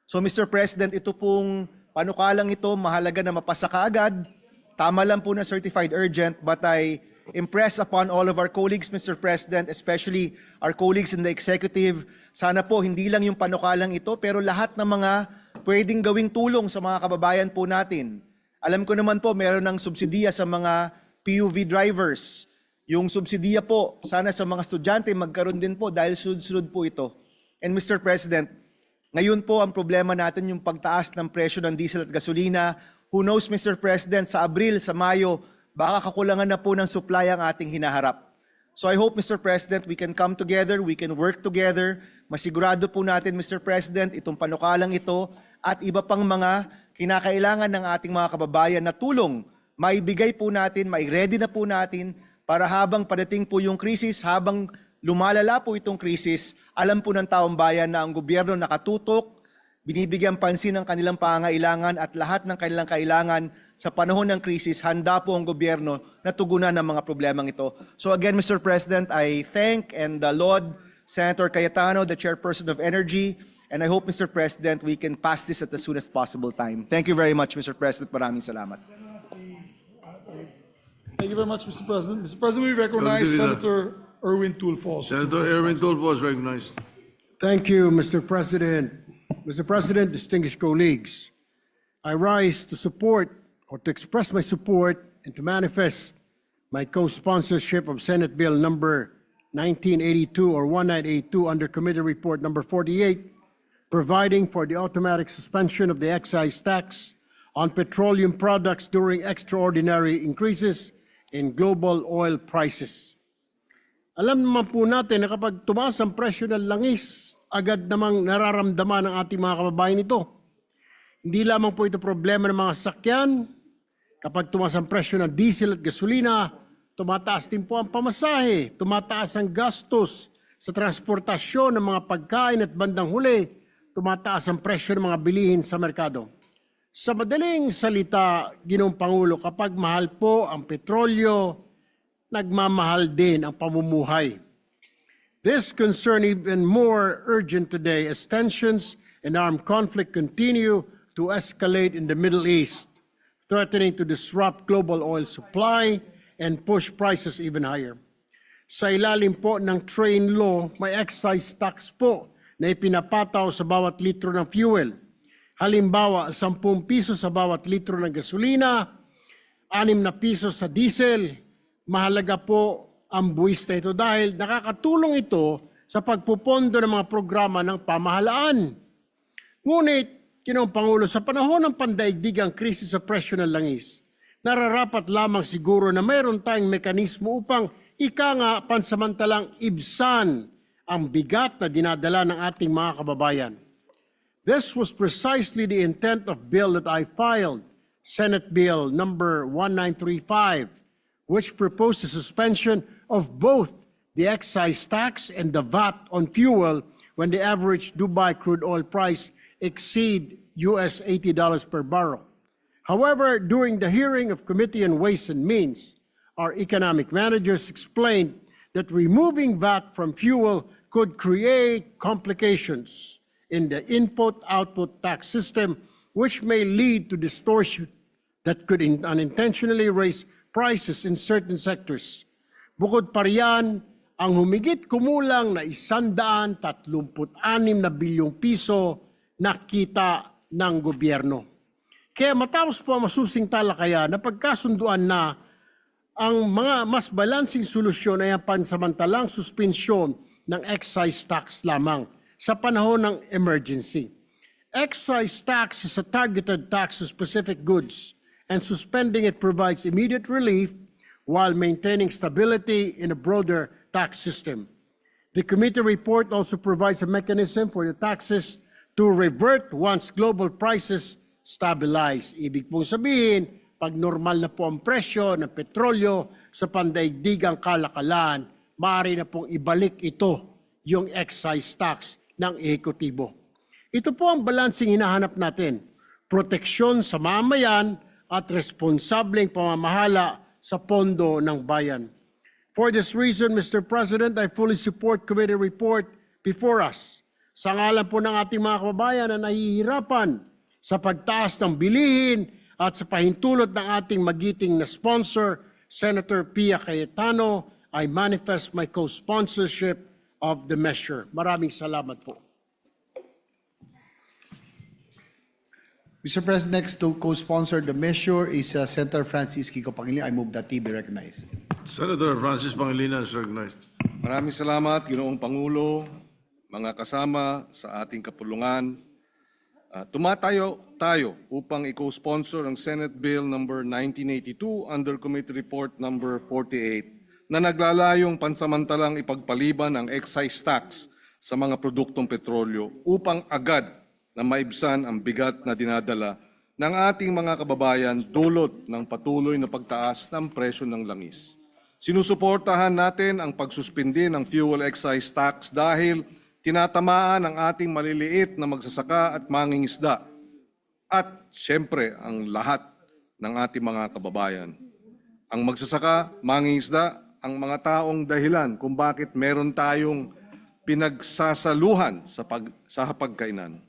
So, Mr. President, ito pong panukalang ito, mahalaga na mapasa kaagad. Tama lang po na certified urgent, but I impress upon all of our colleagues, Mr. President, especially our colleagues in the executive, sana po hindi lang yung panukalang ito, pero lahat ng mga pwedeng gawing tulong sa mga kababayan po natin. Alam ko naman po, meron ng subsidiya sa mga PUV drivers. Yung subsidiya po, sana sa mga estudyante magkaroon din po dahil sunod-sunod po ito. And Mr. President, ngayon po ang problema natin yung pagtaas ng presyo ng diesel at gasolina. Who knows, Mr. President, sa Abril, sa Mayo, baka kakulangan na po ng supply ang ating hinaharap. So I hope, Mr. President, we can come together, we can work together. Masigurado po natin, Mr. President, itong panukalang ito at iba pang mga kinakailangan ng ating mga kababayan na tulong, maibigay po natin, mai-ready na po natin para habang padating po yung krisis, habang lumalala po itong krisis, alam po ng taong bayan na ang gobyerno nakatutok, binibigyan pansin ng kanilang pangangailangan at lahat ng kanilang kailangan sa panahon ng krisis, handa po ang gobyerno na tugunan ng mga problemang ito. So again, Mr. President, I thank and laud Senator Cayetano, the Chairperson of Energy, and I hope, Mr. President, we can pass this at the soonest possible time. Thank you very much, Mr. President. Maraming salamat. Thank you very much, Mr. President. Mr. President, we recognize Senator Erwin Tulfo. Senator Erwin Tulfo is recognized. Thank you, Mr. President. Mr. President, distinguished colleagues, I rise to support or to express my support and to manifest my co-sponsorship of Senate Bill number 1982 or 1982 under Committee Report number 48, providing for the automatic suspension of the excise tax on petroleum products during extraordinary increases in global oil prices. Alam naman po natin na kapag tumaas ang presyo ng langis, agad namang nararamdaman ng ating mga kababayan ito. Hindi lamang po ito problema ng mga sasakyan. Kapag tumaas ang presyo ng diesel at gasolina, tumataas din po ang pamasahe, tumataas ang gastos sa transportasyon ng mga pagkain at bandang huli, tumataas ang presyo ng mga bilihin sa merkado. Sa madaling salita, Ginoong Pangulo, kapag mahal po ang petrolyo, nagmamahal din ang pamumuhay. This concern even more urgent today as tensions and armed conflict continue to escalate in the Middle East, threatening to disrupt global oil supply and push prices even higher. Sa ilalim po ng train law, may excise tax po na ipinapataw sa bawat litro ng fuel. Halimbawa, 10 piso sa bawat litro ng gasolina, 6 na piso sa diesel. Mahalaga po ang buwis na ito dahil nakakatulong ito sa pagpupondo ng mga programa ng pamahalaan. Ngunit, Ginoong Pangulo, sa panahon ng pandaigdigang krisis sa presyo ng langis, nararapat lamang siguro na mayroon tayong mekanismo upang pansamantalang ibsan ang bigat na dinadala ng ating mga kababayan. This was precisely the intent of bill that I filed, Senate Bill number 1935, which proposed the suspension of both the excise tax and the VAT on fuel when the average Dubai crude oil price exceed US $80 per barrel. However, during the hearing of Committee on Ways and Means, our economic managers explained that removing VAT from fuel could create complications in the input-output tax system, which may lead to distortion that could unintentionally raise prices in certain sectors. Bukod pa riyan, ang humigit kumulang na 136 na bilyong piso na kita ng gobyerno. Kaya matapos po ang masusing talakayan na pagkasunduan na ang mga mas balansing solusyon ay ang pansamantalang suspensyon ng excise tax lamang sa panahon ng emergency. Excise tax is a targeted tax to specific goods, and suspending it provides immediate relief while maintaining stability in a broader tax system. The committee report also provides a mechanism for the taxes to revert once global prices stabilize. Ibig pong sabihin, pag normal na po ang presyo ng petrolyo sa pandaigdigang kalakalan, maaari na pong ibalik ito yung excise tax ng ehekutibo. Ito po ang balansing hinahanap natin, proteksyon sa mamayan at responsableng pamamahala sa pondo ng bayan. For this reason, Mr. President, I fully support committee report before us. Sa ngalan po ng ating mga kababayan na nahihirapan sa pagtaas ng bilihin at sa pahintulot ng ating magiting na sponsor, Senator Pia Cayetano, I manifest my co-sponsorship of the measure. Maraming salamat po. Mr. President, next to co-sponsor the measure is Senator Francis Kiko Pangilinan. I move that he be recognized. Senator Francis Pangilinan is recognized. Maraming salamat, Ginoong Pangulo, mga kasama sa ating kapulungan. Tumatayo tayo upang i-co-sponsor ang Senate Bill number 1982 under Committee Report number 48 na naglalayong pansamantalang ipagpaliban ang excise tax sa mga produktong petrolyo upang agad na maibsan ang bigat na dinadala ng ating mga kababayan dulot ng patuloy na pagtaas ng presyo ng langis. Sinusuportahan natin ang pagsuspindi ng fuel excise tax dahil tinatamaan ang ating maliliit na magsasaka at mangingisda at siyempre ang lahat ng ating mga kababayan. Ang magsasaka, mangingisda, ang mga taong dahilan kung bakit meron tayong pinagsasaluhan sa hapagkainan.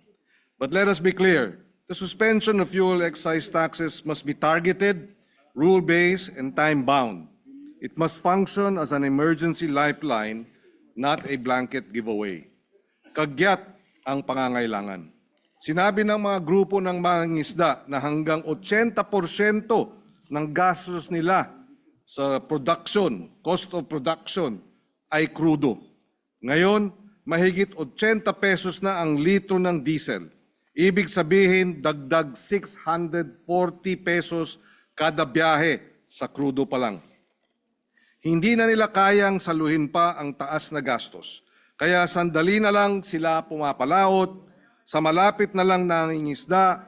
But let us be clear, the suspension of fuel excise taxes must be targeted, rule-based, and time-bound. It must function as an emergency lifeline, not a blanket giveaway. Kagyat ang pangangailangan. Sinabi ng mga grupo ng mangingisda na hanggang 80% ng gastos nila sa production, cost of production, ay krudo. Ngayon, mahigit 80 pesos na ang litro ng diesel. Ibig sabihin, dagdag 640 pesos kada biyahe sa krudo pa lang. Hindi na nila kayang saluhin pa ang taas na gastos. Kaya sandali na lang sila pumapalaot, sa malapit na lang nangingisda,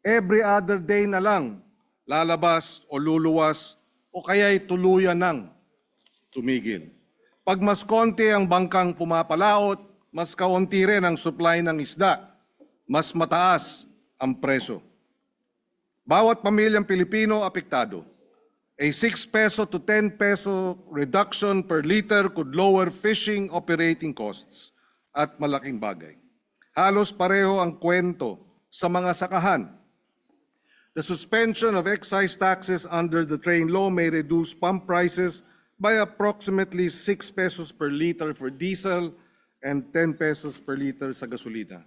every other day na lang lalabas o luluwas o kaya'y tuluyan ng tumigil. Pag mas konti ang bangkang pumapalaot, mas kaunti rin ang supply ng isda, mas mataas ang presyo. Bawat pamilyang Pilipino apektado. A 6 peso to 10 peso reduction per liter could lower fishing operating costs at malaking bagay. Halos pareho ang kwento sa mga sakahan. The suspension of excise taxes under the train law may reduce pump prices by approximately 6 pesos per liter for diesel and 10 pesos per liter sa gasolina.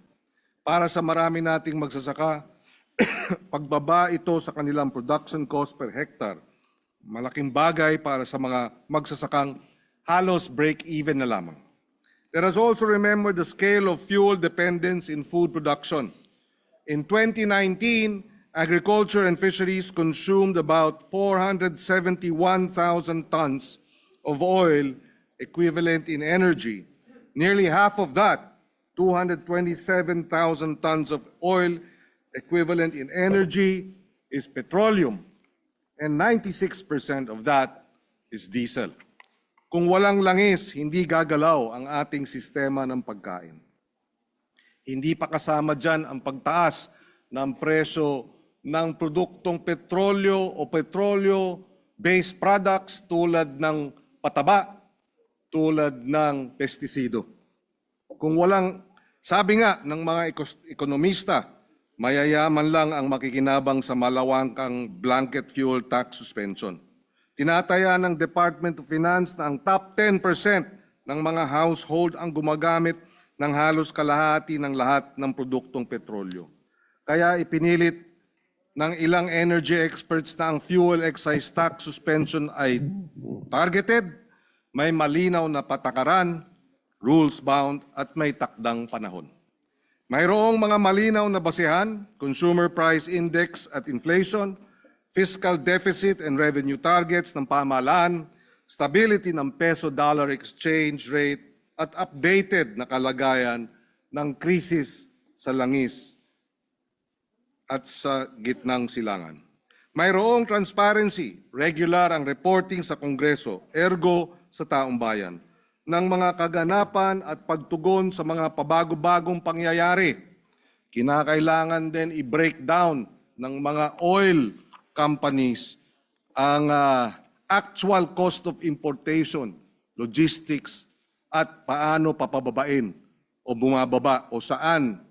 Para sa marami nating magsasaka, pagbaba ito sa kanilang production cost per hectare. Malaking bagay para sa mga magsasakang halos break-even na lamang. Let us also remember the scale of fuel dependence in food production. In 2019, agriculture and fisheries consumed about 471,000 tons of oil equivalent in energy. Nearly half of that, 227,000 tons of oil equivalent in energy, is petroleum, and 96% of that is diesel. Kung walang langis, hindi gagalaw ang ating sistema ng pagkain. Hindi pa kasama dyan ang pagtaas ng presyo ng produktong petrolyo o petrolyo-based products tulad ng pataba, tulad ng pestisido. Kung walang, sabi nga ng mga ekonomista, mayayaman lang ang makikinabang sa malawakang blanket fuel tax suspension. Tinataya ng Department of Finance na ang top 10% ng mga household ang gumagamit ng halos kalahati ng lahat ng produktong petrolyo. Kaya ipinilit ng ilang energy experts na ang fuel excise tax suspension ay targeted, may malinaw na patakaran, rules-bound at may takdang panahon. Mayroong mga malinaw na basehan, consumer price index at inflation, fiscal deficit and revenue targets ng pamahalaan, stability ng peso-dollar exchange rate, at updated na kalagayan ng krisis sa langis at sa gitnang silangan. Mayroong transparency, regular ang reporting sa Kongreso, ergo sa taong bayan, ng mga kaganapan at pagtugon sa mga pabago-bagong pangyayari. Kinakailangan din i-break down ng mga oil companies ang actual cost of importation, logistics, at paano papababain o bumababa o saan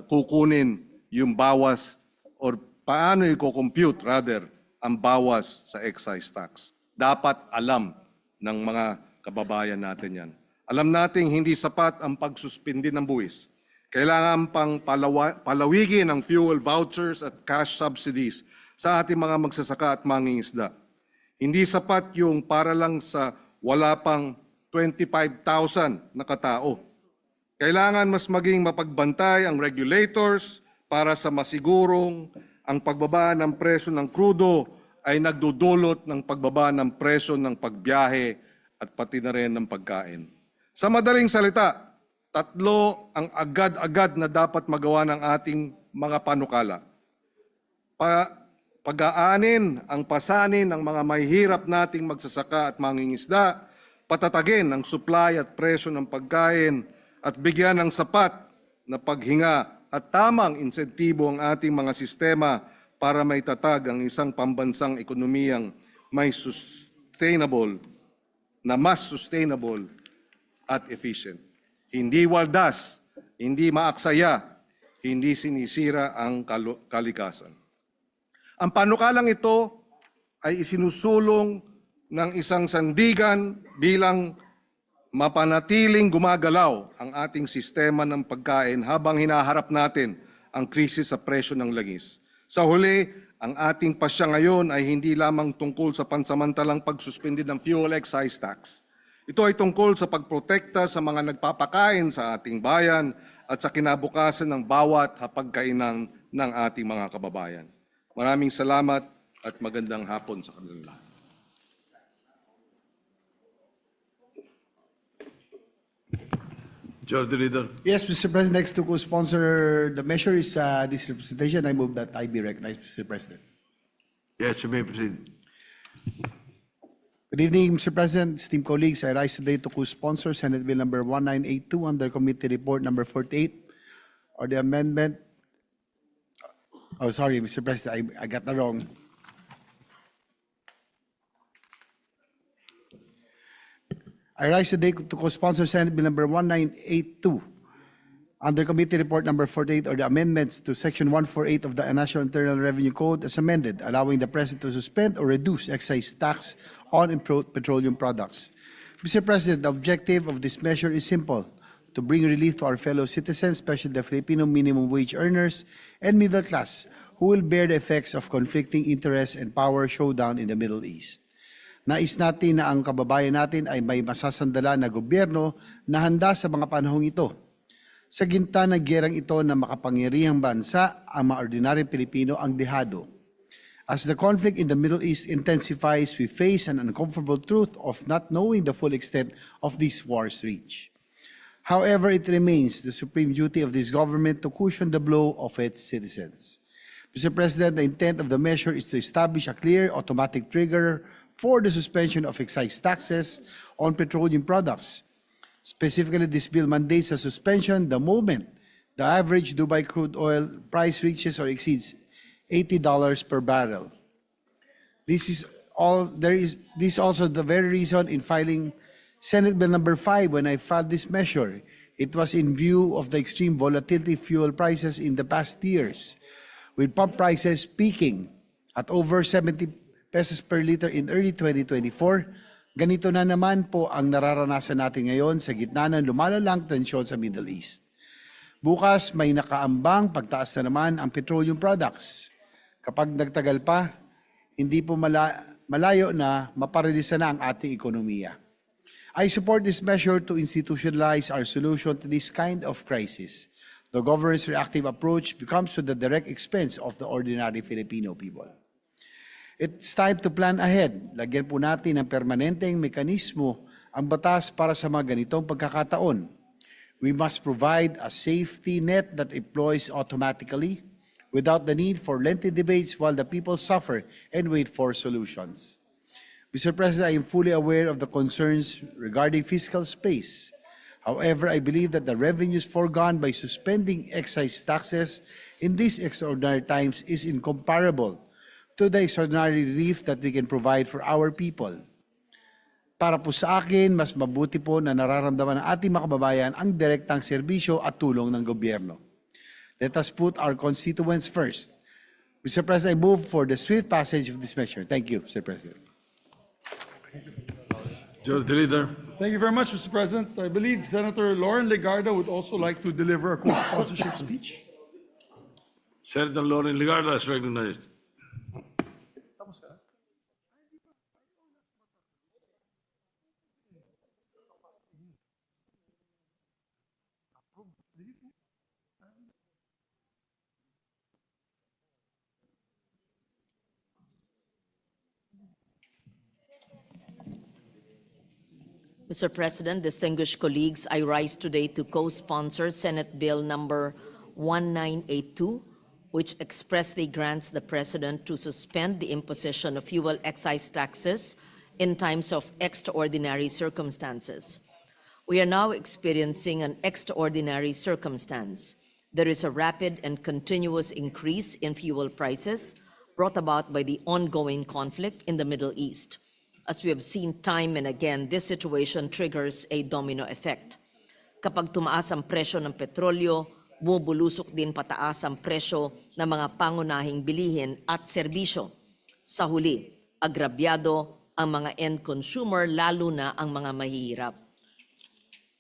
kukunin yung bawas or paano i-compute rather ang bawas sa excise tax. Dapat alam ng mga kababayan natin yan. Alam nating hindi sapat ang pagsuspindi ng buwis. Kailangan pang palawigin ang fuel vouchers at cash subsidies sa ating mga magsasaka at mangingisda. Hindi sapat yung para lang sa wala pang 25,000 na katao. Kailangan mas maging mapagbantay ang regulators para sa masigurong ang pagbaba ng presyo ng krudo ay nagdudulot ng pagbaba ng presyo ng pagbiyahe at pati na rin ng pagkain. Sa madaling salita, 3 ang agad-agad na dapat magawa ng ating mga panukala. Pag-aanin ang pasanin ng mga mahihirap nating magsasaka at mangingisda, patatagin ang supply at presyo ng pagkain at bigyan ng sapat na paghinga at tamang insentibo ang ating mga sistema para may tatag ang isang pambansang ekonomiyang may mas sustainable at efficient. Hindi waldas, hindi maaksaya, hindi sinisira ang kalikasan. Ang panukalang ito ay isinusulong ng isang sandigan bilang mapanatiling gumagalaw ang ating sistema ng pagkain habang hinaharap natin ang krisis sa presyo ng langis. Sa huli, ang ating pasya ngayon ay hindi lamang tungkol sa pansamantalang pagsuspindi ng fuel excise tax. Ito ay tungkol sa pagprotekta sa mga nagpapakain sa ating bayan at sa kinabukasan ng bawat hapagkainan ng ating mga kababayan. Maraming salamat at magandang hapon sa kanilang lahat. Leader. Yes, Mr. President, next to co-sponsor the measure is this representation. I move that I be recognized, Mr. President. Yes, you may proceed. Good evening, Mr. President, esteemed colleagues. I rise today to co-sponsor Senate Bill number 1982 under Committee Report number 48 or the amendment. Oh, sorry, Mr. President, I got that wrong. I rise today to co-sponsor Senate Bill number 1982 under Committee Report number 48 or the amendments to Section 148 of the National Internal Revenue Code as amended, allowing the President to suspend or reduce excise tax on petroleum products. Mr. President, the objective of this measure is simple: to bring relief to our fellow citizens, especially the Filipino minimum wage earners and middle class, who will bear the effects of conflicting interests and power showdown in the Middle East. Nais natin na ang kababayan natin ay may masasandala na gobyerno na handa sa mga panahong ito. Sa ginta ng gerang ito na makapangyarihang bansa, ang mga ordinaryong Pilipino ang dehado. As the conflict in the Middle East intensifies, we face an uncomfortable truth of not knowing the full extent of this war's reach. However, it remains the supreme duty of this government to cushion the blow of its citizens. Mr. President, the intent of the measure is to establish a clear automatic trigger for the suspension of excise taxes on petroleum products. Specifically, this bill mandates a suspension the moment the average Dubai crude oil price reaches or exceeds $80 per barrel. This is also the very reason in filing Senate Bill number 5 when I filed this measure. It was in view of the extreme volatility of fuel prices in the past years, with pump prices peaking at over 70 pesos per liter in early 2024, ganito na naman po ang nararanasan natin ngayon sa gitna ng lumalalang tensyon sa Middle East. Bukas may nakaambang pagtaas na naman ang petroleum products. Kapag nagtagal pa, hindi po malayo na maparalisa na ang ating ekonomiya. I support this measure to institutionalize our solution to this kind of crisis. The government's reactive approach becomes to the direct expense of the ordinary Filipino people. It's time to plan ahead. Lagyan po natin ng permanenteng mekanismo ang batas para sa mga ganitong pagkakataon. We must provide a safety net that deploys automatically without the need for lengthy debates while the people suffer and wait for solutions. Mr. President, I am fully aware of the concerns regarding fiscal space. However, I believe that the revenues foregone by suspending excise taxes in these extraordinary times is incomparable to the extraordinary relief that we can provide for our people. Para po sa akin, mas mabuti po na nararamdaman ng ating mga kababayan ang direktang serbisyo at tulong ng gobyerno. Let us put our constituents first. Mr. President, I move for the swift passage of this measure. Thank you, Mr. President. Majority Leader. Thank you very much, Mr. President. I believe Senator Lauren Legarda would also like to deliver a co-sponsorship speech. Senator Lauren Legarda is recognized. Mr. President, distinguished colleagues, I rise today to co-sponsor Senate Bill number 1982, which expressly grants the President to suspend the imposition of fuel excise taxes in times of extraordinary circumstances. We are now experiencing an extraordinary circumstance. There is a rapid and continuous increase in fuel prices brought about by the ongoing conflict in the Middle East. As we have seen time and again, this situation triggers a domino effect. Kapag tumaas ang presyo ng petrolyo, bubulusok din pataas ang presyo ng mga pangunahing bilihin at serbisyo. Sa huli, agrabyado ang mga end consumer, lalo na ang mga mahihirap.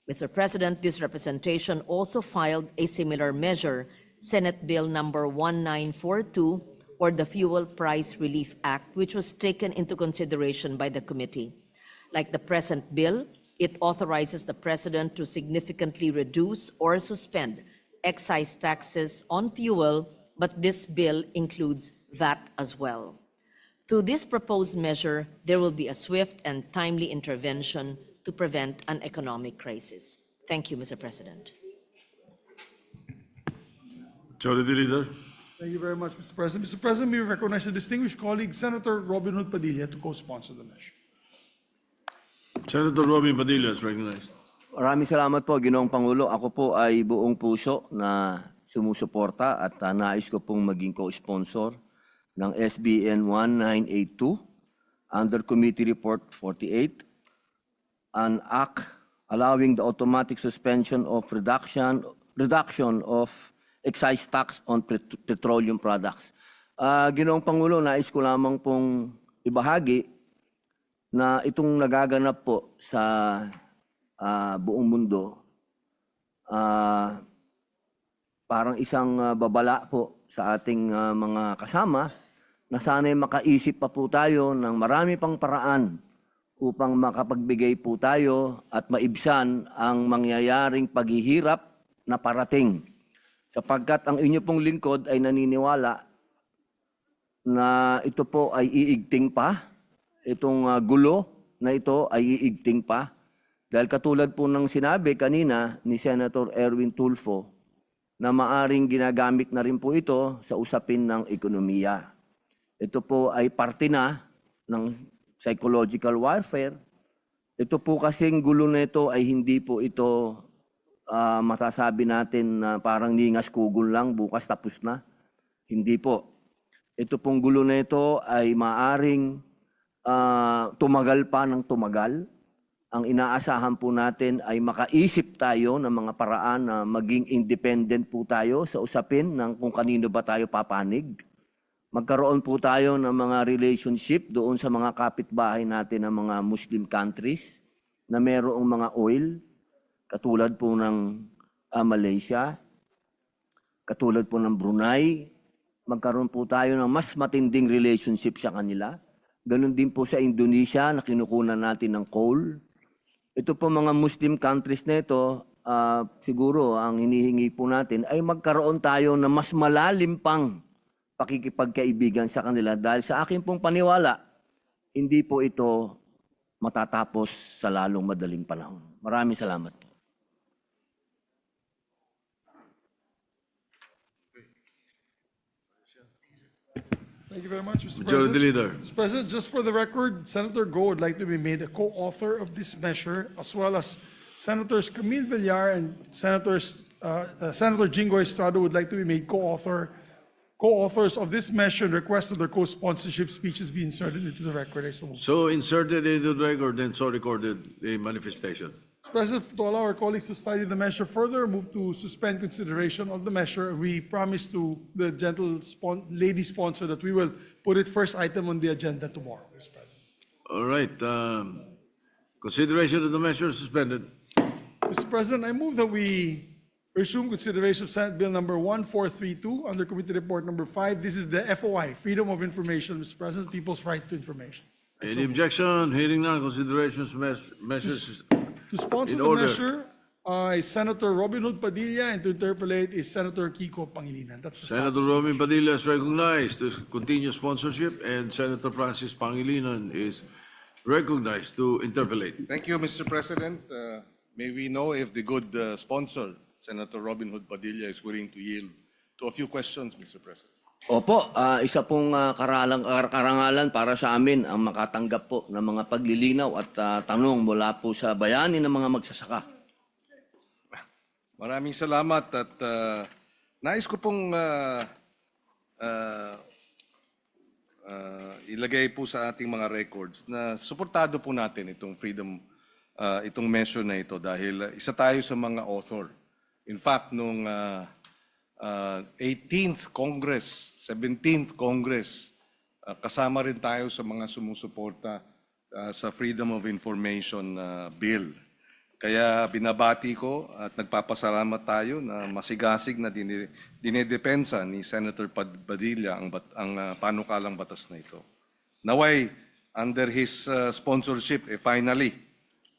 Mr. President, this representation also filed a similar measure, Senate Bill number 1942, or the Fuel Price Relief Act, which was taken into consideration by the committee. Like the present bill, it authorizes the President to significantly reduce or suspend excise taxes on fuel, but this bill includes that as well. Through this proposed measure, there will be a swift and timely intervention to prevent an economic crisis. Thank you, Mr. President. Majority Leader. Thank you very much, Mr. President. Mr. President, we recognize the distinguished colleague, Senator Robin Hood Padilla, to co-sponsor the measure. Senator Robin Padilla is recognized. Maraming salamat po, Ginoong Pangulo. Ako po ay buong puso na sumusuporta at nais ko pong maging co-sponsor ng SBN 1982 under Committee Report 48, an act allowing the automatic suspension of reduction of excise tax on petroleum products. Ginoong Pangulo, nais ko lamang pong ibahagi na itong nagaganap po sa buong mundo, parang isang babala po sa ating mga kasama na sana'y makaisip pa po tayo ng marami pang paraan upang makapagbigay po tayo at maibsan ang mangyayaring paghihirap na parating. Sapagkat ang inyo pong lingkod ay naniniwala na ito po ay iigting pa, itong gulo na ito ay iigting pa. Dahil katulad po ng sinabi kanina ni Senator Erwin Tulfo na maaring ginagamit na rin po ito sa usapin ng ekonomiya. Ito po ay parte na ng psychological warfare. Ito po kasing gulo na ito ay hindi po ito matasabi natin na parang ningas kugol lang, bukas tapos na. Hindi po. Ito pong gulo na ito ay maaring tumagal pa ng tumagal. Ang inaasahan po natin ay makaisip tayo ng mga paraan na maging independent po tayo sa usapin ng kung kanino ba tayo papanig. Magkaroon po tayo ng mga relationship doon sa mga kapitbahay natin ng mga Muslim countries na mayroong mga oil, katulad po ng Malaysia, katulad po ng Brunei. Magkaroon po tayo ng mas matinding relationship sa kanila. Ganon din po sa Indonesia na kinukunan natin ng coal. Ito po mga Muslim countries na ito, siguro ang hinihingi po natin ay magkaroon tayo ng mas malalim pang pakikipagkaibigan sa kanila dahil sa akin pong paniwala, hindi po ito matatapos sa lalong madaling panahon. Maraming salamat po. Thank you very much, Mr. Majority President. Leader. Mr. President, just for the record, Senator Go would like to be made a co-author of this measure, as well as Senators Camille Villar and Senator Jingo Estrada would like to be made co-authors of this measure and request that their co-sponsorship speeches be inserted into the record. I so move. So inserted into the record and so recorded the manifestation. Mr. President, to allow our colleagues to study the measure further, move to suspend consideration of the measure. We promise to the lady sponsor that we will put it first item on the agenda tomorrow, Mr. President. All right. Consideration of the measure suspended. Mr. President, I move that we resume consideration of Senate Bill number 1432 under Committee Report number 5. This is the FOI, Freedom of Information, Mr. President, People's Right to Information. Any objection? Hearing none. Considerations measures. To sponsor In the order. measure is Senator Robin Hood Padilla, and to interpolate is Senator Kiko Pangilinan. That's the Senator status. Robin Padilla is recognized to continue sponsorship, and Senator Francis Pangilinan is recognized to interpolate. Thank you, Mr. President. May we know if the good sponsor, Senator Robin Hood Padilla, is willing to yield to a few questions, Mr. President. Opo, isa pong karangalan para sa amin ang makatanggap po ng mga paglilinaw at tanong mula po sa bayani ng mga magsasaka. Maraming salamat at nais ko pong ilagay po sa ating mga records na suportado po natin itong freedom, itong measure na ito dahil isa tayo sa mga author. In fact, nung 18th Congress, 17th Congress, kasama rin tayo sa mga sumusuporta sa Freedom of Information Bill. Kaya binabati ko at nagpapasalamat tayo na masigasig na dinedepensa ni Senator Padilla ang panukalang batas na ito. Naway, under his sponsorship, finally,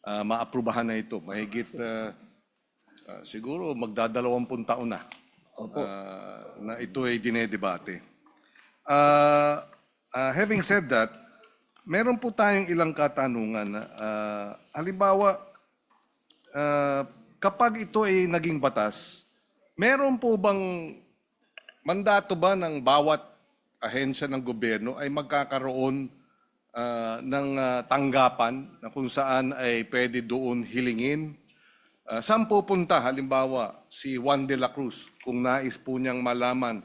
maaprubahan na ito. Mahigit siguro magdadalawampung taon na. Na ito ay dinedebate. Having said that, meron po tayong ilang katanungan na halimbawa, kapag ito ay naging batas, meron po bang mandato ba ng bawat ahensya ng gobyerno ay magkakaroon ng tanggapan na kung saan ay pwede doon hilingin? Saan pupunta? Halimbawa, si Juan de la Cruz, kung nais po niyang malaman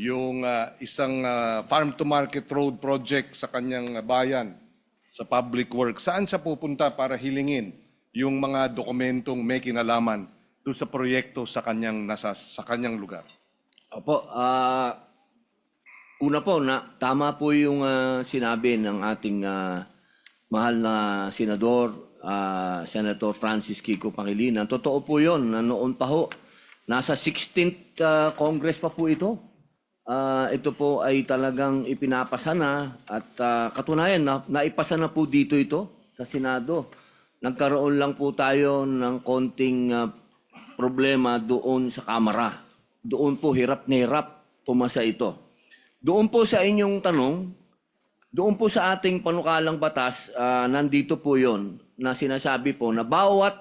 yung isang farm-to-market road project sa kanyang bayan, sa public works, saan siya pupunta para hilingin yung mga dokumentong may kinalaman doon sa proyekto sa kanyang lugar? Opo, una po, tama po yung sinabi ng ating mahal na senador, Senator Francis Kiko Pangilinan. Totoo po yun, na noon pa ho, nasa 16th Congress pa po ito. Ito po ay talagang ipinapasa na at katunayan, naipasa na po dito ito sa Senado. Nagkaroon lang po tayo ng konting problema doon sa Kamara. Doon po hirap na hirap pumasa ito. Doon po sa inyong tanong, doon po sa ating panukalang batas, nandito po yon na sinasabi po na bawat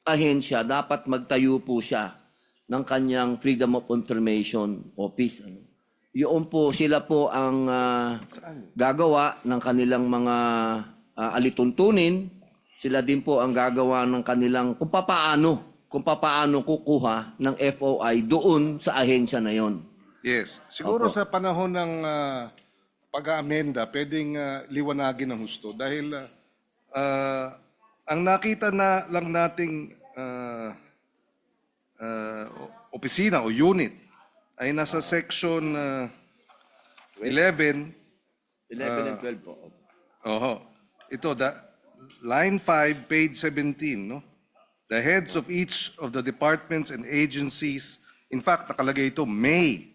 ahensya dapat magtayo po siya ng kanyang Freedom of Information Office. Yun po, sila po ang gagawa ng kanilang mga alituntunin. Sila din po ang gagawa ng kanilang kung papaano kukuha ng FOI doon sa ahensya na yon. Yes. Siguro sa panahon ng pag-aamenda, pwedeng liwanagin ng husto dahil ang nakita na lang nating opisina o unit ay nasa section 11. 11 and 12 po. Ito, line 5, page 17, no? The heads of each of the departments and agencies, in fact, nakalagay ito, may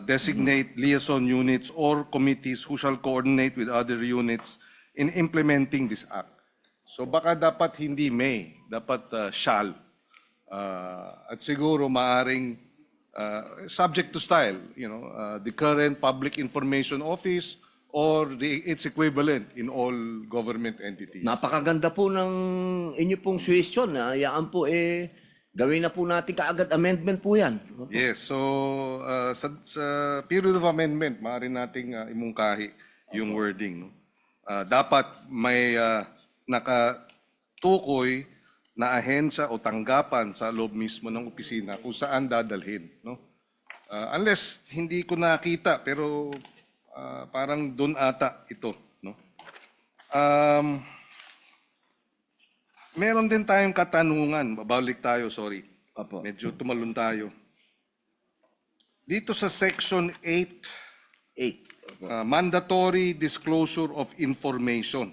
designate liaison units or committees who shall coordinate with other units in implementing this act. So baka dapat hindi may, dapat shall. At siguro maaring subject to style, the current Public Information Office or its equivalent in all government entities. Napakaganda po ng inyo pong suggestion. Hayaan po gawin na po natin kaagad amendment po yan. Yes, so sa period of amendment, maaari nating imungkahi yung wording. No? Dapat may nakatukoy na ahensya o tanggapan sa loob mismo ng opisina kung saan dadalhin. No? Unless hindi ko nakita, pero parang doon ata ito. No? Meron din tayong katanungan. Babalik tayo, sorry. Apo. Medyo tumalon tayo. Dito sa Section 8, mandatory disclosure of information.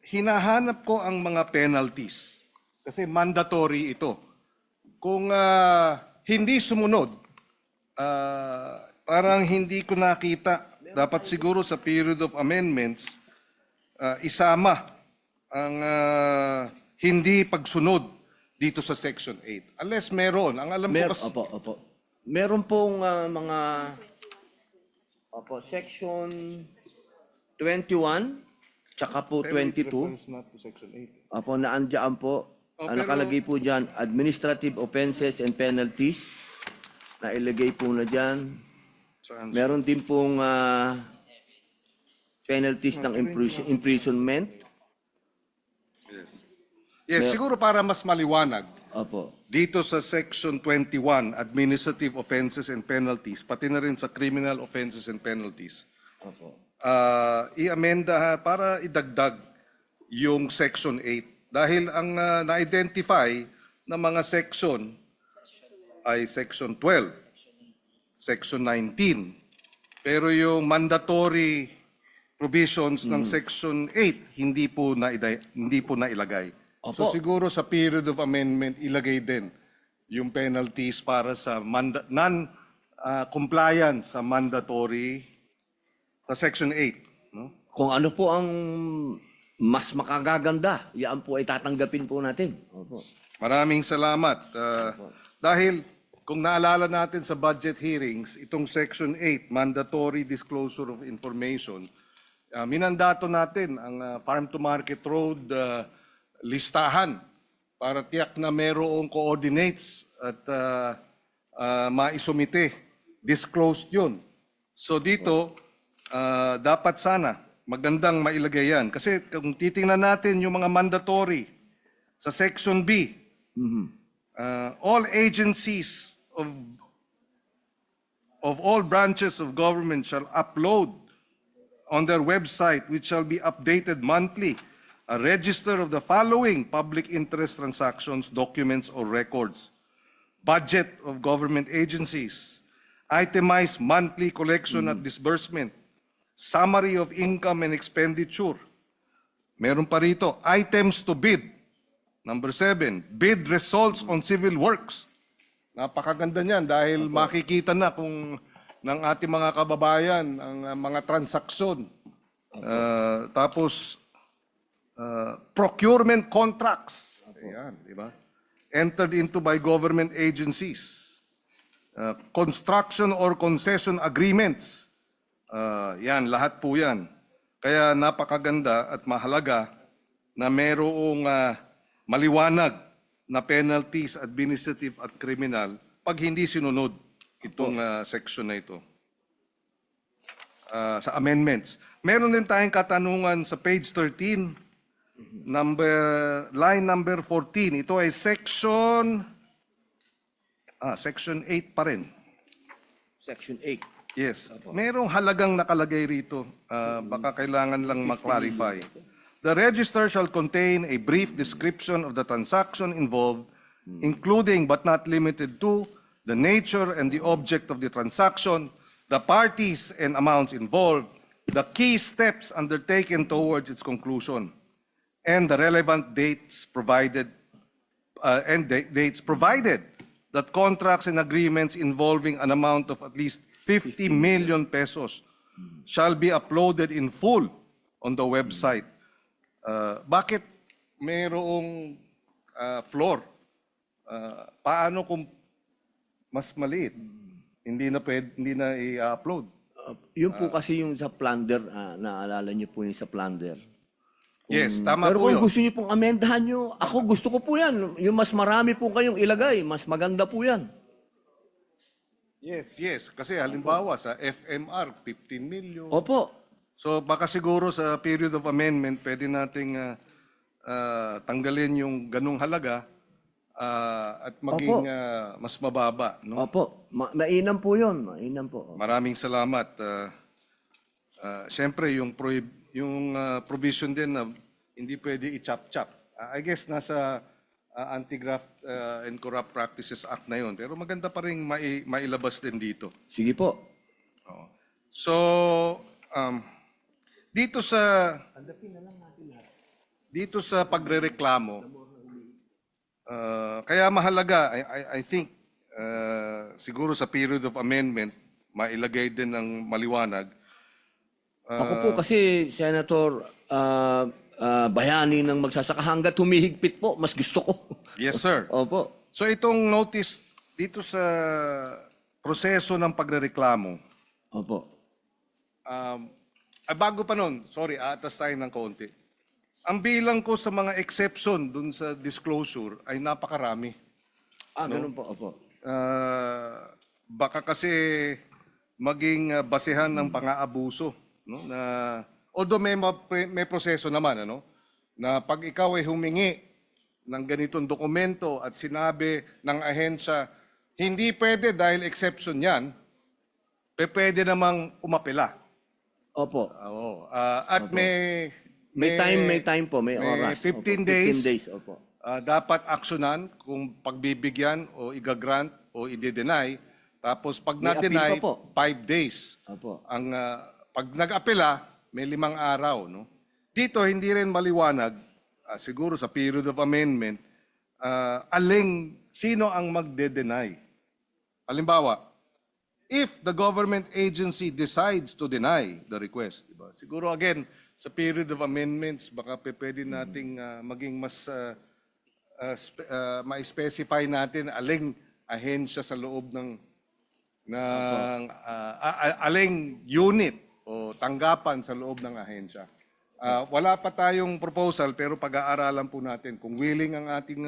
Hinahanap ko ang mga penalties. Kasi mandatory ito. Kung hindi sumunod, parang hindi ko nakita. Dapat siguro sa period of amendments, isama ang hindi pagsunod dito sa Section 8. Unless meron. Ang alam ko kasi... Opo. Meron pong mga Section 21, tsaka po 22. Opo, naandyan po. Nakalagay po dyan, administrative offenses and penalties. Nailagay po na dyan. Meron din pong penalties ng imprisonment. Yes, siguro para mas maliwanag. Opo. Dito sa Section 21, Administrative Offenses and Penalties, pati na rin sa Criminal Offenses and Penalties, Opo. i-amenda para idagdag yung Section 8. Dahil ang na-identify na mga section ay Section 12, Section 19. Pero yung mandatory provisions ng Section 8 hindi po nailagay. So Opo. siguro sa period of amendment, ilagay din yung penalties para sa non-compliance sa mandatory sa Section 8. No? Kung ano po ang mas makagaganda, yan po ay tatanggapin po natin. Opo. Maraming salamat. Dahil kung naalala natin sa budget hearings, itong Section 8, Mandatory Disclosure of Information, minandato natin ang farm-to-market road listahan para tiyak na mayroong coordinates at maisumite. Disclosed yun. So dito, dapat sana magandang mailagay yan. Kasi kung titingnan natin yung mga mandatory sa Section B, all agencies of all branches of government shall upload on their website, which shall be updated monthly, a register of the following public interest transactions, documents, or records. Budget of government agencies, itemized monthly collection at disbursement, summary of income and expenditure. Meron pa rito, items to bid. Number 7, bid results on civil works. Napakaganda niyan dahil makikita na kung ng ating mga kababayan ang mga transaksyon. Tapos, procurement contracts. Ayan, di ba? Entered into by government agencies. Construction or concession agreements. Yan, lahat po yan. Kaya napakaganda at mahalaga na mayroong maliwanag na penalties, administrative at criminal pag hindi sinunod itong section na ito. Sa amendments. Meron din tayong katanungan sa page 13, line number 14. Ito ay section 8 pa rin. Section 8. Yes. Merong halagang nakalagay rito. Baka kailangan lang ma-clarify. The register shall contain a brief description of the transaction involved, including but not limited to the nature and the object of the transaction, the parties and amounts involved, the key steps undertaken towards its conclusion, and the relevant dates provided, that contracts and agreements involving an amount of at least 50 million pesos shall be uploaded in full on the website. Bakit mayroong floor? Paano kung mas maliit? Hindi na i-upload. Yun po kasi yung sa plunder, naalala niyo po yung sa plunder. Yes, tama Pero po kung yun. gusto niyo pong amendahan niyo, ako gusto ko po yan. Yung mas marami po kayong ilagay, mas maganda po yan. Yes, yes. Kasi halimbawa sa FMR, 15 million. Opo. So baka siguro sa period of amendment, pwede nating tanggalin yung ganung halaga at maging mas mababa. No? Opo. Mainam po yun. Mainam po. Maraming salamat. Siyempre, yung provision din na hindi pwede i-chop-chop. I guess nasa Anti-Graft and Corrupt Practices Act na yun. Pero maganda pa rin mailabas din dito. Sige po. Oo. So, dito sa pagrereklamo, kaya mahalaga, I think, siguro sa period of amendment, mailagay din ng maliwanag. Ako po kasi, Senator, bayani ng magsasaka hanggat humihigpit po, mas gusto ko. Yes, sir. Opo. So itong notice dito sa proseso ng pagrereklamo, Opo. bago pa nun, sorry, aatas tayo ng konti. Ang bilang ko sa mga exception dun sa disclosure ay napakarami. Ganun po. Opo. Baka kasi maging basehan ng pang-aabuso, no? Na although may proseso naman, ano, na pag ikaw ay humingi ng ganitong dokumento at sinabi ng ahensya, hindi pwede dahil exception yan, pwede namang umapela. Opo. Oo. At Opo. May time po, may oras. 15 Opo. days. 15 days, opo. Dapat aksyonan kung pagbibigyan o igagrant o i-deny. Tapos pag May appeal na-deny, pa po. 5 days. Opo. Ang pag nag-apela, may 5 araw, no? Dito hindi rin maliwanag siguro sa period of amendment sino ang magde-deny. Halimbawa, if the government agency decides to deny the request, diba? Siguro again sa period of amendments baka pwede nating maging mas ma-specify natin aling ahensya sa loob ng aling unit o tanggapan sa loob ng ahensya. Wala pa tayong proposal pero pag-aaralan po natin. Kung willing ang ating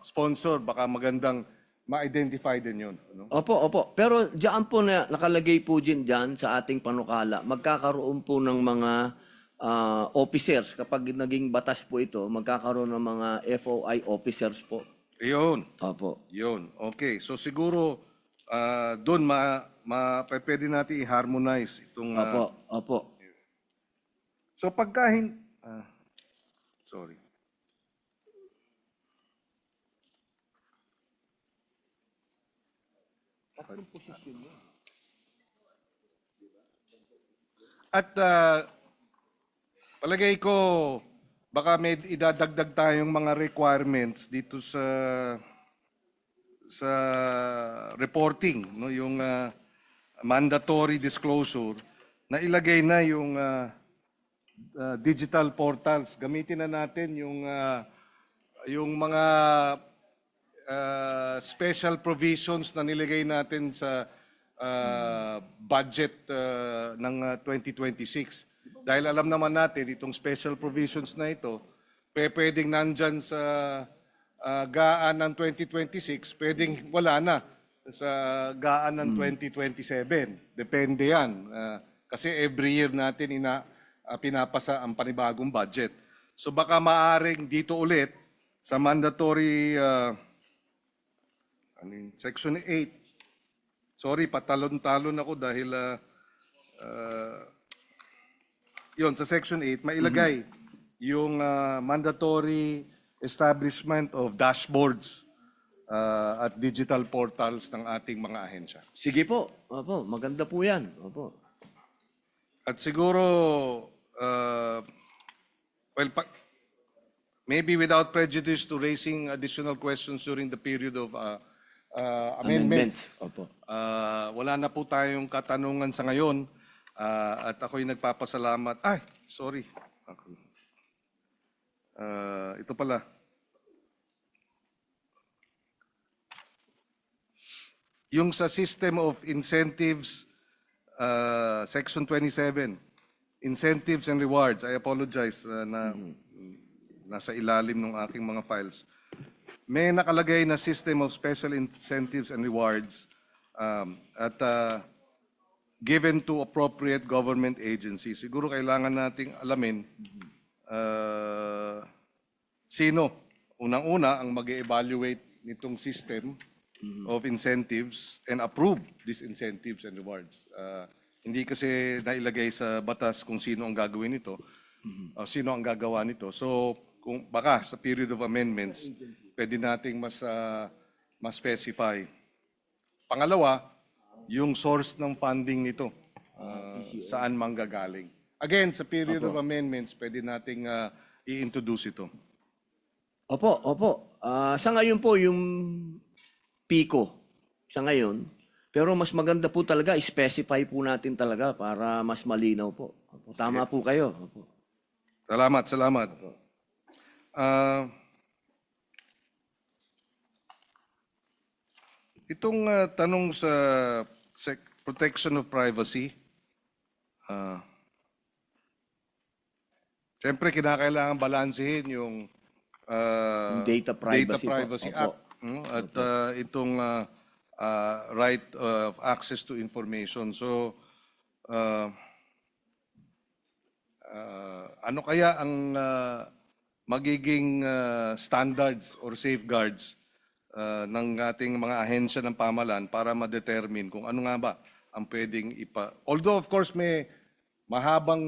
sponsor, baka magandang ma-identify din yun. No? Opo. Pero diyan po na nakalagay po dyan sa ating panukala, magkakaroon po ng mga officers. Kapag naging batas po ito, magkakaroon ng mga FOI officers po. Yun. Opo. Yun. Okay. So siguro doon pwede natin i-harmonize itong... Opo. So sorry. At palagay ko baka may idadagdag tayong mga requirements dito sa reporting, no, yung mandatory disclosure na ilagay na yung digital portals. Gamitin na natin yung mga special provisions na nilagay natin sa budget ng 2026. Dahil alam naman natin, itong special provisions na ito, pwedeng nandyan sa gaan ng 2026, pwedeng wala na sa gaan ng 2027. Depende yan. Kasi every year natin pinapasa ang panibagong budget. So baka maaring dito ulit sa mandatory Section 8. Sorry, patalon-talon ako dahil yun, sa Section 8, mailagay yung mandatory establishment of dashboards at digital portals ng ating mga ahensya. Sige po. Opo, maganda po yan. Opo. At siguro, maybe without prejudice to raising additional questions during the period of amendments. Opo. Wala na po tayong katanungan sa ngayon. At ako'y nagpapasalamat. Ay, sorry. Ito pala. Yung sa system of incentives Section 27, incentives and rewards. I apologize na nasa ilalim ng aking mga files. May nakalagay na system of special incentives and rewards at given to appropriate government agencies. Siguro kailangan nating alamin sino unang-una ang mag-evaluate nitong system of incentives and approve these incentives and rewards. Hindi kasi nailagay sa batas kung sino ang gagawin nito, sino ang gagawa nito. So, kung baka sa period of amendments, pwede nating mas specify. Pangalawa, yung source ng funding nito, saan manggagaling. Again, sa period of amendments, pwede nating i-introduce ito. Opo. Sa ngayon po, yung PICO, sa ngayon, pero mas maganda po talaga, specify po natin talaga para mas malinaw po. Opo, tama po kayo. Opo. Salamat. Itong tanong sa protection of privacy, siyempre kinakailangan balansehin yung Data Privacy po. Act at itong right of access to information. So, ano kaya ang magiging standards or safeguards ng ating mga ahensya ng pamahalaan para ma-determine kung ano nga ba ang pwedeng Although of course may mahabang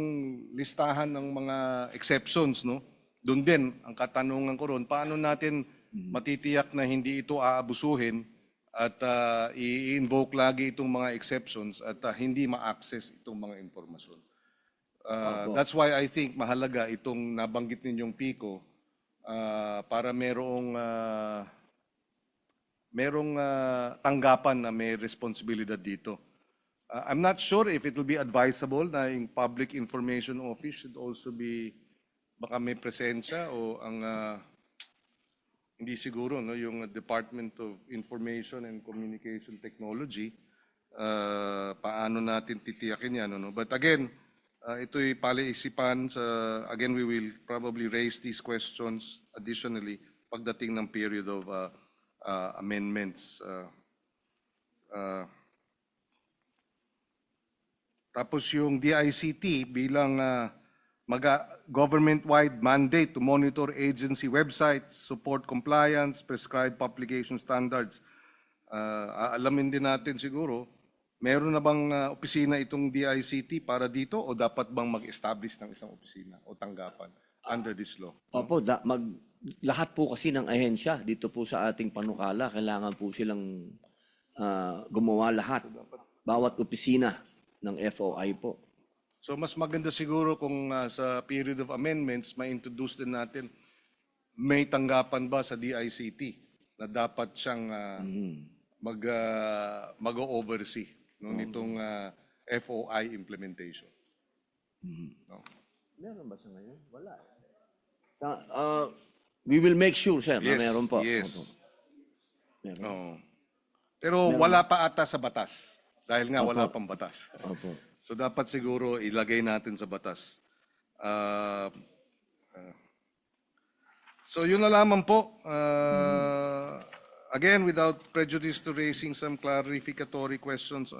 listahan ng mga exceptions, no? Doon din ang katanungan ko ron, paano natin matitiyak na hindi ito aabusuhin at i-invoke lagi itong mga exceptions at hindi ma-access itong mga impormasyon. That's why I think mahalaga itong nabanggit ninyong PICO para merong tanggapan na may responsibilidad dito. I'm not sure if it will be advisable na yung Public Information Office should also be baka may presensya o ang hindi siguro no yung Department of Information and Communication Technology paano natin titiyakin yan no? But again ito'y palaisipan sa again we will probably raise these questions additionally pagdating ng period of amendments. Tapos yung DICT bilang government-wide mandate to monitor agency websites, support compliance, prescribe publication standards. Aalamin din natin siguro, meron na bang opisina itong DICT para dito o dapat bang mag-establish ng isang opisina o tanggapan under this law? Opo, lahat po kasi ng ahensya dito po sa ating panukala, kailangan po silang gumawa lahat. Bawat opisina ng FOI po. So mas maganda siguro kung sa period of amendments, ma-introduce din natin, may tanggapan ba sa DICT na dapat siyang mag-oversee nitong FOI implementation. No? Meron ba sa ngayon? Wala. We will make sure, sir, na meron po. Yes. Pero wala pa ata sa batas. Dahil nga wala pang batas. Opo. So dapat siguro ilagay natin sa batas. So yun na lamang po. Again, without prejudice to raising some clarificatory questions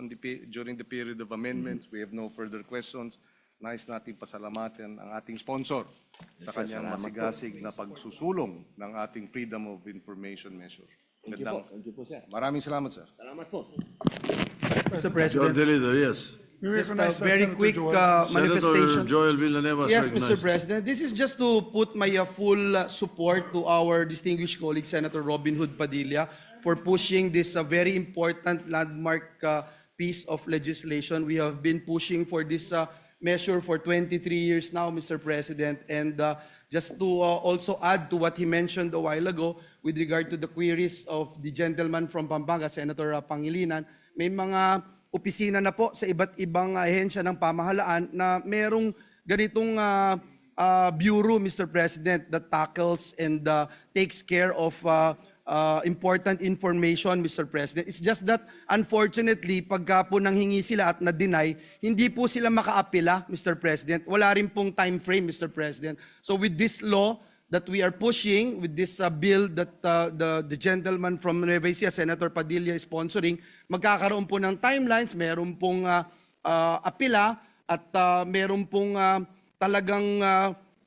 during the period of amendments, we have no further questions. Nais natin pasalamatan ang ating sponsor sa kanyang masigasig na pagsusulong ng ating Freedom of Information measure. Thank you po. Thank you po, sir. Maraming salamat, sir. Salamat po. Mr. Joel President, Delito, yes. just a very quick Senator manifestation. Joel Villanueva is Yes, recognized. Mr. President. This is just to put my full support to our distinguished colleague, Senator Robin Hood Padilla, for pushing this very important landmark piece of legislation. We have been pushing for this measure for 23 years now, Mr. President. And just to also add to what he mentioned a while ago with regard to the queries of the gentleman from Pampanga, Senator Pangilinan, may mga opisina na po sa iba't ibang ahensya ng pamahalaan na merong ganitong bureau, Mr. President, that tackles and takes care of important information, Mr. President. It's just that, unfortunately, pagka po nanghingi sila at na-deny, hindi po sila makaapila, Mr. President. Wala rin pong time frame, Mr. President. So with this law that we are pushing, with this bill that the gentleman from Nueva Ecija, Senator Padilla, is sponsoring, magkakaroon po ng timelines, meron pong apila, at meron pong talagang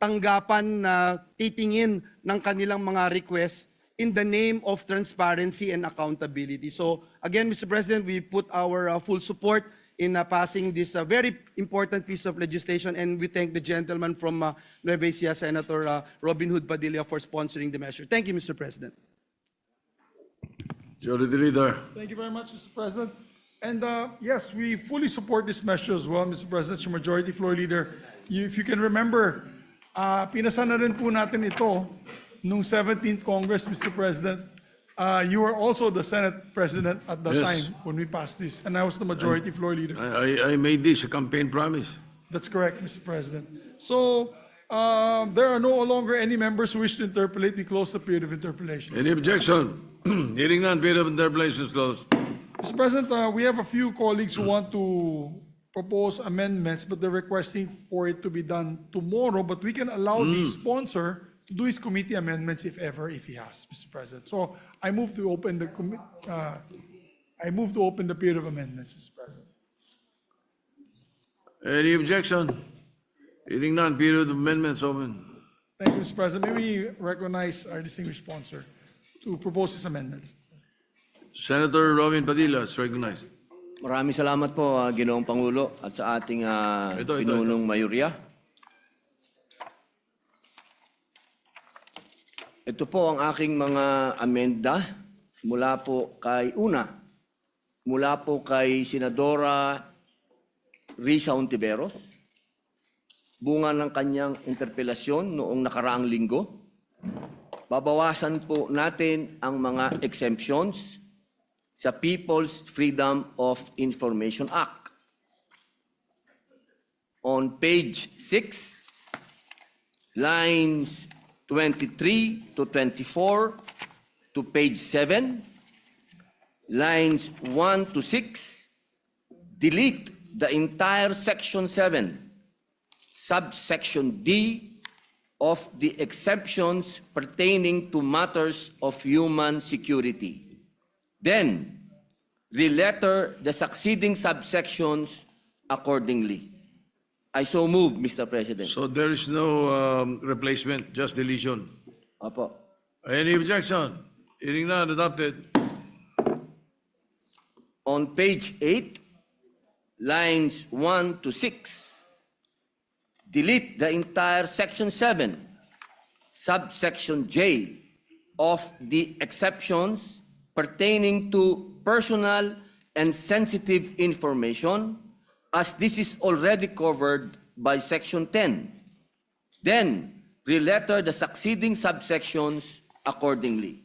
tanggapan na titingin ng kanilang mga requests in the name of transparency and accountability. So again, Mr. President, we put our full support in passing this very important piece of legislation, and we thank the gentleman from Nueva Ecija, Senator Robin Hood Padilla, for sponsoring the measure. Thank you, Mr. President. Majority Leader. Thank you very much, Mr. President. And yes, we fully support this measure as well, Mr. President, your Majority Floor Leader. If you can remember, pinasa na rin po natin ito nung 17th Congress, Mr. President. You were also the Senate President at the Yes. time when we passed this, and I was the Majority Floor Leader. I made this a campaign promise. That's correct, Mr. President. So there are no longer any members who wish to interpolate. We close the period of interpolation. Any objection? Hearing none, period of interpolation is closed. Mr. President, we have a few colleagues who want to propose amendments, but they're requesting for it to be done tomorrow. But we can allow the sponsor to do his committee amendments if he has, Mr. President. So I move to open the period of amendments, Mr. President. Any objection? Hearing none, period of amendments open. Thank you, Mr. President. May we recognize our distinguished sponsor to propose his amendments. Senator Robin Padilla is recognized. Maraming salamat po, Ginoong Pangulo, at sa ating pinunong mayorya. Ito po ang aking mga amenda mula po kay Senadora Risa Ontiveros, bunga ng kanyang interpelasyon noong nakaraang linggo. Babawasan po natin ang mga exemptions sa People's Freedom of Information Act. On page 6, lines 23 to 24 to page 7, lines 1 to 6, delete the entire section 7, subsection D of the exceptions pertaining to matters of human security. Then, re-letter the succeeding subsections accordingly. I so move, Mr. President. So there is no replacement, just deletion. Apo. Any objection? Hearing none, adopted. On page 8, lines 1 to 6, delete the entire section 7, subsection J of the exceptions pertaining to personal and sensitive information, as this is already covered by section 10. Then, re-letter the succeeding subsections accordingly.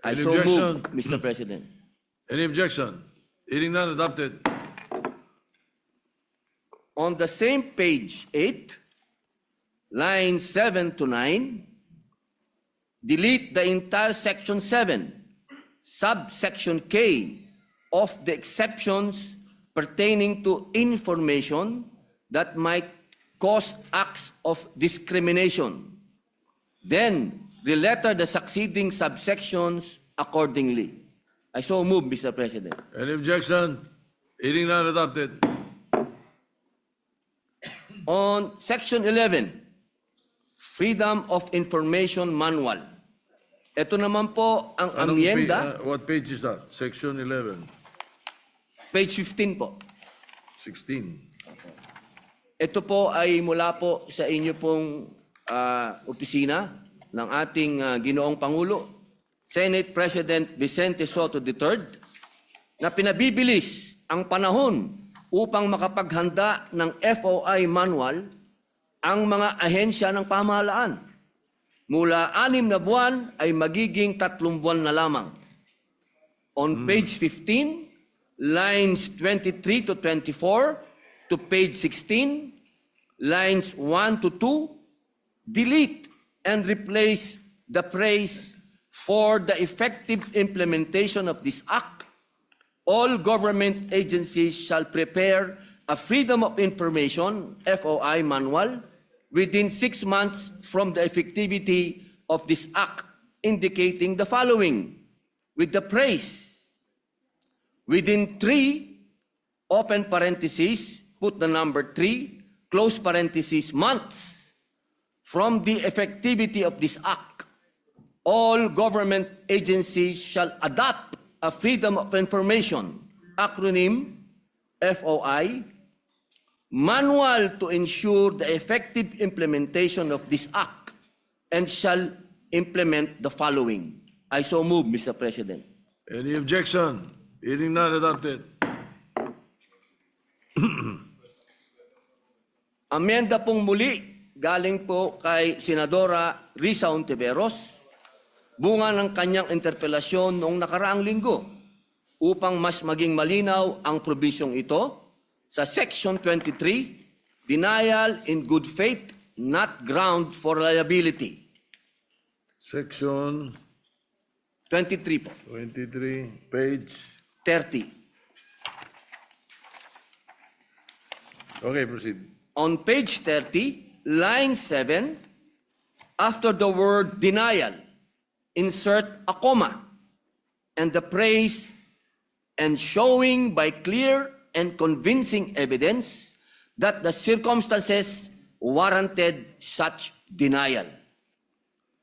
I Any so move, objection? Mr. President. Any objection? Hearing none, adopted. On the same page 8, lines 7 to 9, delete the entire section 7, subsection K of the exceptions pertaining to information that might cause acts of discrimination. Then, re-letter the succeeding subsections accordingly. I so move, Mr. President. Any objection? Hearing none, adopted. On section 11, Freedom of Information Manual. Ito naman po ang amyenda, What page is that? Section 11, page 15 po. 16. Ito po ay mula po sa inyo pong opisina ng ating Ginoong Pangulo, Senate President Vicente Soto III, na pinabibilis ang panahon upang makapaghanda ng FOI manual ang mga ahensya ng pamahalaan. Mula 6 na buwan ay magiging 3 buwan na lamang. On page 15, lines 23 to 24 to page 16, lines 1 to 2 delete and replace the phrase "for the effective implementation of this act, all government agencies shall prepare a Freedom of Information (FOI) manual within 6 months from the effectivity of this act, indicating the following, with the phrase within 3, open parentheses, put the number 3, close parentheses, months from the effectivity of this act, all government agencies shall adopt a Freedom of Information, acronym FOI, manual to ensure the effective implementation of this act and shall implement the following. I so move, Mr. President. Any objection? Hearing none, adopted. Amenda pong muli, galing po kay Senadora Risa Ontiveros, bunga ng kanyang interpelasyon noong nakaraang linggo upang mas maging malinaw ang probisyong ito sa Section 23, Denial in Good Faith, Not Ground for Liability. Section 23 po. 23, page. 30. Okay, proceed. On page 30, line 7, after the word denial, insert a comma and the phrase "and showing by clear and convincing evidence that the circumstances warranted such denial."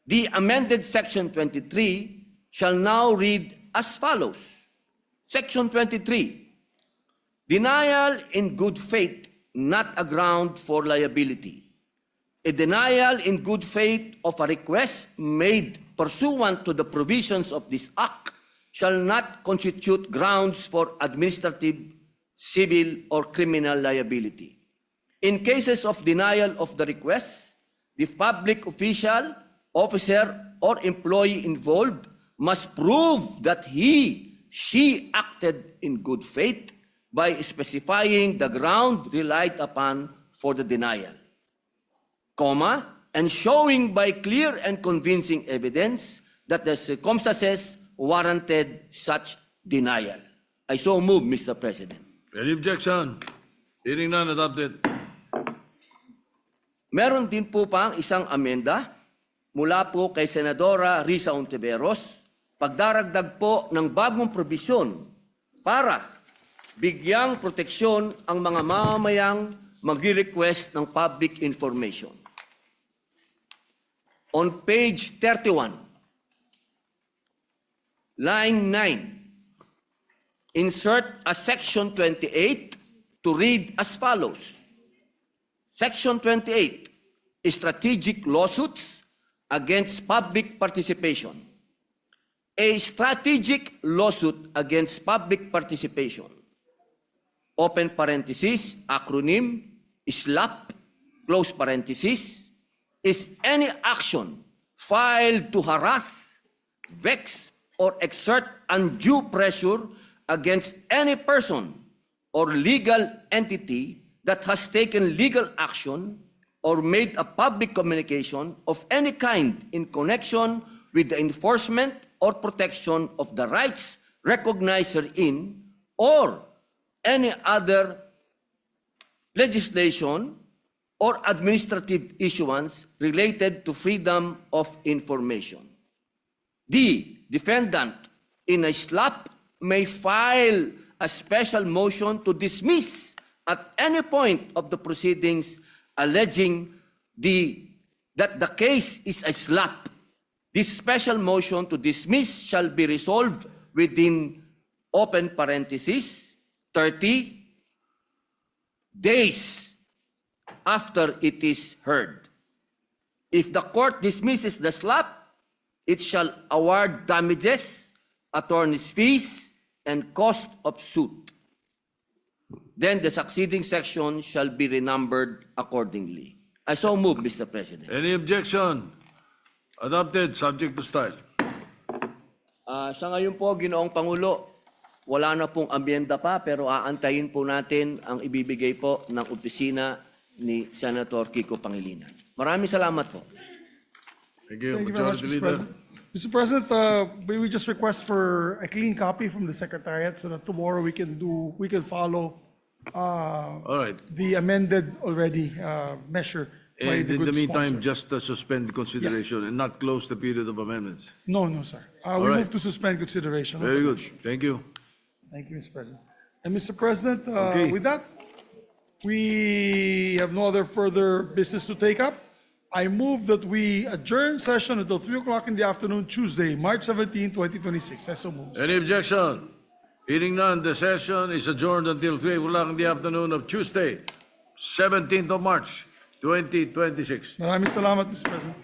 The amended Section 23 shall now read as follows. Section 23, denial in good faith, not a ground for liability. A denial in good faith of a request made pursuant to the provisions of this act shall not constitute grounds for administrative, civil, or criminal liability. In cases of denial of the request, the public official, officer, or employee involved must prove that she acted in good faith by specifying the ground relied upon for the denial, comma, and showing by clear and convincing evidence that the circumstances warranted such denial. I so move, Mr. President. Any objection? Hearing none, adopted. Meron din po pang isang amenda mula po kay Senadora Risa Ontiveros, pagdaragdag po ng bagong probisyon para bigyang proteksyon ang mga mamamayang mag-request ng public information. On page 31, line 9, insert a Section 28 to read as follows. Section 28, strategic lawsuits against public participation. A strategic lawsuit against public participation, open parenthesis, acronym, SLAP, close parenthesis, is any action filed to harass, vex, or exert undue pressure against any person or legal entity that has taken legal action or made a public communication of any kind in connection with the enforcement or protection of the rights recognized herein or any other legislation or administrative issuance related to freedom of information. The defendant in a SLAP may file a special motion to dismiss at any point of the proceedings alleging that the case is a SLAP. This special motion to dismiss shall be resolved within, open parenthesis, 30 days after it is heard. If the court dismisses the SLAP, it shall award damages, attorney's fees, and cost of suit. Then the succeeding section shall be renumbered accordingly. I so move, Mr. President. Any objection? Adopted, subject to style. Sa ngayon po, Ginoong Pangulo, wala na pong ambyenda pa pero aantayin po natin ang ibibigay po ng opisina ni Senator Kiko Pangilinan. Maraming salamat po. Thank Thank you. you very much, Majority Mr. Leader. President. Mr. President, may we just request for a clean copy from the Secretariat so that tomorrow we can follow All right. the amended already measure by And the in the good meantime, sponsor. just suspend consideration and not close the period of amendments. No, sir. We right. move to suspend consideration. Very good. Thank you. Thank you, Mr. President. And Mr. President, Okay. with that, we have no other further business to take up. I move that we adjourn session until 3 o'clock in the afternoon, Tuesday, March 17, 2026. I so move. Any objection? Hearing none, the session is adjourned until 3 o'clock in the afternoon of Tuesday, 17th of March, 2026. Maraming salamat, Mr. President.